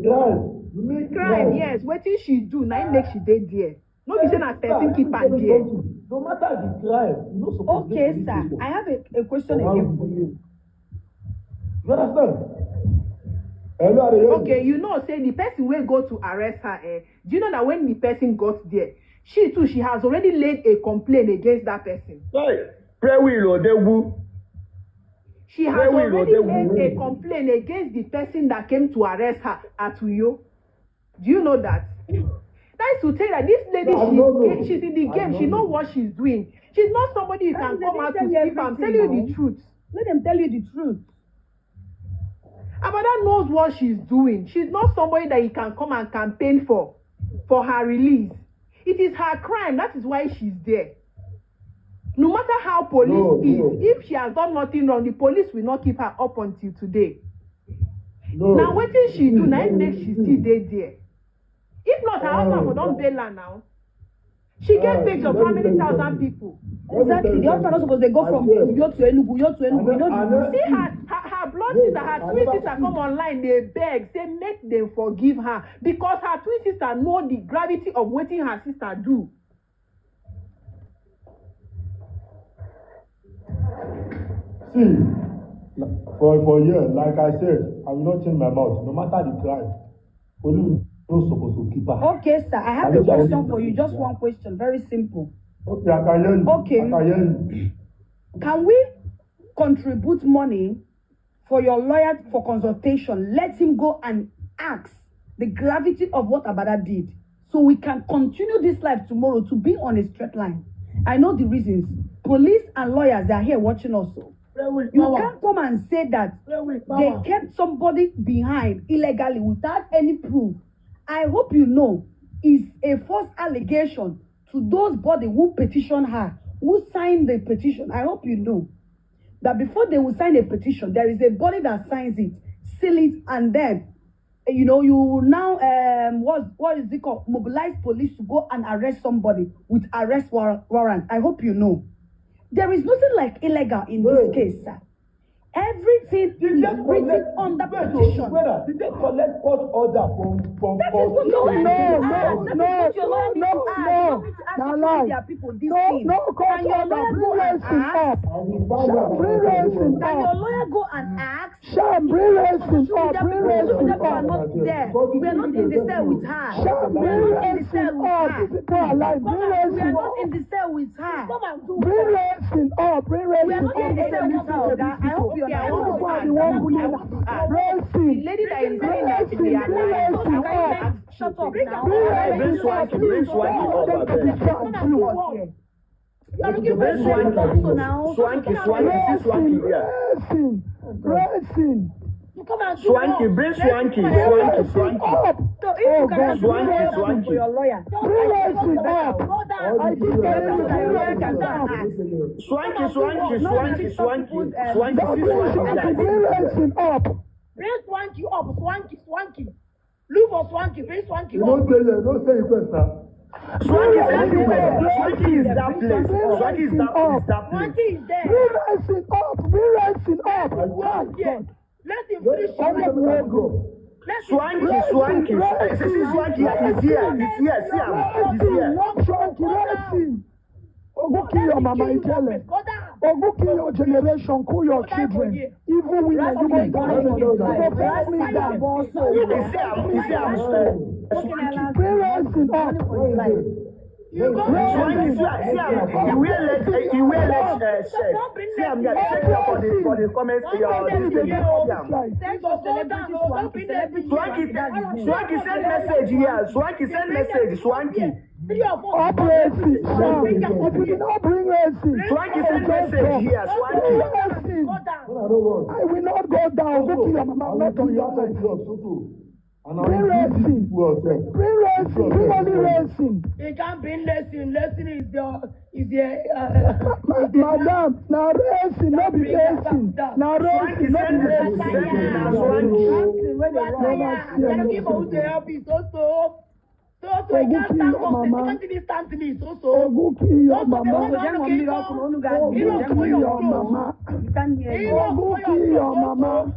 crime. You mean Crime, yes. Wetin she do, na him make she dey there. No be say na person keep her there. No matter the crime, you no suppose. Okay, sir. I have a question again for you. You understand? Okay, you know, say the person wey go to arrest her, do you know that when the person got there, she too, she has already laid a complaint against that person. She has already laid a complaint against the person that came to arrest her at Uyo. Do you know that? That is to tell that this lady, she's in the game. She knows what she's doing. She's not somebody you can come out to speak. I'm telling you the truth. Let them tell you the truth. Abada knows what she's doing. She's not somebody that you can come and campaign for her release. It is her crime. That is why she's there. No matter how police is, if she has done nothing wrong, the police will not keep her up until today. Now, what did she do? Now, make she still there. If not, her husband will not bail her now. She get paid of how many thousand people? Exactly. The husband not supposed to go from Uyo to Enugu. See her blood sister, her twin sister come online, they beg, say make them forgive her. Because her twin sister know the gravity of what her sister do. See, for years, like I said, I will not change my mouth, no matter the crime. Police not supposed to keep her. Okay, sir. I have a question for you. Just one question. Very simple. Okay, I can hear you. Okay. I can hear you. Can we contribute money for your lawyer for consultation? Let him go and ask the gravity of what Abada did, so we can continue this life tomorrow to be on a straight line. I know the reasons. Police and lawyers, they are here watching us. You can't come and say that they kept somebody behind illegally without any proof. I hope you know it's a false allegation to those body who petitioned her, who signed the petition. I hope you know that before they will sign a petition, there is a body that signs it, seal it, and then you will now what is it called? Mobilize police to go and arrest somebody with arrest warrant. I hope you know. There is nothing like illegal in this case, sir. Everything is written on the petition. Did they collect court order from That is what your lawyer needs to ask. That is what your lawyer needs to ask. You don't need to ask their people this thing. Can your lawyer go and ask? Can your lawyer go and ask? We are not there. We are not in the cell with her. We are not in the cell with her. We are not in the cell with her. We are not in the cell with her, Oga. I hope you I want to ask. The lady that is saying that they are lying. Shut up now. Bring Swanky. For your lawyer. Bring Swanky up, Swanky. Look for Swanky, bring Swanky. You don't say request now. Swanky is that place. Swanky is that place. Swanky is there. Bring rising up. Bring rising up. Let him finish. Swanky. See Swanky is here. He's here. See him. He's here. Swanky rising. Oguki your mama Ijele. Oguki your generation, cool your children. Even women, you go down. You go find me down. You see I'm Bring rising up. Swanky, you will let check. See I'm there. Check it for the comments. Swanky send message here. Swanky send message. Swanky. Operation. If you did not bring racing, Swanky send message here. Swanky. I will not go down. Go kill your mama, not on your life. Bring racing. Bring racing. Bring only racing. He can't bring lesson. Lesson is the Madam, now racing, not be racing. Now racing, not be racing. people to help you so. So I can't stand up. I can't really stand to me. So. Oguki your mama. Oguki your mama.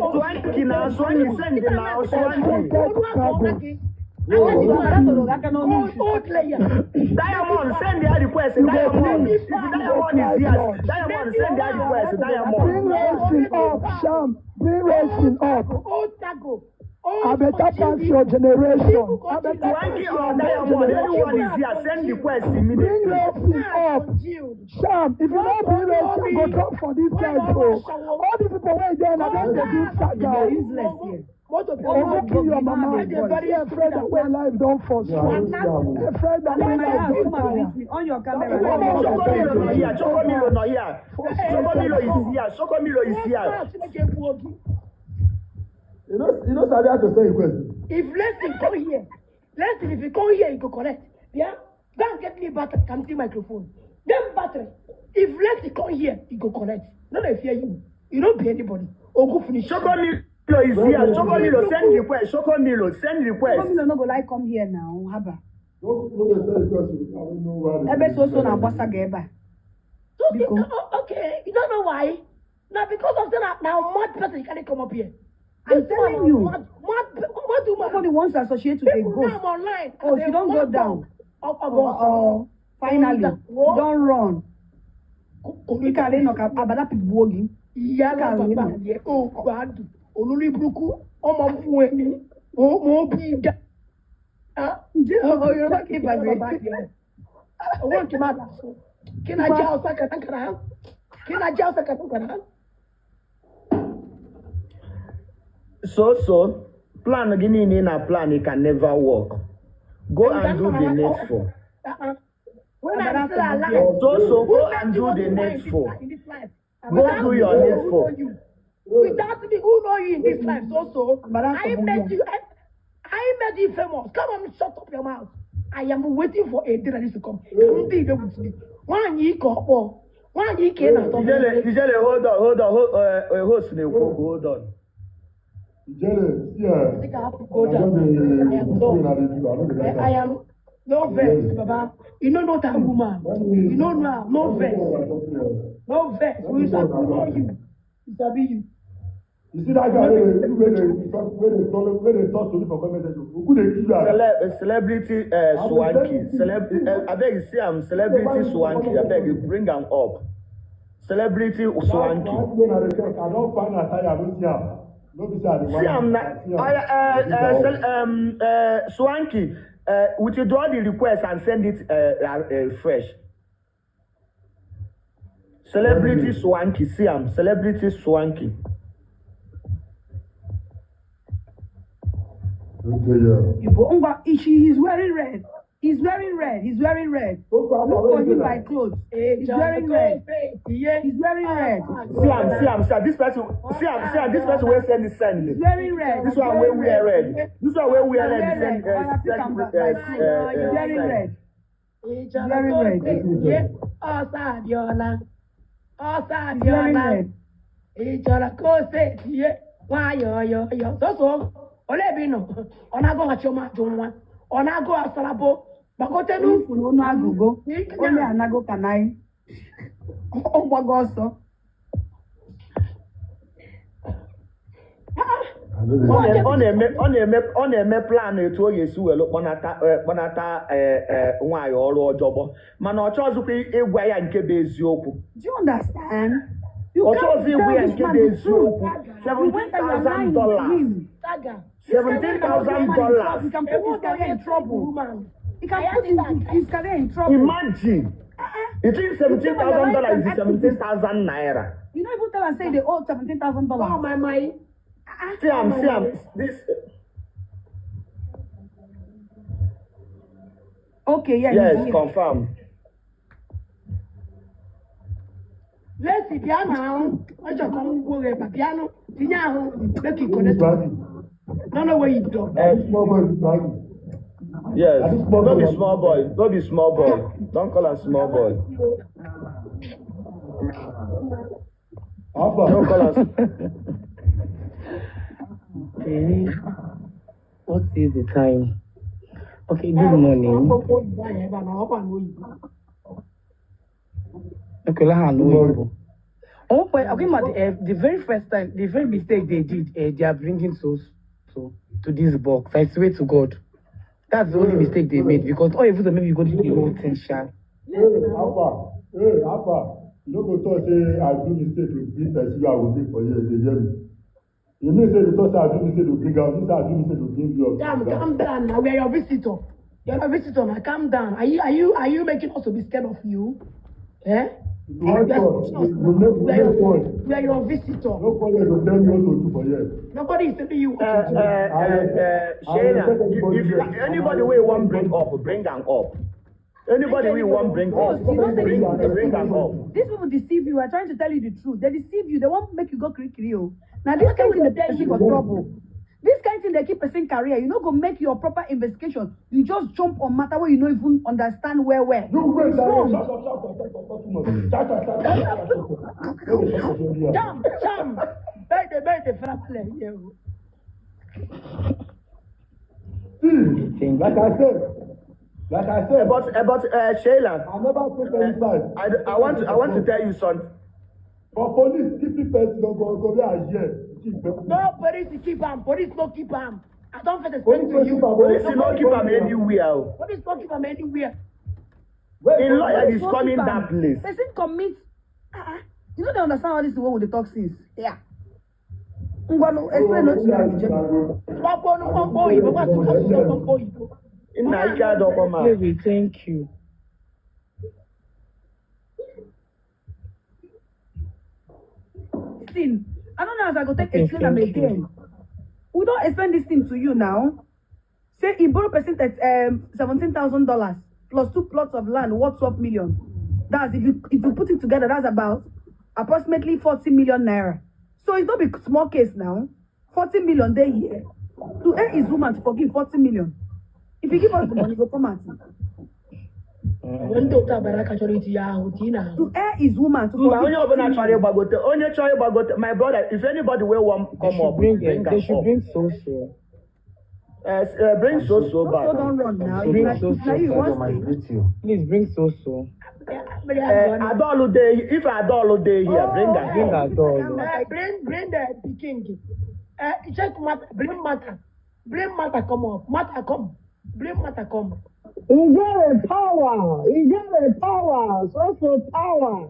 Swanky now. Swanky send it now. Swanky. Diamond, send the request. Diamond is here. Diamond, send the request. Diamond. Bring racing up, Sham. Bring racing up. I better pass your generation. Swanky or Diamond, anyone is here. Send the request immediately. Bring racing up. Sham, if you don't bring racing, go drop for this guy. All the people wait there, now they do saga. Useless here. Oguki your mama. Very afraid that when life don't fall. Afraid that when life don't fall. On your camera. Chokomilo not here. Chokomilo not here. Chokomilo is here. Chokomilo is here. You know, Sabi had to say request. If Leslie come here, Leslie, if you come here, you go correct. Yeah? Go and get me battery, empty microphone. Then battery. If Leslie come here, you go correct. None of fear you. You don't be anybody. Or go finish. Chokomilo is here. Chokomilo, send request. Chokomilo, send request. Chokomilo no go like come here now. Haba. Don't say request. I don't know why. Ebe so na bossa geba. Okay, you don't know why? Now because of that, now mad person can't come up here. I'm telling you. What do nobody wants to associate with a ghost. Online. Oh, if you don't go down. Finally, don't run. You can't knock up about people walking. Yala papa, oh, God. Olórí burúkú, ọmọ fún ẹni, mo bí dá. Oh, you're not keeping it. Owó kì máa dà fún. Kí n ajá ọ̀sán kàtàkàrà. So, plan again in a plan, it can never work. Go and do the needful. When I'm still alive. So go and do the needful. Go do your needful. Without me, who know you in this life? So. I made you famous. Come on, shut up your mouth. I am waiting for a day that is to come. Come deal with me. One year go. One year came out of hold on. I am no vex, Baba. You know not that woman. You know now, no vex. No vex. We shall know you. We shall be you. You see that guy when they talk to me for comment section, who they give that? Celebrity Swanky. I beg you see I'm celebrity Swanky. I beg you bring them up. Celebrity Swanky. I don't find a tire, I don't see him. See, I'm not. Swanky, would you draw the request and send it fresh? Celebrity Swanky, see, I'm celebrity Swanky. He's wearing red. He's wearing red. He's wearing red. Look for him by clothes. He's wearing red. He's wearing red. See, this person will send the send. He's wearing red. This one will wear red. This one will wear red. He's wearing red. He's wearing red. Osadiola. He's wearing red. Ijala kose tie wa yo. So olebi no. Ona go hachoma jonwa. Ona go asalabo. Bagote nu Ifunu onu agugo. Only anago kanai. Ogbago ọsọ. ọ na-eme plan etu ọ ga-esi welu kpọnata nwaanyị ọrụ ọjọbọ mana ọ chọzikwa ịgwa ya nke bụ eziokwu. Do you understand? Ọ chọzi ịgwa ya nke bụ eziokwu. $17,000. $17,000. You can put his career in trouble. You can put his career in trouble. Imagine. Between $17,000 is 17,000 naira. You don't even tell and say they owe $17,000. Oh my. See, this. Okay, yeah. Yes, confirm. Let's see, piano. I just come go get piano. Piano, make it connect. No, where you go. Yes, don't be small boy. Don't be small boy. Don't call us small boy. Don't call us. Okay, what is the time? Okay, good morning. Okay, let's know. Oh, but the very first time, the very mistake they did, they are bringing souls to this box. I swear to God, that's the only mistake they made because all of them maybe go to the whole thing, shy. Hey, Alpha. You don't go talk say I do mistake to bring person you I will bring for you. They hear me. You mean say because I do mistake to bring out, this I do mistake to bring you up. Damn, calm down now. We are your visitor. You're a visitor now. Calm down. Are you making us to be scared of you? Eh? We are your visitor. Nobody will tell you what to do for you. Nobody is telling you what to do. Shayna, if anybody will want bring them up. Anybody we want bring up, bring them up. These people deceive you. I'm trying to tell you the truth. They deceive you. They want to make you go critical. Now this kind of thing they put for trouble. This kind of thing they keep person career. You know, go make your proper investigation. You just jump on matter where you don't even understand where. You wait, Jump. Bete, frappele. Like I said. But Sheila, I never took any side. I want to tell you something. For police, keep person go there here. No, police keep him. Police no keep him. I don't fit explain to you. Police no keep him anywhere. Police no keep him anywhere. A lawyer is coming that place. Person commit. You know they understand all this the one with the toxins. Yeah. Explain not to Baby, thank you. I don't know as I go take explain them again. We don't explain this thing to you now. Say he borrow percent at $17,000 plus 2 plots of land worth 12 million. That's if you put it together, that's about approximately 40 million naira. So it's not a small case now. 40 million they here. To earn his woman to forgive 40 million. If you give us the money, go come out. To air his woman to my brother, if anybody will want come up, they should bring social. Bring social back. Don't run now. Please bring social. Adolo day, if Adolo day here, bring that. Bring the king. Check matter, bring matter. Bring matter come up. Matter come. Bring matter come. Is there a power? Social power.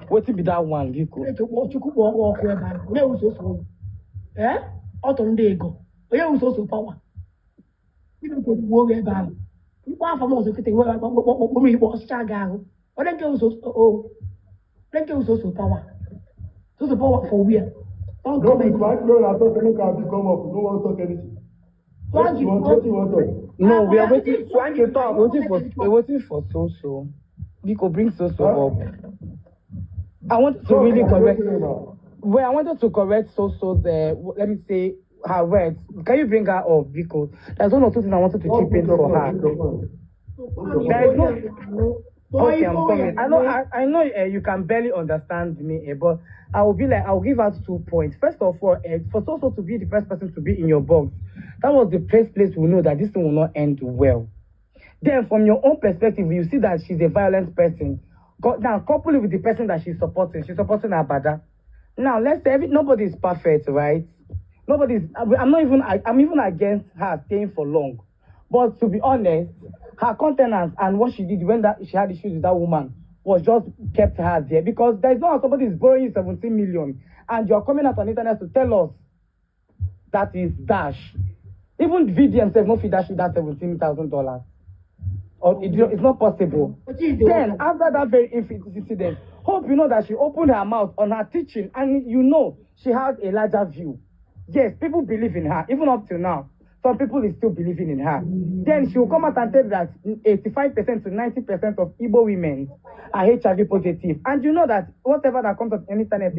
What be that one, Vico? Eh? Autumn day go. Where was also power? You don't put war about. You want from us to take what we was Chaga. Or then goes also then goes also power. So the power for we. Don't come in. I thought they can become up. No one talk anything. What you want? No, we are waiting. When you talk, we're waiting for social. We could bring social up. I want to really correct. Well, I wanted to correct social. Let me say her words. Can you bring her up? Because there's one or two things I wanted to chip in for her. There is no. Okay, I'm coming. I know you can barely understand me, but I will be like, I'll give out 2 points. First of all, for Soso to be the first person to be in your box, that was the first place we know that this thing will not end well. Then, from your own perspective, you see that she's a violent person. Now, couple it with the person that she's supporting. She's supporting Abada. Now, let's say nobody is perfect, right? Nobody's. I'm even against her staying for long. But to be honest, her countenance and what she did when she had issues with that woman was just kept her there, because there's no how somebody is borrowing you 17 million and you're coming out on the internet to tell us that is dash. Even VDM says no fee dash you that $17,000. Or it's not possible. Then after that very incident, hope you know that she opened her mouth on her teaching, and you know she has a larger view. Yes, people believe in her, even up till now. Some people is still believing in her. Then she will come out and tell that 85% to 90% of Igbo women are HIV positive. And you know that whatever that comes on the internet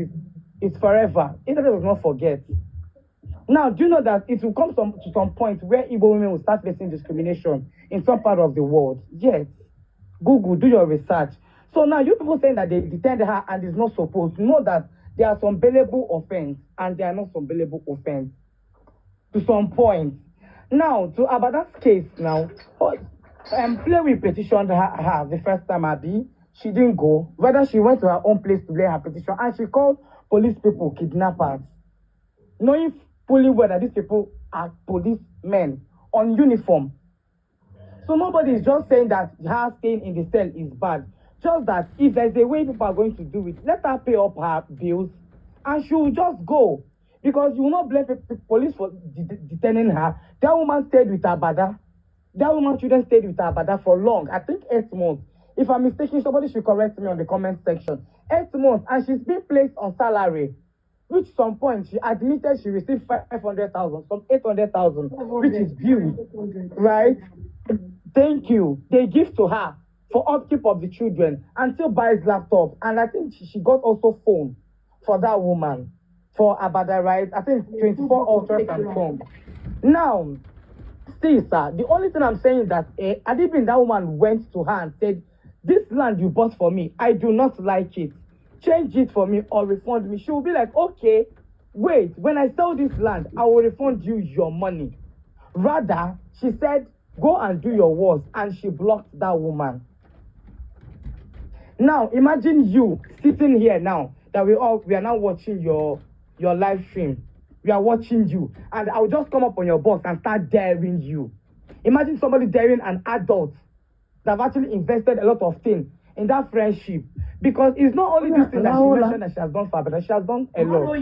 is forever. Internet will not forget. Now, do you know that it will come to some point where Igbo women will start facing discrimination in some part of the world? Yes. Google, do your research. So now you people saying that they detained her and is not supposed to know that there are some bailable offense and there are not some bailable offense to some point. Now, to Abada's case now, Play petitioned her the first time, Abi. She didn't go. Rather, she went to her own place to lay her petition, and she called police people kidnappers, knowing fully well that these people are policemen on uniform. So nobody is just saying that her staying in the cell is bad. Just that if there's a way people are going to do it, let her pay up her bills, and she will just go. Because you will not blame police for detaining her. That woman stayed with her brother. That woman children stayed with her brother for long. I think 8 months. If I'm mistaken, somebody should correct me on the comment section. 8 months, and she's been placed on salary. Which some point she admitted she received 500,000, some 800,000, which is huge, right? Thank you. They give to her for upkeep of the children and still buys laptop. And I think she got also phone for that woman. For Abada, right? I think 24 ultras and phone. Now, see, sir, the only thing I'm saying is that Adibin, that woman went to her and said, this land you bought for me, I do not like it. Change it for me or refund me. She will be like, okay, wait, when I sell this land, I will refund you your money. Rather, she said, go and do your worst, and she blocked that woman. Now, imagine you sitting here now, that we are now watching your live stream. We are watching you, and I'll just come up on your box and start daring you. Imagine somebody daring an adult that have actually invested a lot of things in that friendship. Because it's not only this thing that she mentioned that she has done for, but she has done a lot.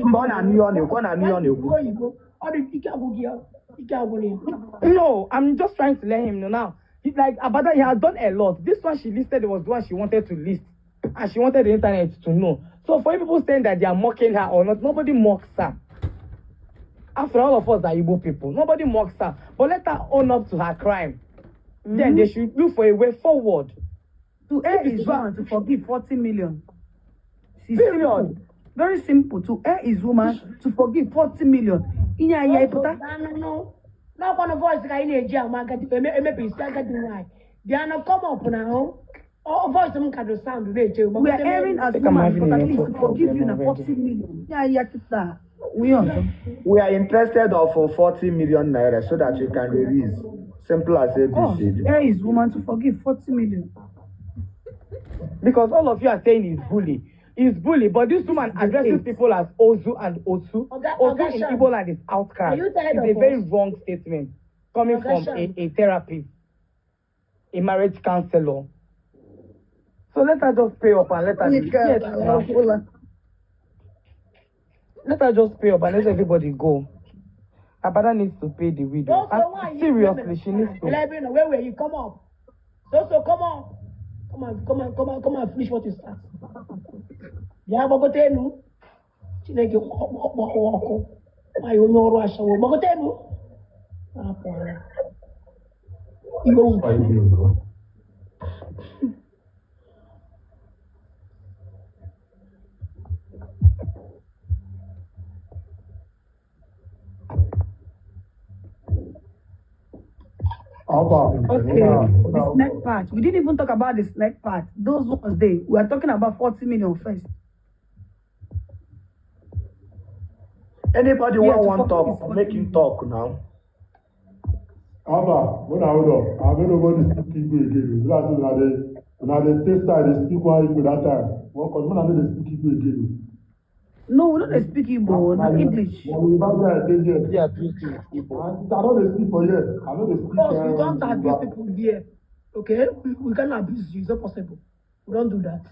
No, I'm just trying to let him know now. He's like, Abada, he has done a lot. This one she listed was the one she wanted to list. And she wanted the internet to know. So for people saying that they are mocking her or not, nobody mocks her. After all of us are Igbo people, nobody mocks her. But let her own up to her crime. Then they should look for a way forward. To err is woman to forgive 40 million. Period. Simple. Very simple. To err is woman to forgive 40 million. No. Now one of us guy in jail, man, get maybe they are not come up now. All voice them can sound we are erring as women, but at least to forgive you na 40 million. We are interested of 40 million naira so that you can release. Simple as ABC. Err is woman to forgive 40 million. Because all of you are saying is bully. It's bully, but this woman addresses people as Ozu and Osu. Osu in Igbo land is outcast. It's a very wrong statement coming from a therapist, a marriage counselor. So let her just pay up and let her let her just pay up and let everybody go. Abada needs to pay the widow. Seriously, she needs to. Where will you come up? So come on. Come on, finish what you start. Yeah, Bogotenu. Chineke ọkụ. Why you no rush? Bogotenu. Okay, the snack part. We didn't even talk about the snack part. Those ones they. We are talking about 40 million first. Anybody Yeah, want to talk, focus. make him talk now. Alpha, when I hold up, I don't know what to speak Igbo again. When I test side, they speak one Igbo that time. When I know they speak Igbo again. No, we don't speak Igbo, no English. Yeah, please speak Igbo. I know they speak for years. I know they speak. Because we don't abuse people here. Okay? We can't abuse you. It's not possible. We don't do that.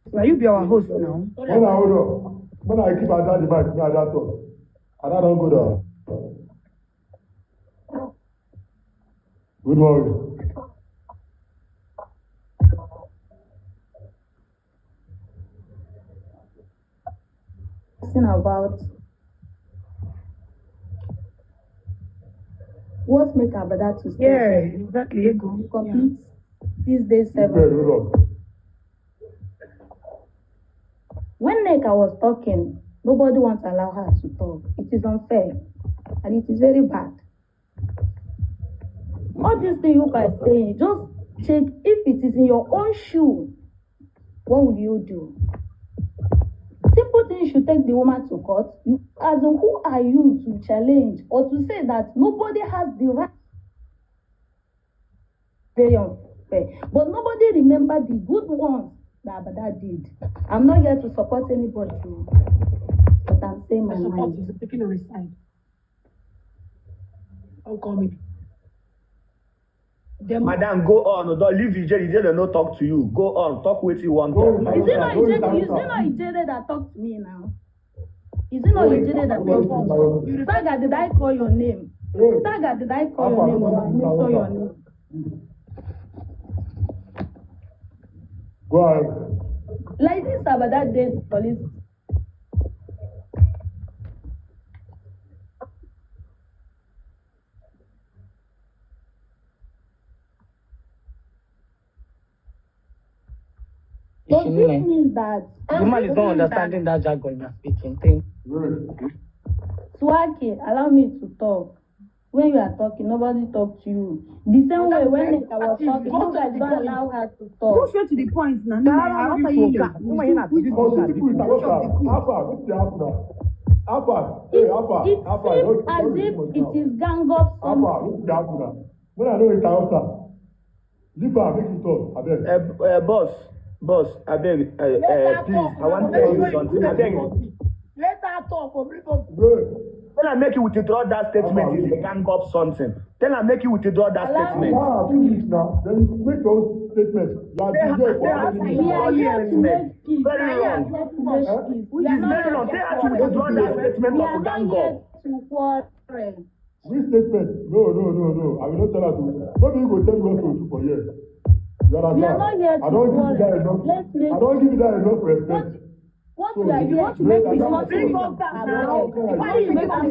Well, you be our host now. When I hold up, when I keep at that device, I don't talk. I don't go down. Good morning. About what make Abada to stay Exactly. complete these days 7. When Neka was talking, nobody wants to allow her to talk. It is unfair and it is very bad. All these things you guys saying, just check if it is in your own shoe, what would you do? Simple thing, you should take the woman to court. As in, who are you to challenge or to say that nobody has the right? Very unfair. But nobody remember the good ones that Abada did. I'm not here to support anybody, but I'm saying my mind. Is taking a resign. Don't call me. Madam, go on. Don't leave Ijele. Ijele no talk to you. Go on. Talk with you one time. Is it not Ijele that talked to me now? Is it not Ijele that talked to me? Saga, did I call your name? Saga, did I call your name or make sure your name? Go ahead. Like this Abada did police. Does this mean that the woman is not understanding that jargon you're speaking? Thank Swaki, allow me to talk. When you are talking, nobody talk to you. The same way when I was talking, you guys don't allow her to talk. Go straight to the point, Nani. Alpha, what's It seems as if it is gang up something. When I know it's Alpha, leave her, make it talk. I beg. Boss, I beg, please, I want to tell you something. I beg. Let her talk for everybody. Tell her make you withdraw that statement is a gang up something. Tell her make you withdraw that statement. Please now. Then you make those statements. We are here to make peace. Very wrong. We are It's very wrong. Tell her to withdraw that statement of gang up. to quarrel. This statement, no. I will not tell her to. Maybe you go tell me what to do for years. You understand? We are not here to I don't give you that enough respect. What we are here to make peace. Why you make us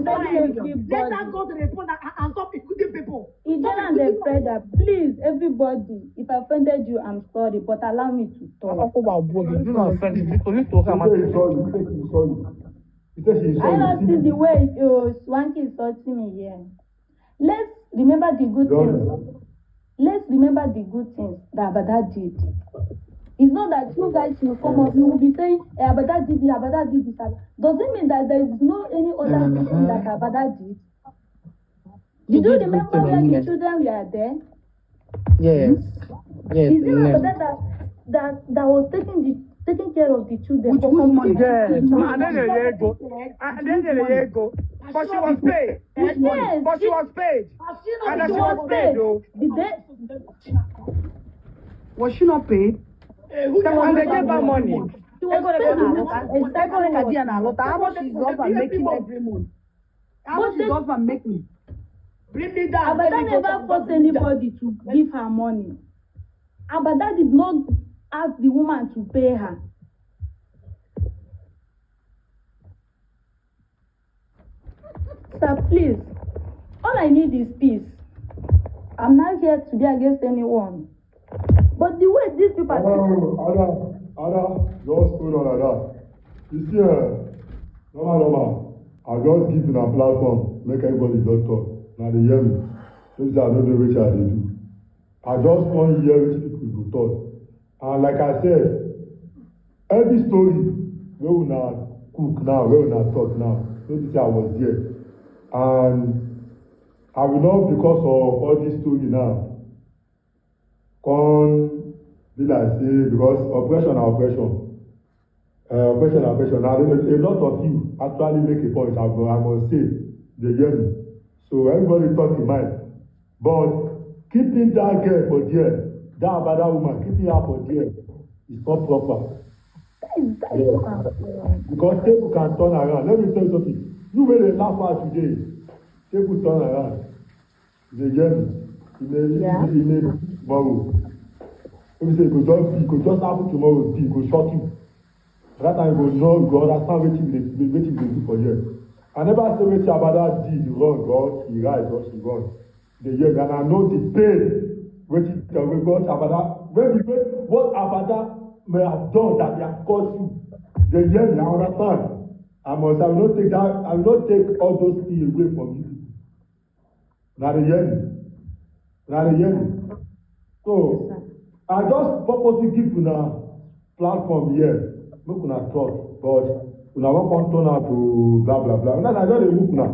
let her go to the phone and stop including people. Ijele and the brother, please, everybody, if I offended you, I'm sorry, but allow me to talk. I don't see the way Swanky is touching me here. Let's remember the good things. Let's remember the good things that Abada did. It's not that you guys will come up, you will be saying, Abada did this. Does it mean that there is no any other thing that Abada did? Did you remember when the children were there? Yes. Is it Abada that was taking care of the children? Yes. And then they go. But she was paid. Yes. But she was paid. And she was paid. Did they? Was she not paid? And they gave her money. She was paid. How much is husband making every month? How much is husband making? Bring me down. Abada never forced anybody to give her money. Abada did not ask the woman to pay her. Sir, please, all I need is peace. I'm not here to be against anyone. But the way these people are... Ada, just hold on like that. You see, normal. I just give you a platform, make everybody just talk. Now they hear me. Maybe I don't know which I do. I just want to hear wetin people go talk. And like I said, every story wey una cook now, wey una talk now, no be say I was there. And I will not, because of all this story now, come be like say, because oppression na oppression. Oppression na oppression. Now, a lot of you actually make a point, I must say, they hear me. So everybody talk in mind. But keeping that girl for there, that Abada woman, keeping her for there is not proper. Yeah. Because table can turn around. Let me tell you something. You wey dey laugh at today, table turn around. They hear me. In a tomorrow. Let me say, it go just happen tomorrow, it go shock you. That time you go know, you go understand wetin they do for you. I never say wetin Abada did wrong, or he right, or she wrong. They hear me, and I know the pain wetin what Abada, what Abada may have done that they have caused you. They hear me, I understand. I will not take all those things away from you. Now they hear me. So I just purposely give una platform here, make una talk, but una wan come turn out to blah blah blah. Now I just dey look una.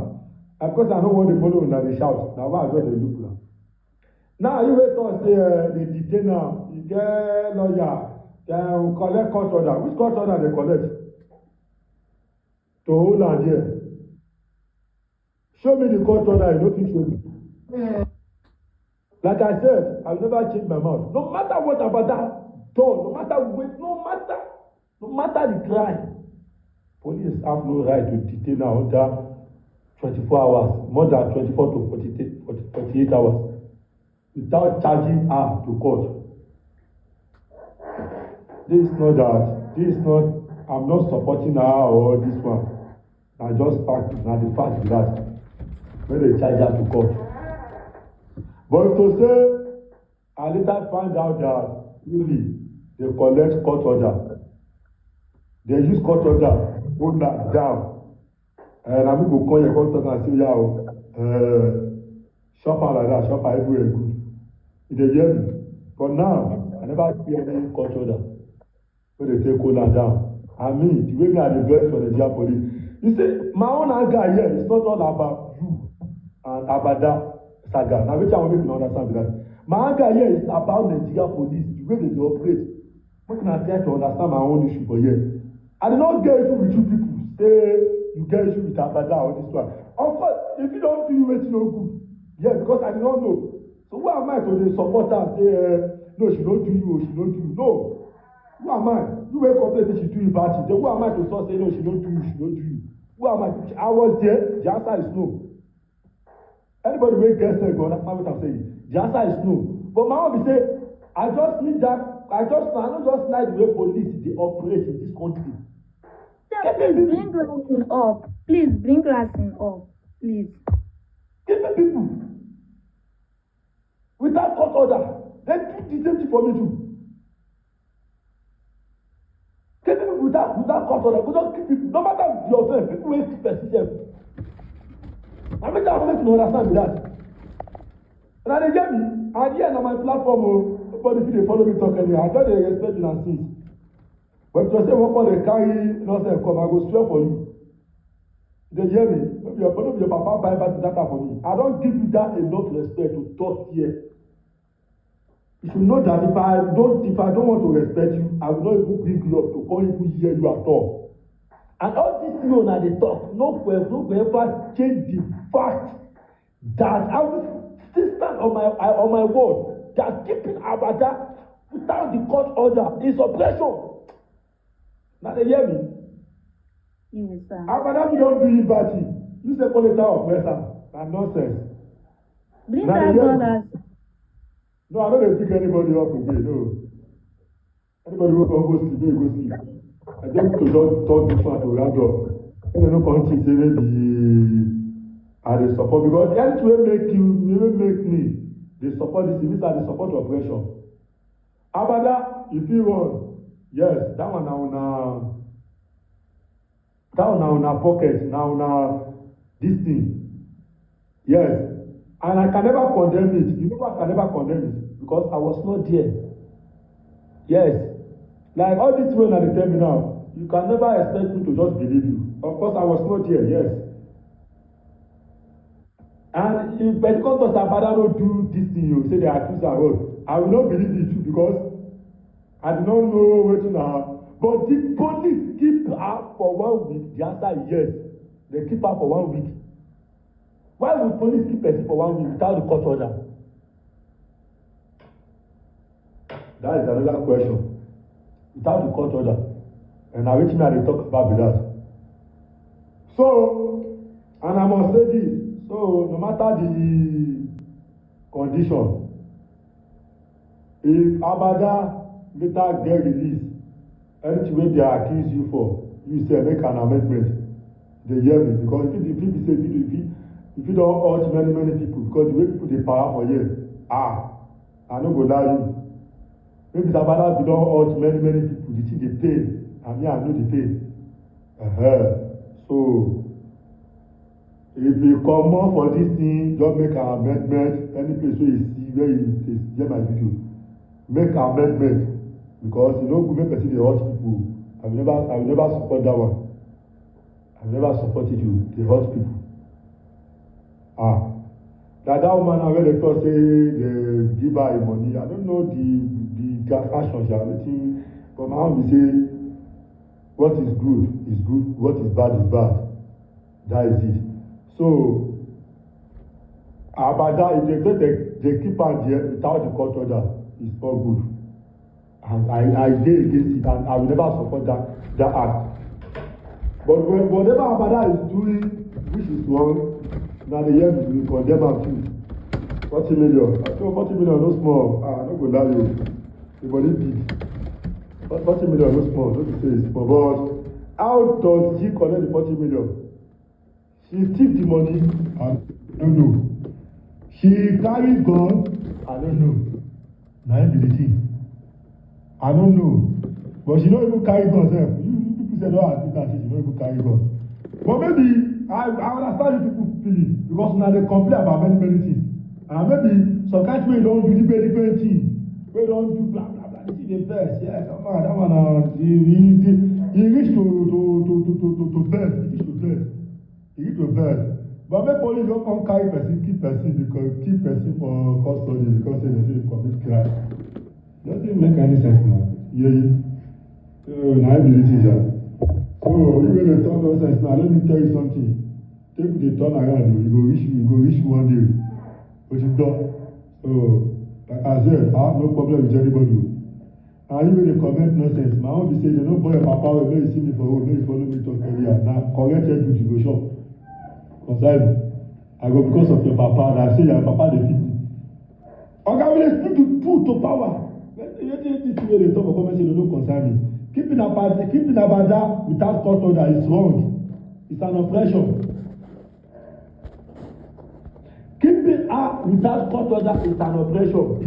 Of course I no want to follow una dey shout. Na why I just dey look una. Now you wey talk say they detain am, e get lawyer, dem collect court order. Which court order they collect? To hold am here. Show me the court order, you no fit show me. Like I said, I will never change my mouth. No matter what Abada done, no matter the crime, police have no right to detain her under 24 hours, more than 24 to 48 hours, without charging her to court. I'm not supporting her or this one. I just fact, now the fact is that when they charge her to court. But to say, I later find out that really they collect court order. They use court order, hold that down. And I'm going to call your court order and say, shopper like that, shopper everywhere good. They hear me. For now, I never see any court order when they take hold down. I mean, the way I vex for the Nigeria police. You see, my own anger here is not all about you and Abada saga. Now, which I want to make you understand that. My anger here is about Nigeria police, the way they operate. What can I try to understand my own issue for here? I did not get issue with you people. Say you get issue with Abada or this one. Of course, if you don't do it, it's no good. Yeah, because I did not know. So who am I to support her? Say, no, she don't do you, she don't do you. No. Who am I? You wake up later, she do you bad thing. Then who am I to start saying, no, she don't do you, she don't do you? Who am I? I was there. The answer is no. Anybody who gets there, go understand what I'm saying. The answer is no. But my mom will say, I don't just like the way police they operate in this country. Yeah, please bring Rasin up. Please bring Rasin up. Please. Give me people. Without court order. They do the same thing for me too. Give me people without court order. Go just keep people. No matter the offense, people will keep persistent. I make that make you understand that. And they get me, and here on my platform, nobody feel they follow me talk anyhow. I just dey respect you and see. But if you say what they carry nonsense come, I go swear for you. They hear me. Don't be your papa buy back data for me. I don't give you that enough respect to talk here. You should know that if I don't want to respect you, I will not even bring you up to come even hear you at all. And all this thing na dey talk, no go ever change the fact that I will still stand on my word that keeping Abada without the court order is oppression. Now they hear me? Yes, sir. Abada you don't do it bad thing. You say political oppressor. Na nonsense. Bring that brothers. No, I don't pick anybody up again, no. Anybody who go sleep, they go sleep. I just to just talk this one to round up. When you no come think say maybe I dey support, because anything wey make me dey support this, it means I dey support oppression. Abada, if you run, yes, that one na una pocket, na una this thing. Yes, and I can never condemn it. You know I can never condemn it. because I was not there. Yes. Like all this way that they tell me now, you can never expect me to just believe you. Of course, I was not there, yes. And if Pentecost Abada don't do this thing, you say they accuse her road. I will not believe it too because I do not know what to know. But the police keep her for 1 week. The answer is yes. They keep her for 1 week. Why would police keep person for 1 week without the court order? That is another question. Without the court order. And I wish me I talk about that. So, and I must say this. So, no matter the condition, if Abada later get released, anything wey they accuse you for, you say make an amendment. They hear me because if you don't urge many people because the way people dey power for here, I no go lie you. Maybe Abada if you don't urge many people, the thing dey pay, and me I know the pay. So if you come on for this thing, just make an amendment. Any place where you see where you hear my video, make an amendment because you know make person dey hurt people. I will never support that one. I will never support it. You dey hurt people. That woman now when they talk say they give her money. I don't know the transaction she everything, but my own be say what is good is good, what is bad is bad. That is it. So Abada, if they keep her there without the court order, it's not good. And I dey against it, and I will never support that act. But whatever Abada is doing, which is wrong, now the year we condemn her too. 40 million. I feel 40 million no small. I don't go lie you. The money big. 40 million no small. Don't say it's small. But how does she collect the 40 million? She thief the money. I don't know. She carry gun. I don't know. Now be the thing. I don't know. But she don't even carry gun sef. You people say don't admit that she don't even carry gun. But maybe I understand you people feeling because now they complain about many things. And maybe some country wey don't do different thing. Wey don't do blah blah blah. This is the best. Yeah, come on, that one he reach to best. He reach to best. He reach to best. But make police don't come carry person, keep person for custody because they say they commit crime. Doesn't make any sense now. Yeah. So now I believe it. So you when they talk nonsense now, let me tell you something. Take the turn around, you go reach one day. But you don't. So like I said, I have no problem with anybody. And even they comment nonsense. My own be say they don't boy your papa when you see me for home, when you follow me talk earlier. Now correct it you go shop. Concern me. I go because of your papa, and I say your papa dey fit me. Okay, when they speak the truth to power. This way they talk for comment say they don't concern me. Keeping Abada without court order is wrong. It's an oppression. Keeping her without court order is an oppression.